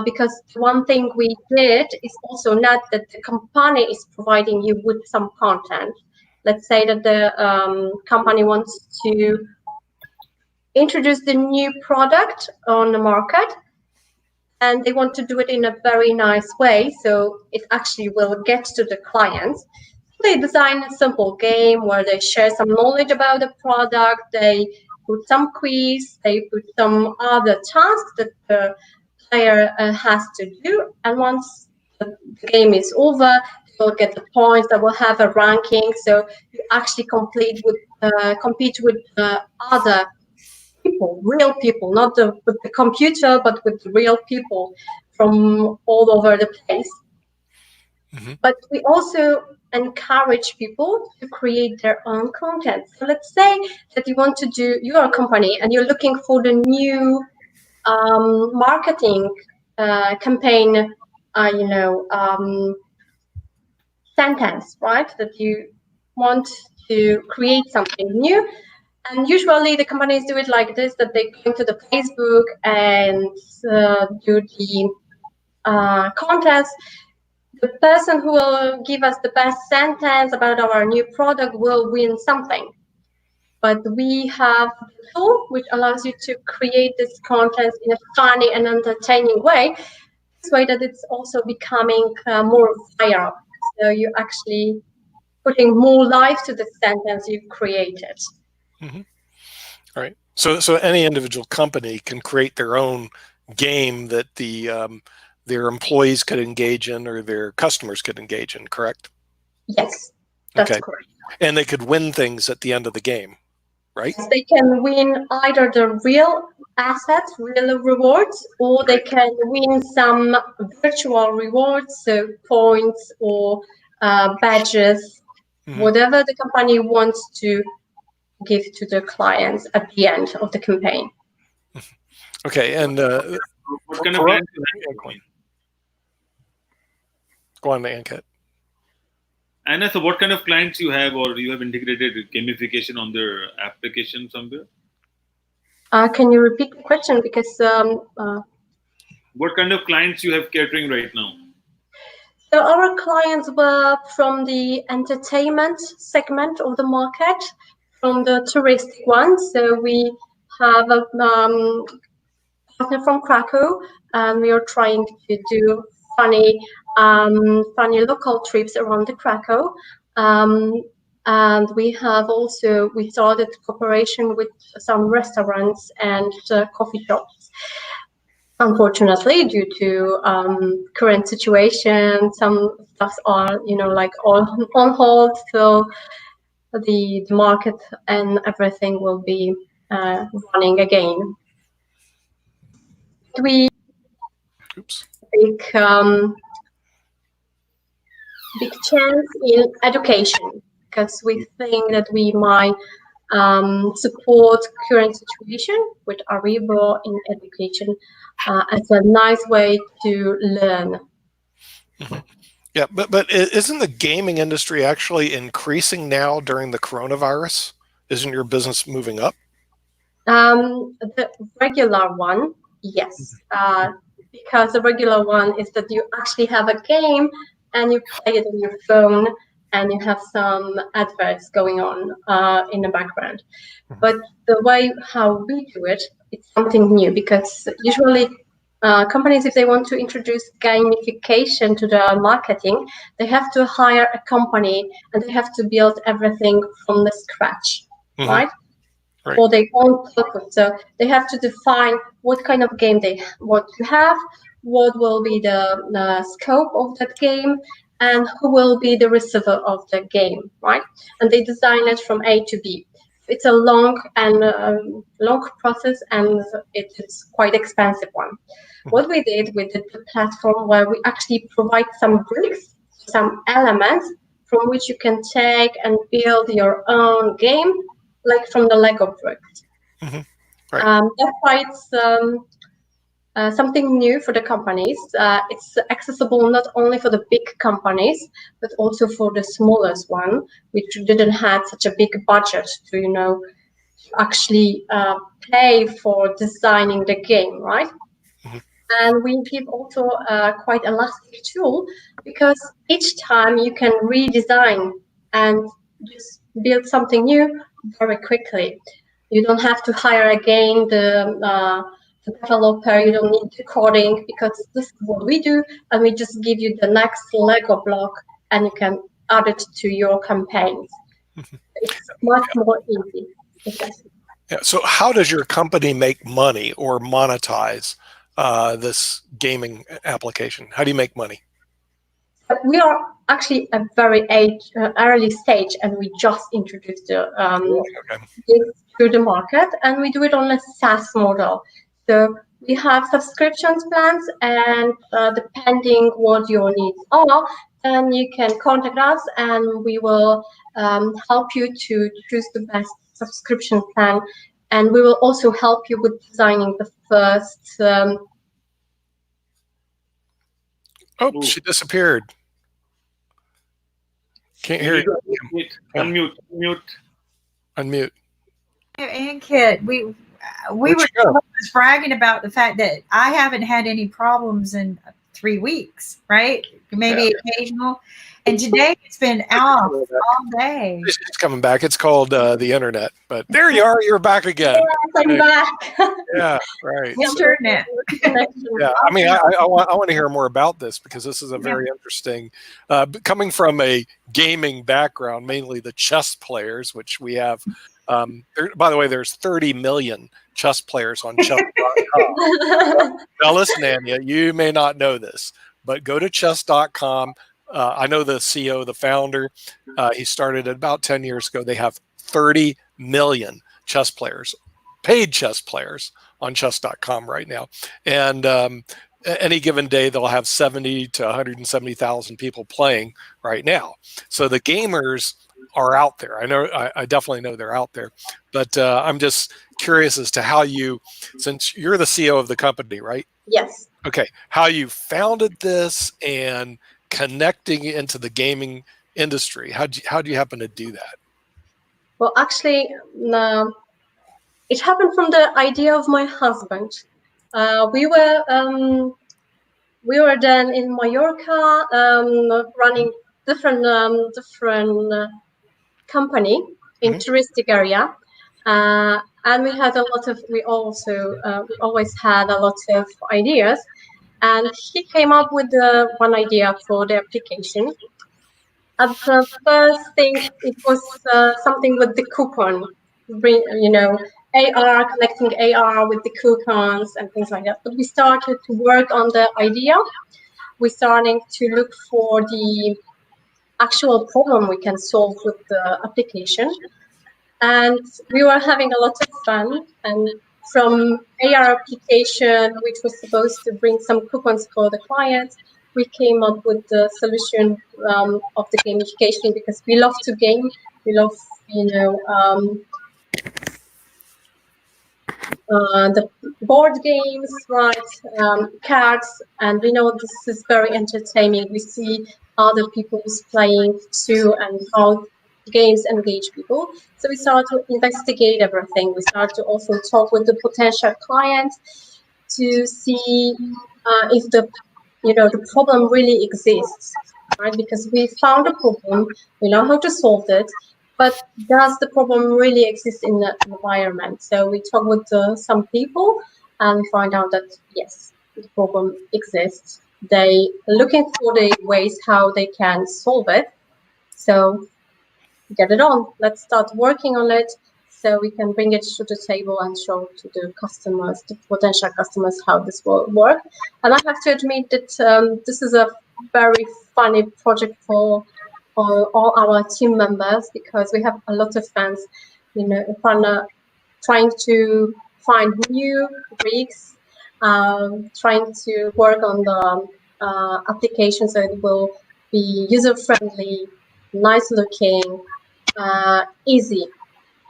Because one thing we did is also not that the company is providing you with some content. Let's say that the company wants to introduce the new product on the market, and they want to do it in a very nice way, so it actually will get to the clients. They design a simple game where they share some knowledge about the product, they put some quiz, they put some other tasks that the player has to do, and once the game is over, they'll get the points, they will have a ranking, so you actually compete with other people, real people, not with the computer, but with the real people from all over the place. Mm-hmm. But we also encourage people to create their own content. So let's say that you want to do your company and you're looking for the new marketing campaign, sentence, right? That you want to create something new. And usually the companies do it like this, that they go to the Facebook and do the contest. The person who will give us the best sentence about our new product will win something. But we have a tool which allows you to create this content in a funny and entertaining way, this way that it's also becoming more viral. So you're actually putting more life to the sentence you created. Mm-hmm. All right. So any individual company can create their own game that their employees could engage in or their customers could engage in, correct? Yes, that's correct. And they could win things at the end of the game, right? Yes, they can win either the real assets, real rewards, or they can win some virtual rewards, so points or badges, whatever the company wants to give to the clients at the end of the campaign. Okay, and what kind of clients you have? Go on, Ankit. Anna, so what kind of clients you have, or you have integrated gamification on their application somewhere? Can you repeat the question? Because what kind of clients you have catering right now? So our clients were from the entertainment segment of the market, from the touristic one. So we have a partner from Krakow, and we are trying to do funny local trips around the Krakow. And we started cooperation with some restaurants and coffee shops. Unfortunately, due to current situation, some stuffs are, like all on hold. So the market and everything will be running again. We big chance in education, because we think that we might support current situation with Aribo in education as a nice way to learn. Yeah, but isn't the gaming industry actually increasing now during the coronavirus? Isn't your business moving up? The regular one, yes, because the regular one is that you actually have a game and you play it on your phone and you have some adverts going on in the background. But the way how we do it, it's something new, because usually companies, if they want to introduce gamification to their marketing, they have to hire a company and they have to build everything from the scratch, right? For their own purpose. So they have to define what kind of game they want to have, what will be the scope of that game, and who will be the receiver of the game, right? And they design it from A to B. It's a long process, and it's quite expensive one. What we did with the platform, where we actually provide some bricks, some elements from which you can take and build your own game, like from the Lego bricks. That's why it's something new for the companies. It's accessible not only for the big companies, but also for the smallest one, which didn't have such a big budget to, actually pay for designing the game, right? And we give also quite elastic tool, because each time you can redesign and just build something new very quickly. You don't have to hire again the developer. You don't need the coding, because this is what we do, and we just give you the next Lego block, and you can add it to your campaigns. It's much more easy. Yeah. So how does your company make money or monetize this gaming application? How do you make money? We are actually a very early stage, and we just introduced this to the market, and we do it on a SaaS model. So we have subscriptions plans, and depending what your needs are, then you can contact us, and we will help you to choose the best subscription plan, and we will also help you with designing the first. She disappeared. Can't hear you. Unmute. Unmute. And Kit, we were was bragging about the fact that I haven't had any problems in 3 weeks, right? Maybe occasional. And today it's been off all day. It's coming back. It's called the internet. But there you are. You're back again. Yes, I'm back. Yeah, right. Internet. Yeah, I mean, I want to hear more about this because this is a very interesting, coming from a gaming background, mainly the chess players, which we have. By the way, there's 30 million chess players on chess.com. Now listen, Anya, you may not know this, but go to chess.com. I know the CEO, the founder, he started it about 10 years ago. They have 30 million chess players, paid chess players on chess.com right now. And any given day, they'll have 70 to 170,000 people playing right now. So the gamers are out there. I definitely know they're out there, but I'm just curious as to how you, since you're the CEO of the company, right? Yes. Okay. How you founded this and connecting into the gaming industry. How do you happen to do that? Well, actually, it happened from the idea of my husband. We were then in Mallorca, running different company in touristic area, and we had a lot of. We always had a lot of ideas, and he came up with one idea for the application. At the first thing, it was something with the coupon, AR, connecting AR with the coupons and things like that. But we started to work on the idea. We started to look for the actual problem we can solve with the application. And we were having a lot of fun. And from AR application, which was supposed to bring some coupons for the clients, we came up with the solution of the gamification because we love to game. We love, the board games, right? Cards, and we know this is very entertaining. We see other people playing too, and how games engage people. So we started to investigate everything. We started to also talk with the potential clients to see if the problem really exists, right? Because we found a problem, we know how to solve it, but does the problem really exist in the environment? So we talk with some people and find out that yes, the problem exists. They looking for the ways how they can solve it. So get it on. Let's start working on it so we can bring it to the table and show to the customers, the potential customers, how this will work. And I have to admit that this is a very funny project for all our team members because we have a lot of fans, trying to find new rigs, trying to work on the application so it will be user-friendly, nice looking, easy.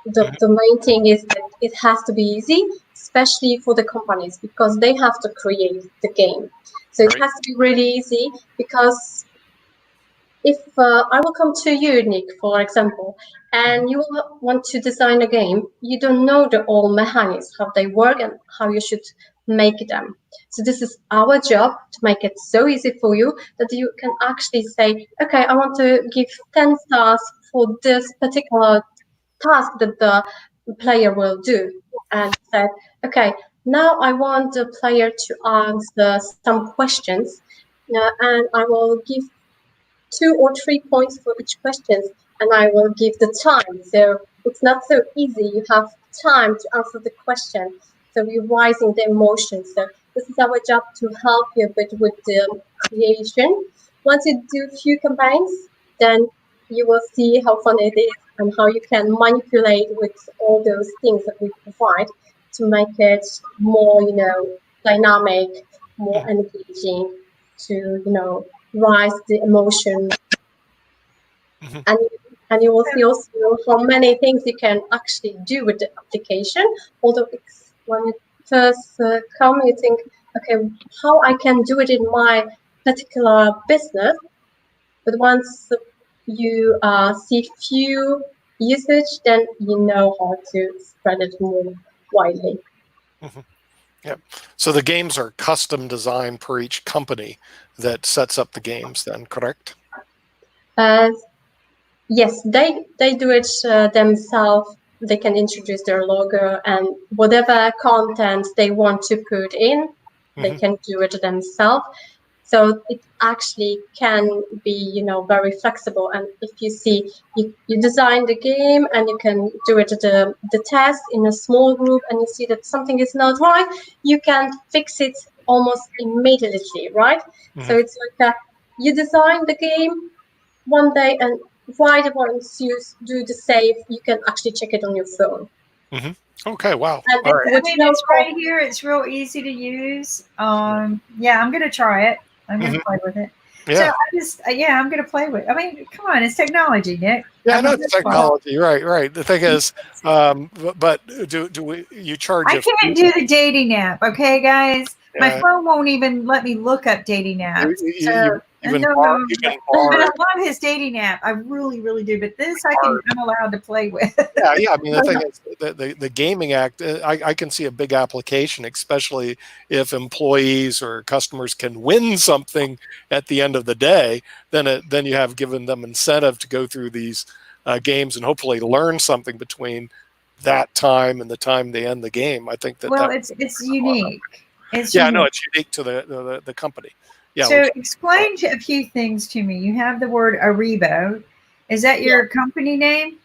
The main thing is that it has to be easy, especially for the companies, because they have to create the game. So it has to be really easy, because if I will come to you, Nick, for example, and you will want to design a game, you don't know the all mechanics, how they work and how you should make them. So this is our job to make it so easy for you that you can actually say, okay, I want to give 10 stars for this particular task that the player will do, and said, okay, now I want the player to answer some questions, and I will give 2 or 3 points for each question, and I will give the time. So it's not so easy. You have time to answer the question. So you're rising the emotions. So this is our job, to help you a bit with the creation. Once you do a few campaigns, then you will see how fun it is and how you can manipulate with all those things that we provide to make it more, dynamic, more engaging, to, rise the emotion. And you will see also how many things you can actually do with the application. Although when it first comes, you think, okay, how I can do it in my particular business. But once you see few usage, then you know how to spread it more widely. Yeah. So the games are custom designed per each company that sets up the games then, correct? Yes, they do it themselves. They can introduce their logo and whatever content they want to put in, they can do it themselves. So it actually can be, very flexible. And if you see, you design the game and you can do it the test in a small group, and you see that something is not right, you can fix it almost immediately, right? So it's like you design the game one day, and right once you do the save, you can actually check it on your phone. Okay, wow. And All right. I mean, it's right here. It's real easy to use. Yeah, I'm gonna try it. I'm gonna play with it. Yeah. So I just, I'm gonna play with. I mean, come on, it's technology, Nick. Yeah, I know it's technology. Right. The thing is, but you charge? I can't do the dating app. Okay, guys, my Yeah. phone won't even let me look up dating apps. Even no, bar, but I love his dating app. I really, really do. But this, I'm allowed to play with. Yeah. I mean, the thing is, the Gaming Act, I can see a big application, especially if employees or customers can win something at the end of the day. Then you have given them incentive to go through these games and hopefully learn something between that time and the time they end the game. I think that. Well, it's unique. It's yeah, unique. no, it's unique to the company. Yeah. So explain a few things to me. You have the word Aribo. Is that your company name?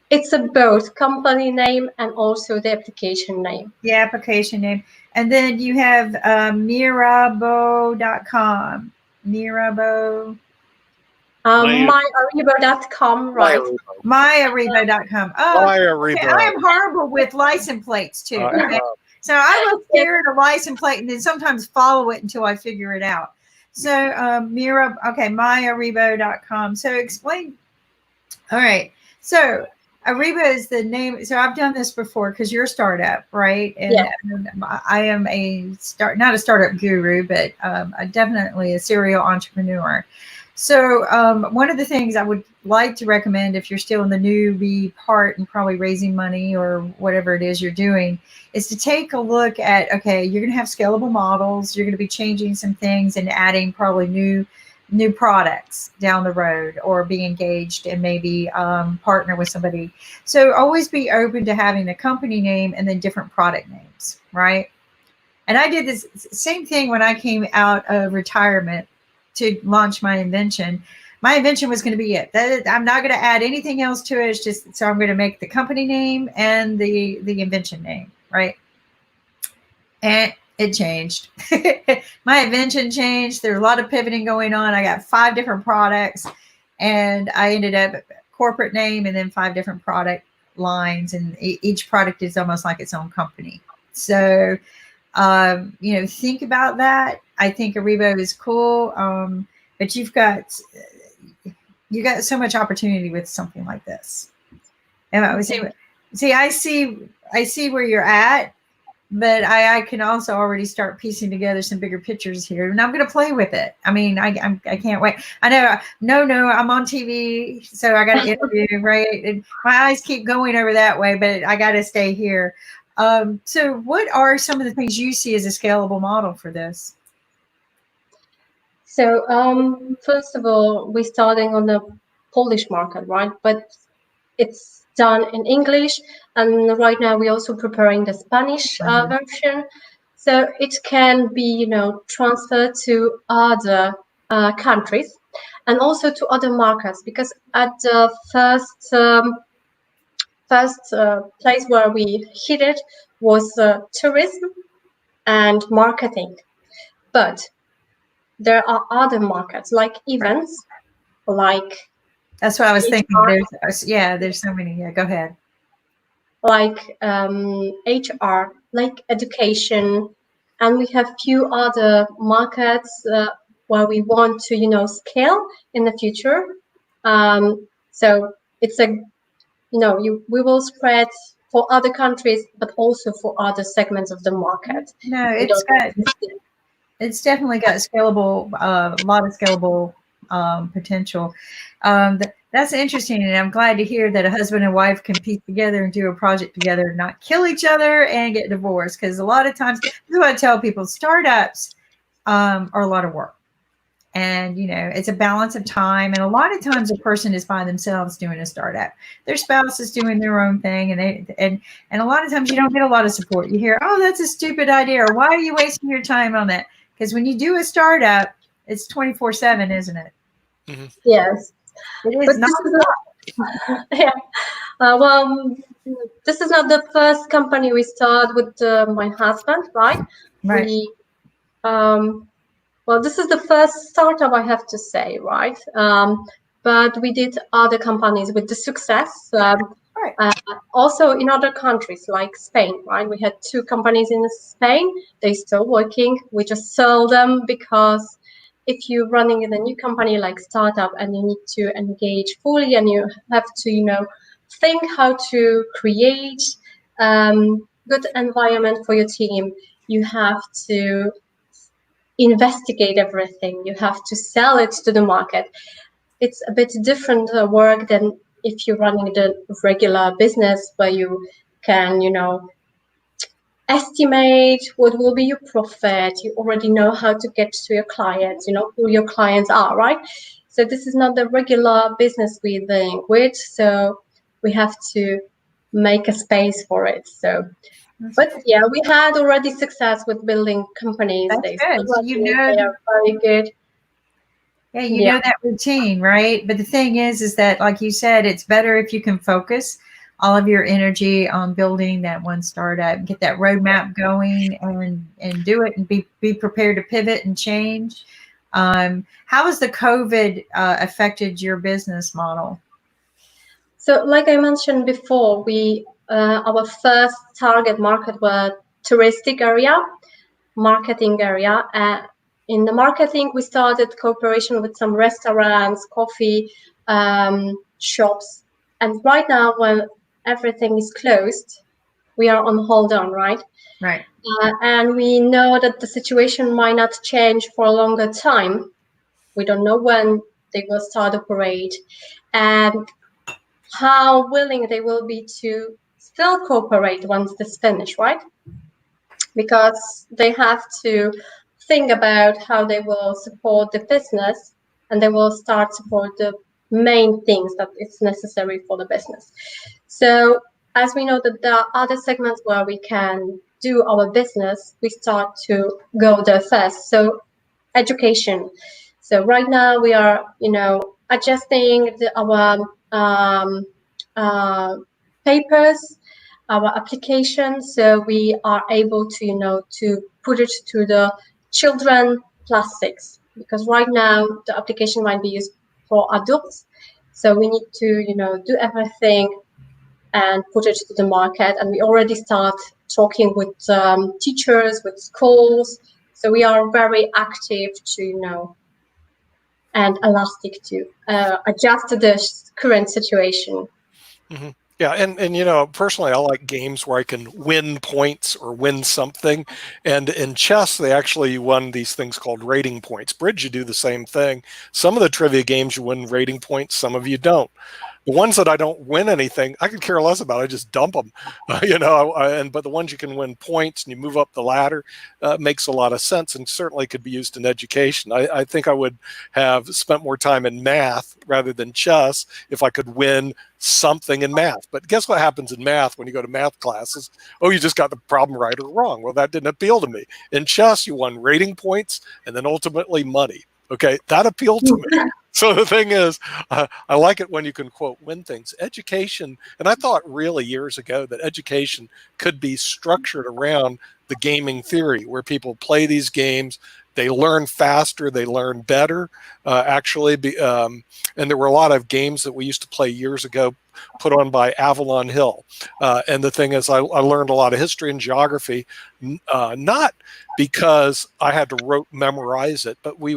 It's a both company name and also the application name. The application name. And then you have Mirabo.com. Mirabo. myaribo.com, right? myaribo.com. Oh, okay. I am horrible with license plates too. Okay. So I will stare at a license plate and then sometimes follow it until I figure it out. So myaribo.com. So explain. All right. So Ariba is the name. So I've done this before because you're a startup, right? And I am not a startup guru, but definitely a serial entrepreneur. So one of the things I would like to recommend if you're still in the newbie part and probably raising money or whatever it is you're doing is to take a look at, okay, you're going to have scalable models. You're going to be changing some things and adding probably new products down the road, or be engaged and maybe partner with somebody. So always be open to having a company name and then different product names, right? And I did this same thing when I came out of retirement to launch my invention. My invention was going to be it. I'm not going to add anything else to it. It's just, so I'm going to make the company name and the invention name, right? And it changed. My invention changed. There's a lot of pivoting going on. I got 5 different products, and I ended up corporate name and then 5 different product lines, and each product is almost like its own company. So, think about that. I think Aribo is cool, but you got so much opportunity with something like this. And I see where you're at. But I can also already start piecing together some bigger pictures here, and I'm going to play with it. I mean, I can't wait. I know, no, I'm on TV, so I got to interview, right? And my eyes keep going over that way, but I got to stay here. So what are some of the things you see as a scalable model for this? So first of all, we're starting on the Polish market, right? But it's done in English, and right now we're also preparing the Spanish version, so it can be transferred to other countries and also to other markets, because at the first place where we hit it was tourism and marketing, but there are other markets like events, like that's what I was thinking. There's so many. Yeah, go ahead. Like HR, like education, and we have few other markets where we want to scale in the future. So it's we will spread for other countries, but also for other segments of the market. No, it's definitely got scalable, a lot of scalable potential. That's interesting, and I'm glad to hear that a husband and wife can piece together and do a project together, not kill each other and get divorced. Because a lot of times, this is what I tell people: startups are a lot of work, and it's a balance of time. And a lot of times, a person is by themselves doing a startup. Their spouse is doing their own thing, and a lot of times you don't get a lot of support. You hear, "Oh, that's a stupid idea," or "Why are you wasting your time on that?" Because when you do a startup, it's 24/7, isn't it? Mm-hmm. Yes. It is not. Yeah. Well, this is not the first company we start with my husband, right? Right. Well, this is the first startup, I have to say, right? But we did other companies with the success. Also in other countries like Spain, right? We had 2 companies in Spain. They're still working. We just sell them because if you're running in a new company like startup and you need to engage fully and you have to, think how to create good environment for your team, you have to investigate everything. You have to sell it to the market. It's a bit different work than if you're running the regular business where you can, estimate what will be your profit. You already know how to get to your clients, who your clients are, right? So this is not the regular business we're dealing with. So we have to make a space for it. So, but yeah, we had already success with building companies. That's good. So they are very good. Yeah, you know that routine, right? But the thing is that, like you said, it's better if you can focus all of your energy on building that one startup, get that roadmap going, and do it, and be prepared to pivot and change. How has the COVID affected your business model? So, like I mentioned before, our first target market was touristic area, marketing area. In the marketing, we started cooperation with some restaurants, coffee shops, and right now, when everything is closed, we are on hold on, right? Right. And we know that the situation might not change for a longer time. We don't know when they will start operate, and how willing they will be to still cooperate once this finish, right? Because they have to think about how they will support the business, and they will start support the main things that is necessary for the business. So as we know that there are other segments where we can do our business, we start to go there first. So education. So right now we are, adjusting our papers, our application, so we are able to, to put it to the children class 6, because right now the application might be used for adults. So we need to, do everything and put it to the market. And we already start talking with teachers, with schools. So we are very active to, and elastic to adjust to the current situation. Mm-hmm. Yeah, and personally, I like games where I can win points or win something. And in chess, they actually won these things called rating points. Bridge, you do the same thing. Some of the trivia games you win rating points, some of you don't. The ones that I don't win anything, I could care less about. I just dump them, but the ones you can win points and you move up the ladder makes a lot of sense, and certainly could be used in education. I think I would have spent more time in math rather than chess if I could win something in math. But guess what happens in math when you go to math classes? Oh, you just got the problem right or wrong. Well, that didn't appeal to me. In chess, you won rating points and then ultimately money. Okay, that appealed to me. So the thing is, I like it when you can, quote, win things. Education, and I thought really years ago that education could be structured around the gaming theory, where people play these games, they learn faster, they learn better, and there were a lot of games that we used to play years ago put on by Avalon Hill. And the thing is, I learned a lot of history and geography, not because I had to memorize it, but we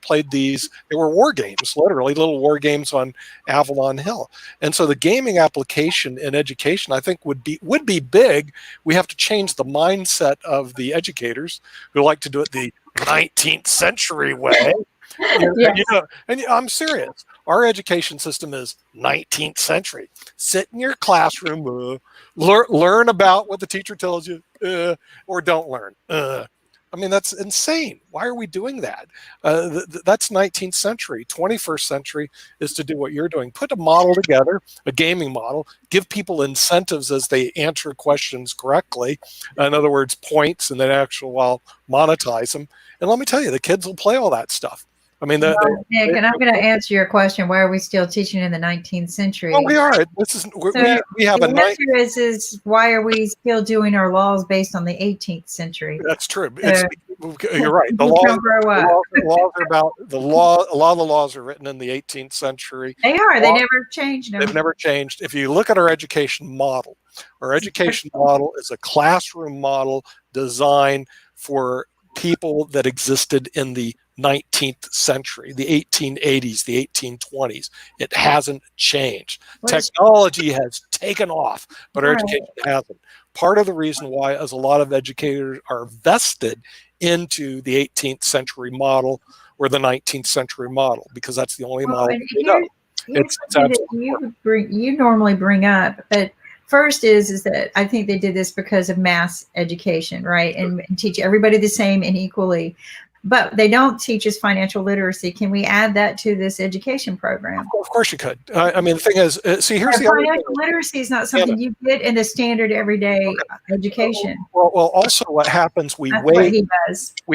played these. They were war games, literally little war games on Avalon Hill. And so the gaming application in education, I think, would be big. We have to change the mindset of the educators who like to do it the 19th century way. Yes. And I'm serious. Our education system is 19th century. Sit in your classroom, learn about what the teacher tells you, or don't learn. I mean, that's insane. Why are we doing that? That's 19th century. 21st century is to do what you're doing. Put a model together, a gaming model, give people incentives as they answer questions correctly. In other words, points, and then actually monetize them. And let me tell you, the kids will play all that stuff. I mean, Nick, and I'm going to answer your question. Why are we still teaching in the 19th century? Well, we are. This is we have the answer is why are we still doing our laws based on the 18th century? That's true. You're right. The laws are about the law. A lot of the laws are written in the 18th century. They are. They never changed them. They've never changed. If you look at our education model is a classroom model designed for people that existed in the 19th century, the 1880s, the 1820s. It hasn't changed. Technology has taken off, but our education hasn't. Part of the reason why is a lot of educators are vested into the 18th century model or the 19th century model because that's the only model they know. It's you normally bring up, but first is that I think they did this because of mass education, right? And teach everybody the same and equally. But they don't teach us financial literacy. Can we add that to this education program? Of course you could. I mean, the thing is, see, here's the financial literacy is not something you get in the standard everyday education. Well, also what happens, we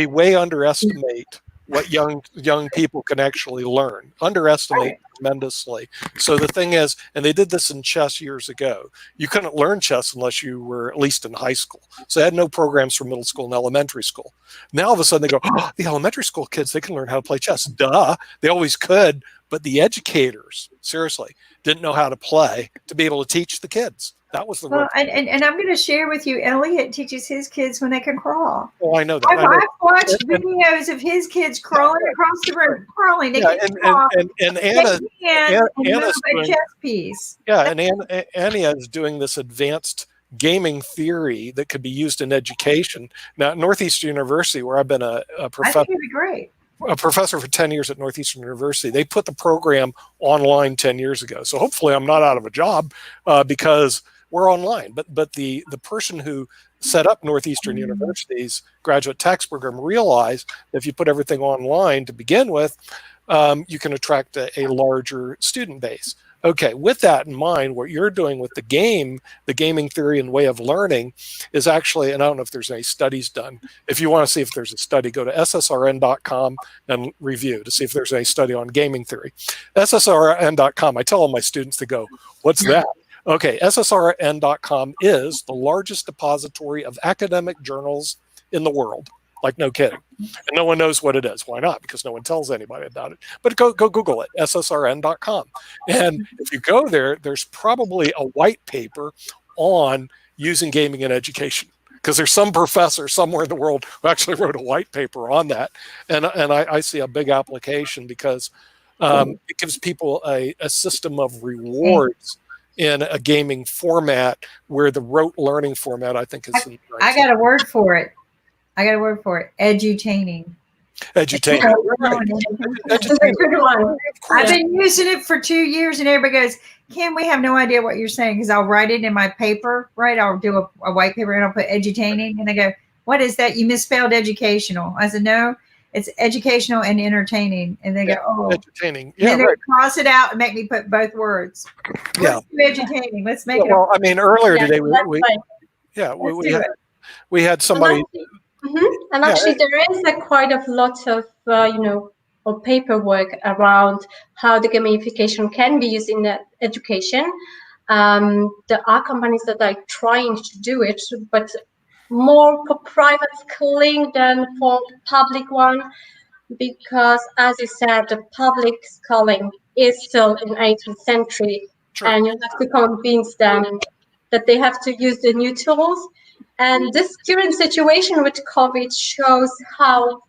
way underestimate what young people can actually learn. Underestimate tremendously. So the thing is, and they did this in chess years ago, you couldn't learn chess unless you were at least in high school. So they had no programs for middle school and elementary school. Now all of a sudden they go, oh, the elementary school kids, they can learn how to play chess. Duh, they always could, but the educators, seriously, didn't know how to play to be able to teach the kids. That was the and I'm going to share with you, Elliot teaches his kids when they can crawl. Oh, I know that. I've watched videos of his kids crawling across the room, crawling. They can crawl. And Anna's a chess piece. Yeah, and Anna is doing this advanced gaming theory that could be used in education. Now, at Northeastern University, where I've been a professor. I think it'd be great. A professor for 10 years at Northeastern University. They put the program online 10 years ago. So hopefully I'm not out of a job because we're online. But the person who set up Northeastern University's graduate tax program realized that if you put everything online to begin with, you can attract a larger student base. Okay, with that in mind, what you're doing with the gaming theory and way of learning is actually, and I don't know if there's any studies done. If you want to see if there's a study, go to ssrn.com and review to see if there's any study on gaming theory. ssrn.com, I tell all my students to go, what's that? Okay, ssrn.com is the largest depository of academic journals in the world. Like, no kidding. And no one knows what it is. Why not? Because no one tells anybody about it. But go Google it, ssrn.com. And if you go there, there's probably a white paper on using gaming in education. Because there's some professor somewhere in the world who actually wrote a white paper on that. And I see a big application because it gives people a system of rewards in a gaming format where the rote learning format, I think, is... I got a word for it. Edutaining. Edutaining. I've been using it for 2 years, and everybody goes, Kim, we have no idea what you're saying, because I'll write it in my paper, right? I'll do a white paper, and I'll put edutaining, and they go, what is that? You misspelled educational. I said, no, it's educational and entertaining. And they go, oh. Edutaining. Yeah, and they cross it out and make me put both words. Yeah. Edutaining. Let's make it. Well, I mean, earlier today, we had somebody... And actually, there is quite a lot of, of paperwork around how the gamification can be used in education. There are companies that are trying to do it, but more for private schooling than for public one, because, as you said, the public schooling is still in 18th century, and you have to convince them that they have to use the new tools. And this current situation with COVID shows how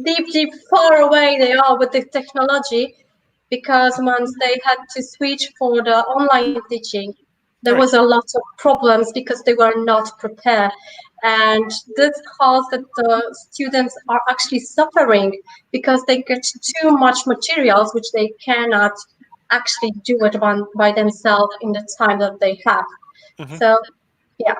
deep far away they are with the technology, because once they had to switch for the online teaching, there was a lot of problems because they were not prepared. And this caused that the students are actually suffering because they get too much materials which they cannot actually do it by themselves in the time that they have. So yeah.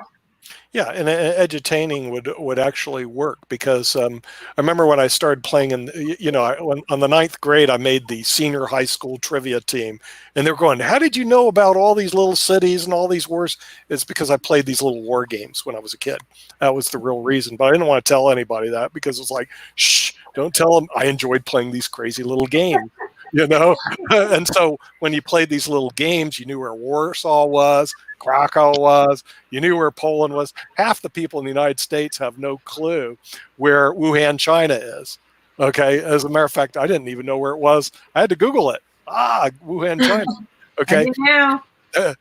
Yeah, and edutaining would actually work, because I remember when I started playing in, on the 9th grade, I made the senior high school trivia team, and they're going, "How did you know about all these little cities and all these wars?" It's because I played these little war games when I was a kid. That was the real reason. But I didn't want to tell anybody that, because it was like, shh, don't tell them I enjoyed playing these crazy little games. And so when you played these little games, you knew where Warsaw was, Krakow was, you knew where Poland was. Half the people in the United States have no clue where Wuhan, China is. Okay. As a matter of fact, I didn't even know where it was. I had to Google it. Wuhan, China. Okay. I do now.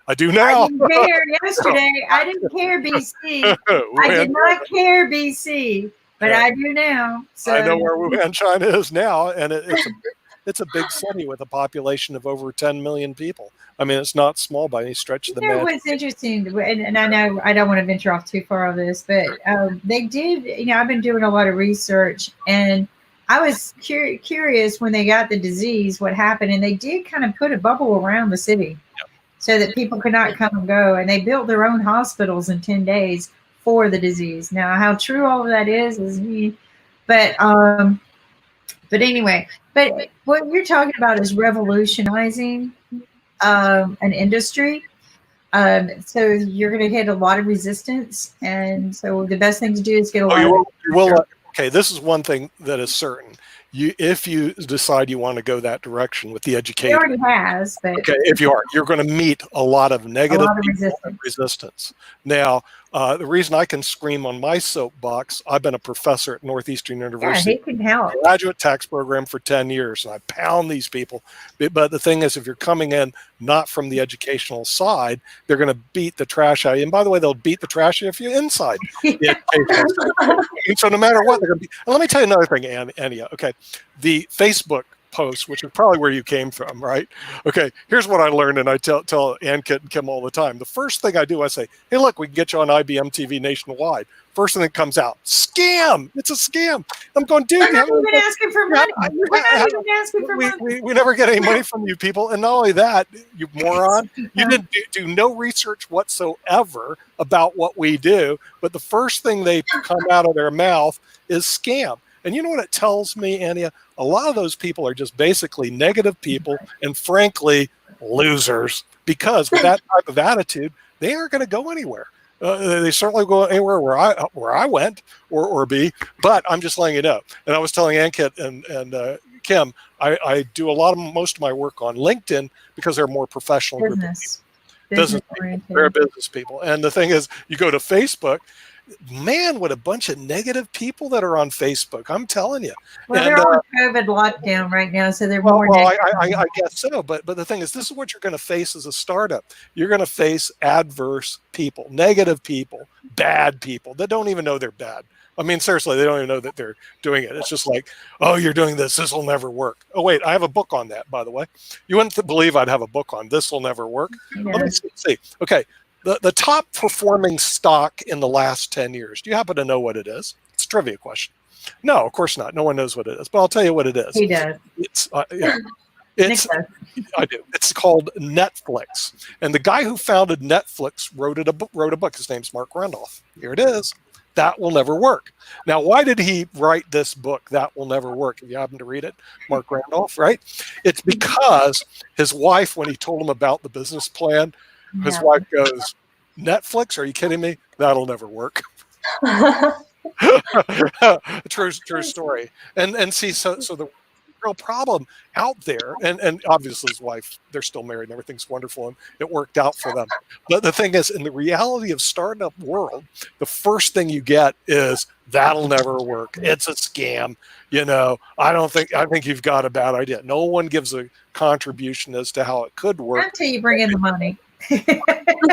I do now. I didn't care yesterday. I didn't care, BC. I did not care, BC, but I do now. So I know where Wuhan, China is now, and it's a big city with a population of over 10 million people. I mean, it's not small by any stretch of the imagination. What's interesting, and I know I don't want to venture off too far on this, but they did, I've been doing a lot of research, and I was curious when they got the disease, what happened, and they did kind of put a bubble around the city so that people could not come and go, and they built their own hospitals in 10 days for the disease. Now, how true all of that is but anyway, but what you're talking about is revolutionizing an industry. So you're going to hit a lot of resistance, and so the best thing to do is get a lot. Okay, this is one thing that is certain. If you decide you want to go that direction with the education, he already has. But okay, if you're going to meet a lot of negative resistance. Now, the reason I can scream on my soapbox, I've been a professor at Northeastern University. Yeah, he can help. Graduate tax program for 10 years, and I pound these people. But the thing is, if you're coming in not from the educational side, they're going to beat the trash out of you. And by the way, they'll beat the trash out of you inside the educational side. And so no matter what, they're going to be. And let me tell you another thing, Ania. Okay, the Facebook post, which is probably where you came from, right? Okay, here's what I learned, and I tell Ankit and Kim all the time. The first thing I do, I say, "Hey, look, we can get you on IBMTV nationwide." First thing that comes out, scam. It's a scam. I'm going, dude. We're not even asking for money. We're not even asking for money. We never get any money from you people. And not only that, you moron, you didn't do no research whatsoever about what we do. But the first thing they come out of their mouth is scam. And you know what it tells me, Ania? A lot of those people are just basically negative people and, frankly, losers. Because with that type of attitude, they aren't going to go anywhere. They certainly go anywhere where I went or be. But I'm just letting you know. And I was telling Ankit and Kim, I do most of my work on LinkedIn because they're more professional business people. They're business people. And the thing is, you go to Facebook. Man, what a bunch of negative people that are on Facebook. I'm telling you. Well, they're on COVID lockdown right now, so they're more negative. I guess so. But the thing is, this is what you're going to face as a startup. You're going to face adverse people, negative people, bad people that don't even know they're bad. I mean, seriously, they don't even know that they're doing it. It's just like, oh, you're doing this. This will never work. Oh, wait, I have a book on that, by the way. You wouldn't believe I'd have a book on this will never work. Yeah. Let me see. Okay. The top performing stock in the last 10 years. Do you happen to know what it is? It's a trivia question. No, of course not. No one knows what it is, but I'll tell you what it is. He does. I do. It's called Netflix. And the guy who founded Netflix wrote a book. His name's Mark Randolph. Here it is. That Will Never Work. Now, why did he write this book, That Will Never Work? If you happen to read it, Mark Randolph, right? It's because his wife, when he told him about the business plan, his wife goes, "Netflix? Are you kidding me? That'll never work." True story. And see, so the real problem out there, and obviously his wife, they're still married and everything's wonderful and it worked out for them. But the thing is, in the reality of startup world, the first thing you get is that'll never work. It's a scam. I think you've got a bad idea. No one gives a contribution as to how it could work. Until you bring in the money.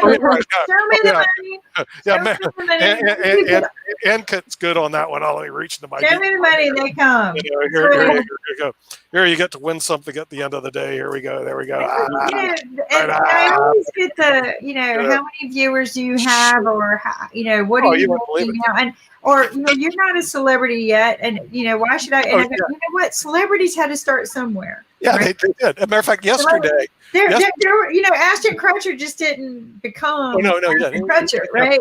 Well, Show me the money. Yeah, and Kit's good on that one. I'll only reach into my. Show me the money, they come. Here you go. Here you get to win something at the end of the day. Here we go. There we go. I always get the, how many viewers do you have, or what are you making now? Or you're not a celebrity yet, and why should I? And I go, you know what? Celebrities had to start somewhere. Yeah, right? they did. As a matter of fact, yesterday, Ashton Kutcher just didn't become Ashton Kutcher, right?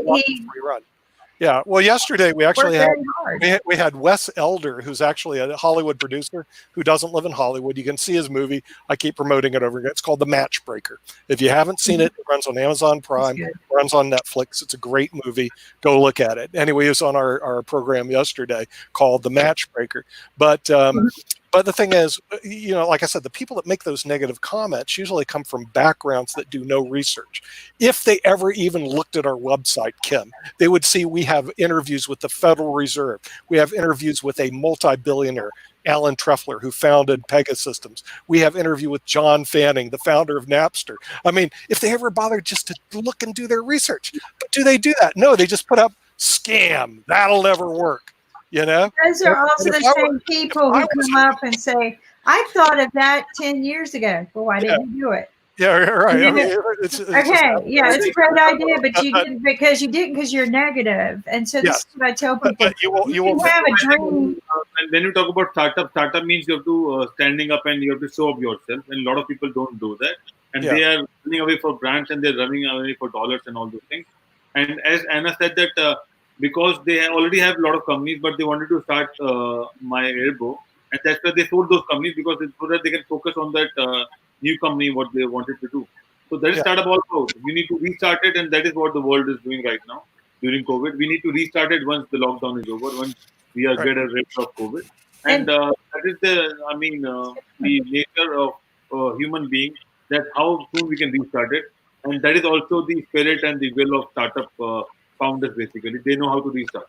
Yeah. Well, yesterday we actually had Wes Elder, who's actually a Hollywood producer who doesn't live in Hollywood. You can see his movie. I keep promoting it over again. It's called The Matchbreaker. If you haven't seen it, it runs on Amazon Prime, it runs on Netflix. It's a great movie. Go look at it. Anyway, it was on our program yesterday called The Matchbreaker. But the thing is, like I said, the people that make those negative comments usually come from backgrounds that do no research. If they ever even looked at our website, Kim, they would see we have interviews with the Federal Reserve. We have interviews with a multi-billionaire, Alan Trefler, who founded Pegasystems. We have interview with John Fanning, the founder of Napster. I mean, if they ever bothered just to look and do their research. But do they do that? No, they just put up scam. That'll never work. Those are also the same people who come up and say, I thought of that 10 years ago. Well, why didn't you do it? Yeah, right. It's a great idea, but you didn't because you're negative. And so this is what I tell people. You can have a dream. And when you talk about startup means you have to standing up and you have to show up yourself. And a lot of people don't do that. And they are running away for brands and they're running away for dollars and all those things. And as Anna said that, because they already have a lot of companies, but they wanted to start My Airbo, and that's why they sold those companies, because so that they can focus on that new company, what they wanted to do. So that is startup also. We need to restart it, and that is what the world is doing right now during COVID. We need to restart it once the lockdown is over, once we are get a rid of COVID. And that is the nature of human being, that how soon we can restart it. And that is also the spirit and the will of startup founders, basically. They know how to restart.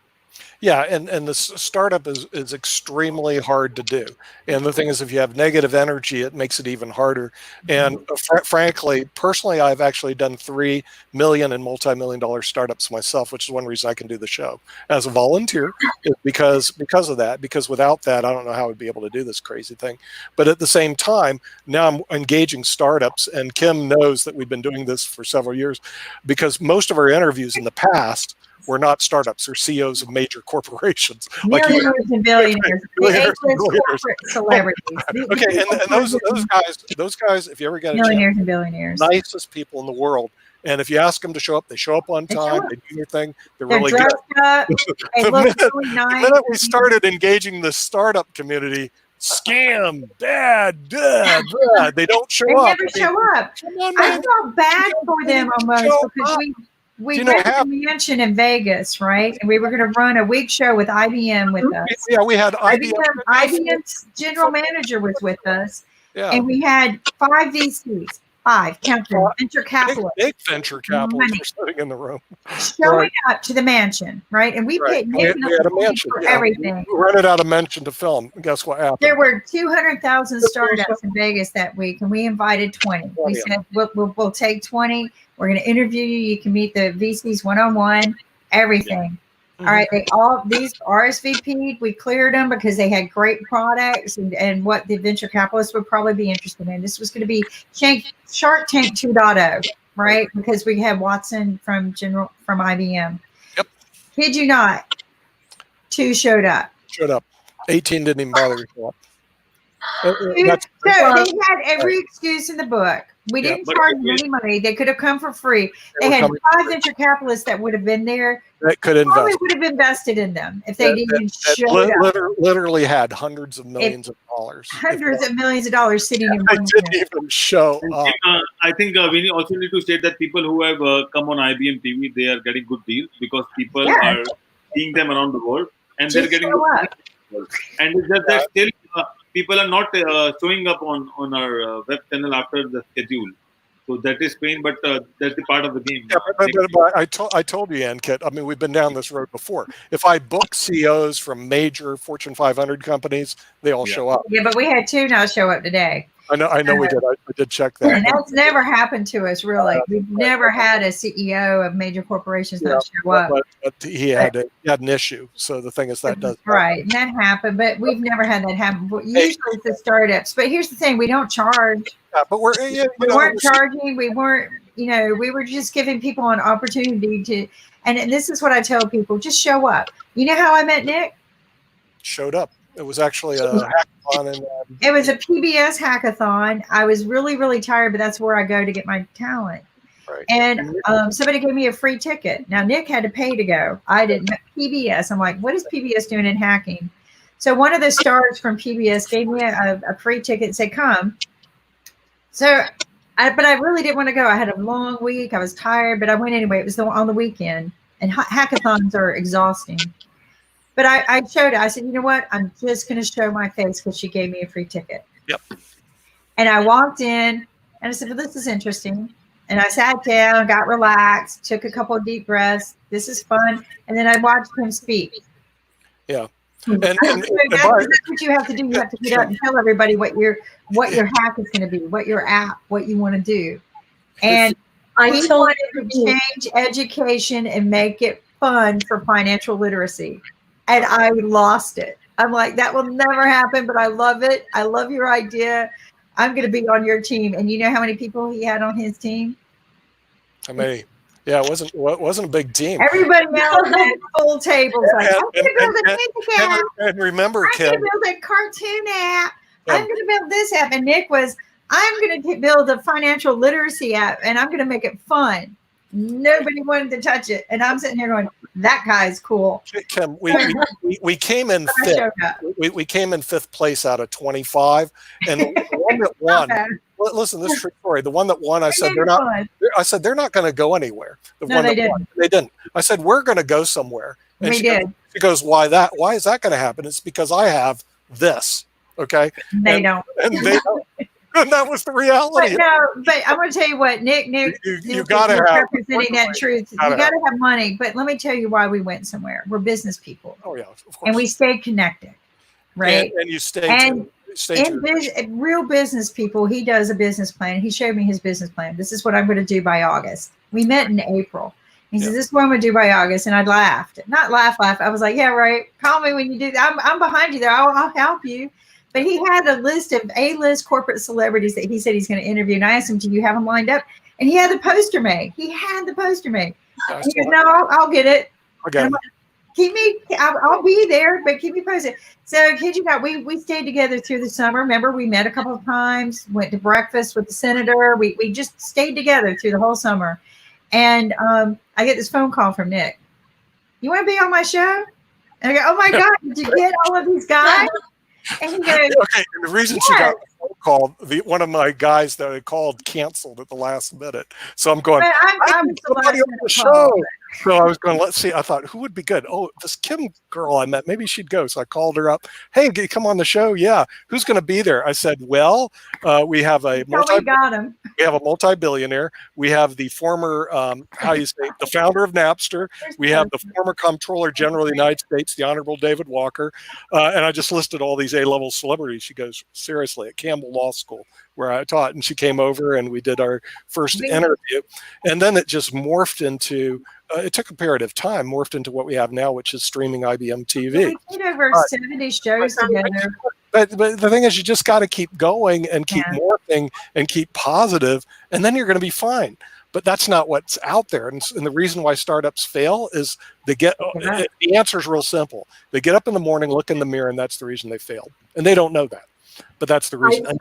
Yeah, and the startup is extremely hard to do. And the thing is, if you have negative energy, it makes it even harder. And frankly, personally, I've actually done 3 million and multi-million-dollar startups myself, which is one reason I can do the show as a volunteer, is because of that. Because without that, I don't know how I'd be able to do this crazy thing. But at the same time, now I'm engaging startups, and Kim knows that we've been doing this for several years, because most of our interviews in the past were not startups or CEOs of major corporations. Millionaires and billionaires. Corporate celebrities. Okay, and those guys, if you ever get a millionaires and billionaires, nicest people in the world. And if you ask them to show up, they show up on time. They do their thing. They're really good. Up, they look really nice. The minute we started engaging the startup community, scam, bad, they don't show up. They never show up. I felt bad for them almost, because we rented a mansion in Vegas, right? And we were going to run a week show with IBM with us. Yeah, we had IBM. IBM's general manager was with us. Yeah. And we had 5 VCs. 5, count them, venture capitalists. Big venture capitalists were sitting in the room. Showing up to the mansion, right? And we paid we had a mansion for everything. We rented out a mansion to film. And guess what happened? There were 200,000 startups in Vegas that week, and we invited 20. We said, we'll take 20. We're going to interview you. You can meet the VCs one-on-one, everything. All right. These RSVP'd. We cleared them because they had great products and what the venture capitalists would probably be interested in. This was going to be Shark Tank 2.0, right? Because we had Watson from IBM. Yep. Kid you not, 2 showed up. 18 didn't even bother to show up. They had every excuse in the book. We didn't charge them any money. They could have come for free. They had 5 venture capitalists that would have been there. That could invest. Probably would have invested in them if they didn't show up. Literally had hundreds of millions of dollars. Hundreds of millions of dollars sitting in one. They didn't even show up. I think we also need to state that people who have come on IBMTV, they are getting good deals because people are seeing them around the world, and they're getting good deals. And it's just that still people are not showing up on our web channel after the schedule. So that is pain, but that's the part of the game. Yeah, but I told you, Ankit, I mean, we've been down this road before. If I book CEOs from major Fortune 500 companies, they all show up. Yeah, but we had 2 not show up today. I know we did. I did check that. And that's never happened to us, really. We've never had a CEO of major corporations not show up. But he had an issue. So the thing is that does right, and that happened. But we've never had that happen. Usually it's the startups. But here's the thing: we don't charge. Yeah, but we weren't charging. We weren't. We were just giving people an opportunity to. And this is what I tell people: just show up. You know how I met Nick? Showed up. It was actually a hackathon. It was a PBS hackathon. I was really, really tired, but that's where I go to get my talent. Right. And somebody gave me a free ticket. Now, Nick had to pay to go. I didn't. PBS. I'm like, what is PBS doing in hacking? So one of the stars from PBS gave me a free ticket and said, come. So, but I really didn't want to go. I had a long week. I was tired, but I went anyway. It was on the weekend. And hackathons are exhausting. But I showed it. I said, you know what? I'm just going to show my face because she gave me a free ticket. Yep. And I walked in and I said, well, this is interesting. And I sat down, got relaxed, took a couple of deep breaths. This is fun. And then I watched him speak. Yeah. And that's what you have to do. You have to get up and tell everybody what your hack is going to be, what your app, what you want to do. And I wanted to change education and make it fun for financial literacy. And I lost it. I'm like, that will never happen, but I love it. I love your idea. I'm going to be on your team. And you know how many people he had on his team? How many? Yeah, it wasn't a big team. Everybody else had full tables. Like, I'm going to build a music app. And remember, I'm going to build a cartoon app. I'm going to build this app. And Nick was, I'm going to build a financial literacy app, and I'm going to make it fun. Nobody wanted to touch it. And I'm sitting here going, that guy's cool. Kim, we came in fifth. We came in fifth place out of 25. And the one that won, listen, this is a true story. The one that won, I said they're not going to go anywhere. They didn't. I said, we're going to go somewhere. And she goes, why that? Why is that going to happen? It's because I have this. Okay. They don't. And they don't. And that was the reality. But I'm going to tell you what, Nick you got to have representing that truth. You got to have money. But let me tell you why we went somewhere. We're business people. Oh yeah, of course. And we stayed connected, right? And you stayed. Real business people. He does a business plan. He showed me his business plan. This is what I'm going to do by August. We met in April. He says, this is what I'm going to do by August. And I laughed. Not laugh. I was like, yeah, right. Call me when you do that. I'm behind you there. I'll help you. But he had a list of A-list corporate celebrities that he said he's going to interview. And I asked him, do you have them lined up? And he had the poster made. He goes, no, I'll get it. Okay. I'll be there, but keep me posted. So kid you not, we stayed together through the summer. Remember, we met a couple of times, went to breakfast with the senator. We just stayed together through the whole summer. And I get this phone call from Nick. You want to be on my show? And I go, oh my God, did you get all of these guys? And he goes, okay. And the reason she got the phone call, one of my guys that I called canceled at the last minute. So I'm going, I'm somebody on the show. So I was going, let's see. I thought, who would be good? Oh, this Kim girl I met, maybe she'd go. So I called her up. Hey, can you come on the show? Yeah. Who's going to be there? I said, well, we have a multi-billionaire. We have the former, the founder of Napster. We have the former Comptroller General of the United States, the Honorable David Walker. And I just listed all these A-level celebrities. She goes, seriously, at Campbell Law School, where I taught. And she came over and we did our first interview. And then it just morphed into, it took a period of time, morphed into what we have now, which is streaming IBMTV. We did over 70 shows together. But the thing is, you just got to keep going and keep morphing and keep positive, and then you're going to be fine. But that's not what's out there. And the reason why startups fail is the answer is real simple. They get up in the morning, look in the mirror, and that's the reason they failed. And they don't know that. But that's the reason. And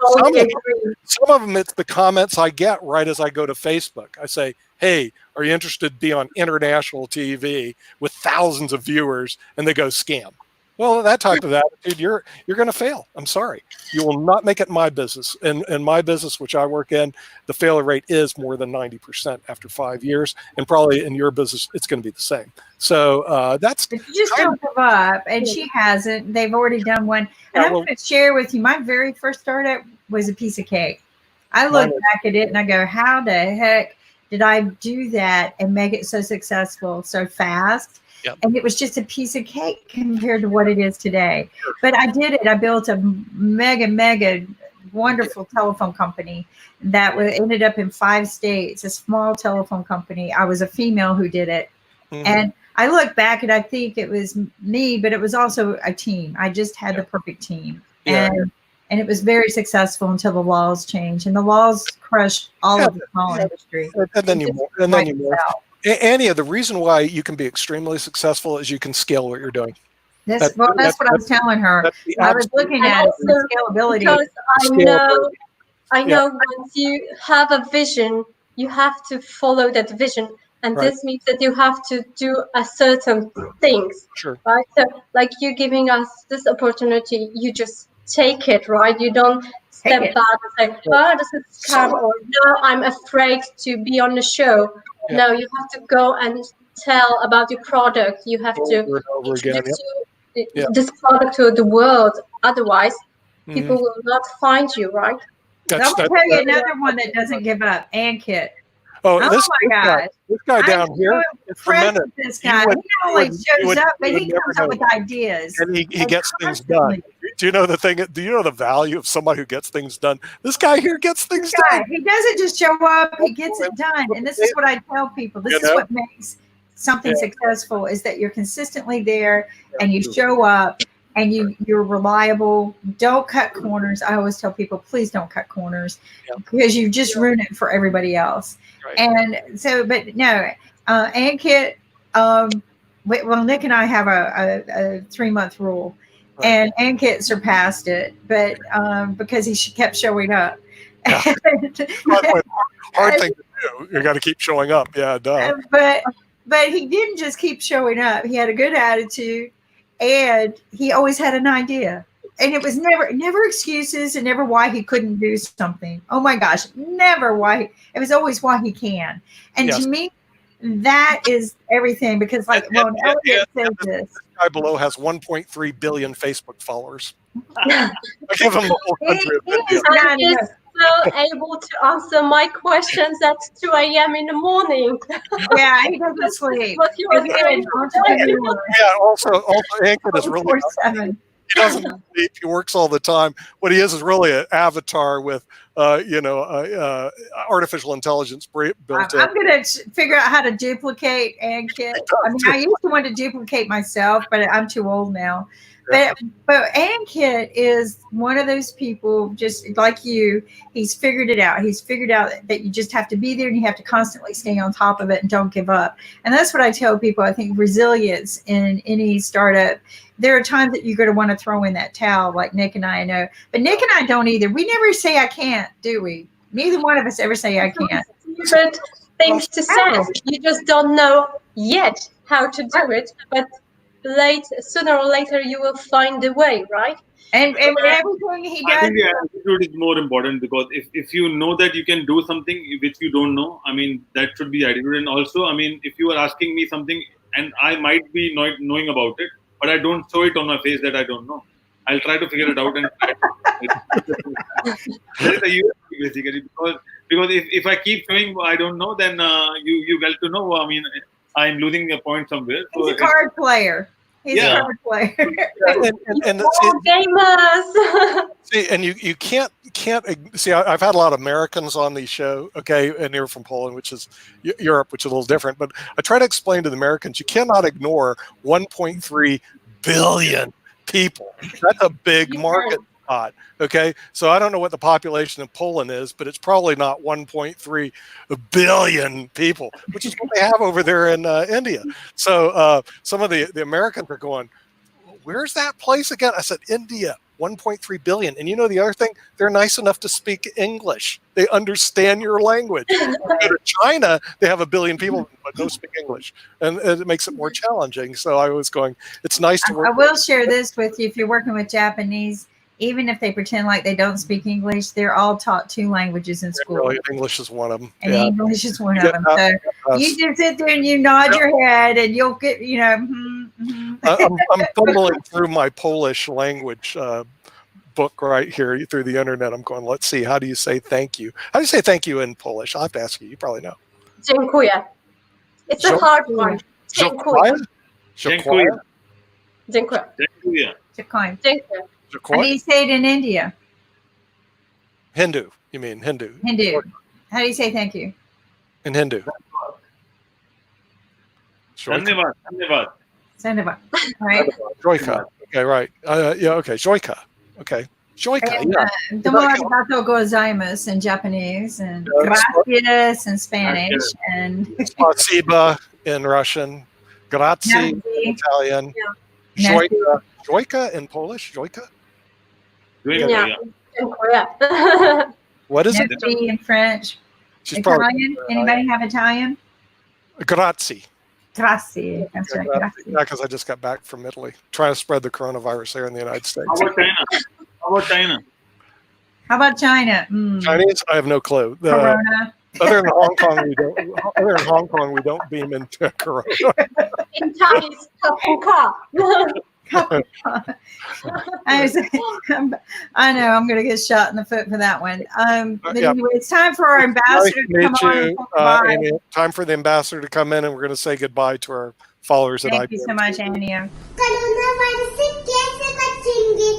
some of them, it's the comments I get right as I go to Facebook. I say, hey, are you interested to be on international TV with thousands of viewers? And they go, scam. Well, that type of attitude, you're going to fail. I'm sorry. You will not make it in my business. In my business, which I work in, the failure rate is more than 90% after 5 years. And probably in your business, it's going to be the same. So that's... But you just don't give up. And she hasn't. They've already done one. And I'm going to share with you, my very first startup was a piece of cake. I look back at it and I go, how the heck did I do that and make it so successful so fast? Yep. And it was just a piece of cake compared to what it is today. But I did it. I built a mega wonderful telephone company that ended up in 5 states, a small telephone company. I was a female who did it. And I look back and I think it was me, but it was also a team. I just had the perfect team. And it was very successful until the laws changed, and the laws crushed all of the small industry. And then you morph. Anya, the reason why you can be extremely successful is you can scale what you're doing. That's what I was telling her. I was looking at it, the scalability. Because I know once you have a vision, you have to follow that vision. And this means that you have to do a certain things. Sure. Right? So like you giving us this opportunity, you just take it, right? You don't step back and say, oh, this is scam, or no, I'm afraid to be on the show. No, you have to go and tell about your product. You have to introduce this product to the world. Otherwise, people will not find you, right? I'll tell you another one that doesn't give up, Ankit. Oh, my gosh. This guy down here is tremendous. This guy. He not only shows up, but he comes up with ideas. And he gets things done. Do you know the thing? Do you know the value of somebody who gets things done? This guy here gets things done. He doesn't just show up, he gets it done. And this is what I tell people. This is what makes something successful, is that you're consistently there and you show up and you're reliable. Don't cut corners. I always tell people, please don't cut corners because you just ruin it for everybody else. Right. And so, but no, Ankit, well, Nick and I have a 3-month rule, and Ankit surpassed it, but because he kept showing up. Hard thing to do. You got to keep showing up. Yeah, duh. But he didn't just keep showing up. He had a good attitude, and he always had an idea. And it was never excuses, and never why he couldn't do something. Oh my gosh, never why. It was always why he can. And to me, that is everything, because Elliot says this. This guy below has 1.3 billion Facebook followers. I give him the whole country of India. He is so able to answer my questions at 2 a.m. in the morning. Yeah, he doesn't sleep. What you are saying. Yeah, also Ankit is really. He doesn't sleep. He works all the time. What he is really an avatar with, artificial intelligence built in. I'm going to figure out how to duplicate Ankit. I mean, I used to want to duplicate myself, but I'm too old now. But Ankit is one of those people, just like you. He's figured it out. He's figured out that you just have to be there and you have to constantly stay on top of it and don't give up. And that's what I tell people. I think resilience in any startup. There are times that you're going to want to throw in that towel, like Nick and I know. But Nick and I don't either. We never say I can't, do we? Neither one of us ever say I can't. Different things to say. You just don't know yet how to do it, but sooner or later you will find the way, right? And everything he does. I think the attitude is more important, because if you know that you can do something which you don't know, I mean, that should be attitude. And also, I mean, if you are asking me something and I might be not knowing about it, but I don't show it on my face that I don't know, I'll try to figure it out and try that is a USP basically, because if I keep showing I don't know, then you get to know. I mean, I'm losing a point somewhere. He's a card player. He's a card player. and gamers. See, and you can't see. I've had a lot of Americans on the show, okay, and they're from Poland, which is Europe, which is a little different. But I try to explain to the Americans, you cannot ignore 1.3 billion people. That's a big market spot. Okay, so I don't know what the population of Poland is, but it's probably not 1.3 billion people, which is what they have over there in India. So some of the Americans are going, where's that place again? I said, India, 1.3 billion. And you know the other thing? They're nice enough to speak English. They understand your language. In China, they have 1 billion people, but don't speak English. And it makes it more challenging. So I was going, it's nice to work. I will share this with you. If you're working with Japanese, even if they pretend like they don't speak English, they're all taught 2 languages in school. Really, English is one of them. And English is one of them. So you just sit there and you nod your head and you'll get, I'm fumbling through my Polish language book right here through the internet. I'm going, let's see, how do you say thank you? How do you say thank you in Polish? I'll have to ask you. You probably know. Dziękuję. It's a hard one. Dziękuję. Dziękuję. Dziękuję. Dziękuję. Dziękuję. Dziękuję. How do you say it in India? Hindu. You mean Hindu? Hindu. How do you say thank you? In Hindu. Dhanyavad. Dhanyavad. Dhanyavad. Right. Joika. Okay, right. Yeah, okay. Joika. Okay. Joika, yeah. Domo arigatou gozaimasu in Japanese, and gracias in Spanish, and spasiba in Russian, grazie in Italian, joika. Joika in Polish? Joika? Yeah. What is it? in French. She's Italian? Anybody have Italian? Grazie. Grazie. That's right. Grazie. Yeah, because I just got back from Italy, trying to spread the coronavirus here in the United States. How about China? How about China? How about China? Chinese? I have no clue. Corona. Other than Hong Kong, we don't. Other than Hong Kong, we don't beam into Corona. In Chinese, kapuka. I know I'm going to get shot in the foot for that one. But anyway, it's time for our ambassador to come on. Amy, time for the ambassador to come in, and we're going to say goodbye to our followers at IBM. Thank you so much, Ania. Coronavirus से कैसे बचेंगे?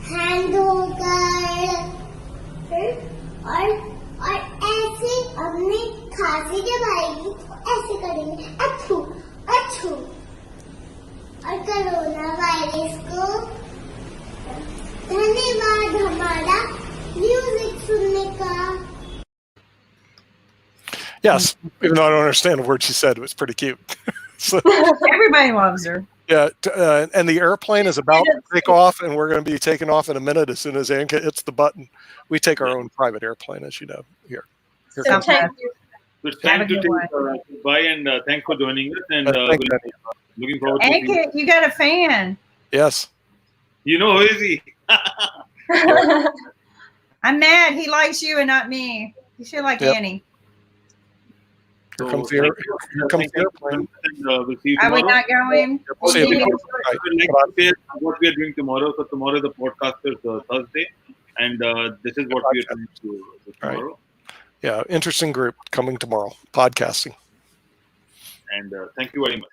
Hand और ऐसे अपने खांसी जब आएगी तो ऐसे करेंगे अच्छू अच्छू और कोरोना वायरस को धन्यवाद हमारा म्यूजिक सुनने का. Yes, even though I don't understand a word she said, it was pretty cute. So, everybody loves her. Yeah, and the airplane is about to take off, and we're going to be taking off in a minute as soon as Anka hits the button. We take our own private airplane, as you know, here. So thank you. It's time to take goodbye, and thanks for joining us. And looking forward to Anka, you got a fan. Yes. You know who is he? I'm mad. He likes you and not me. You should like Annie. Here comes the airplane. We'll see you Are we tomorrow. not going? What we are doing tomorrow. So tomorrow is the podcasters Thursday, and this is what we are doing tomorrow. Right. Yeah, interesting group coming tomorrow, podcasting. And thank you very much.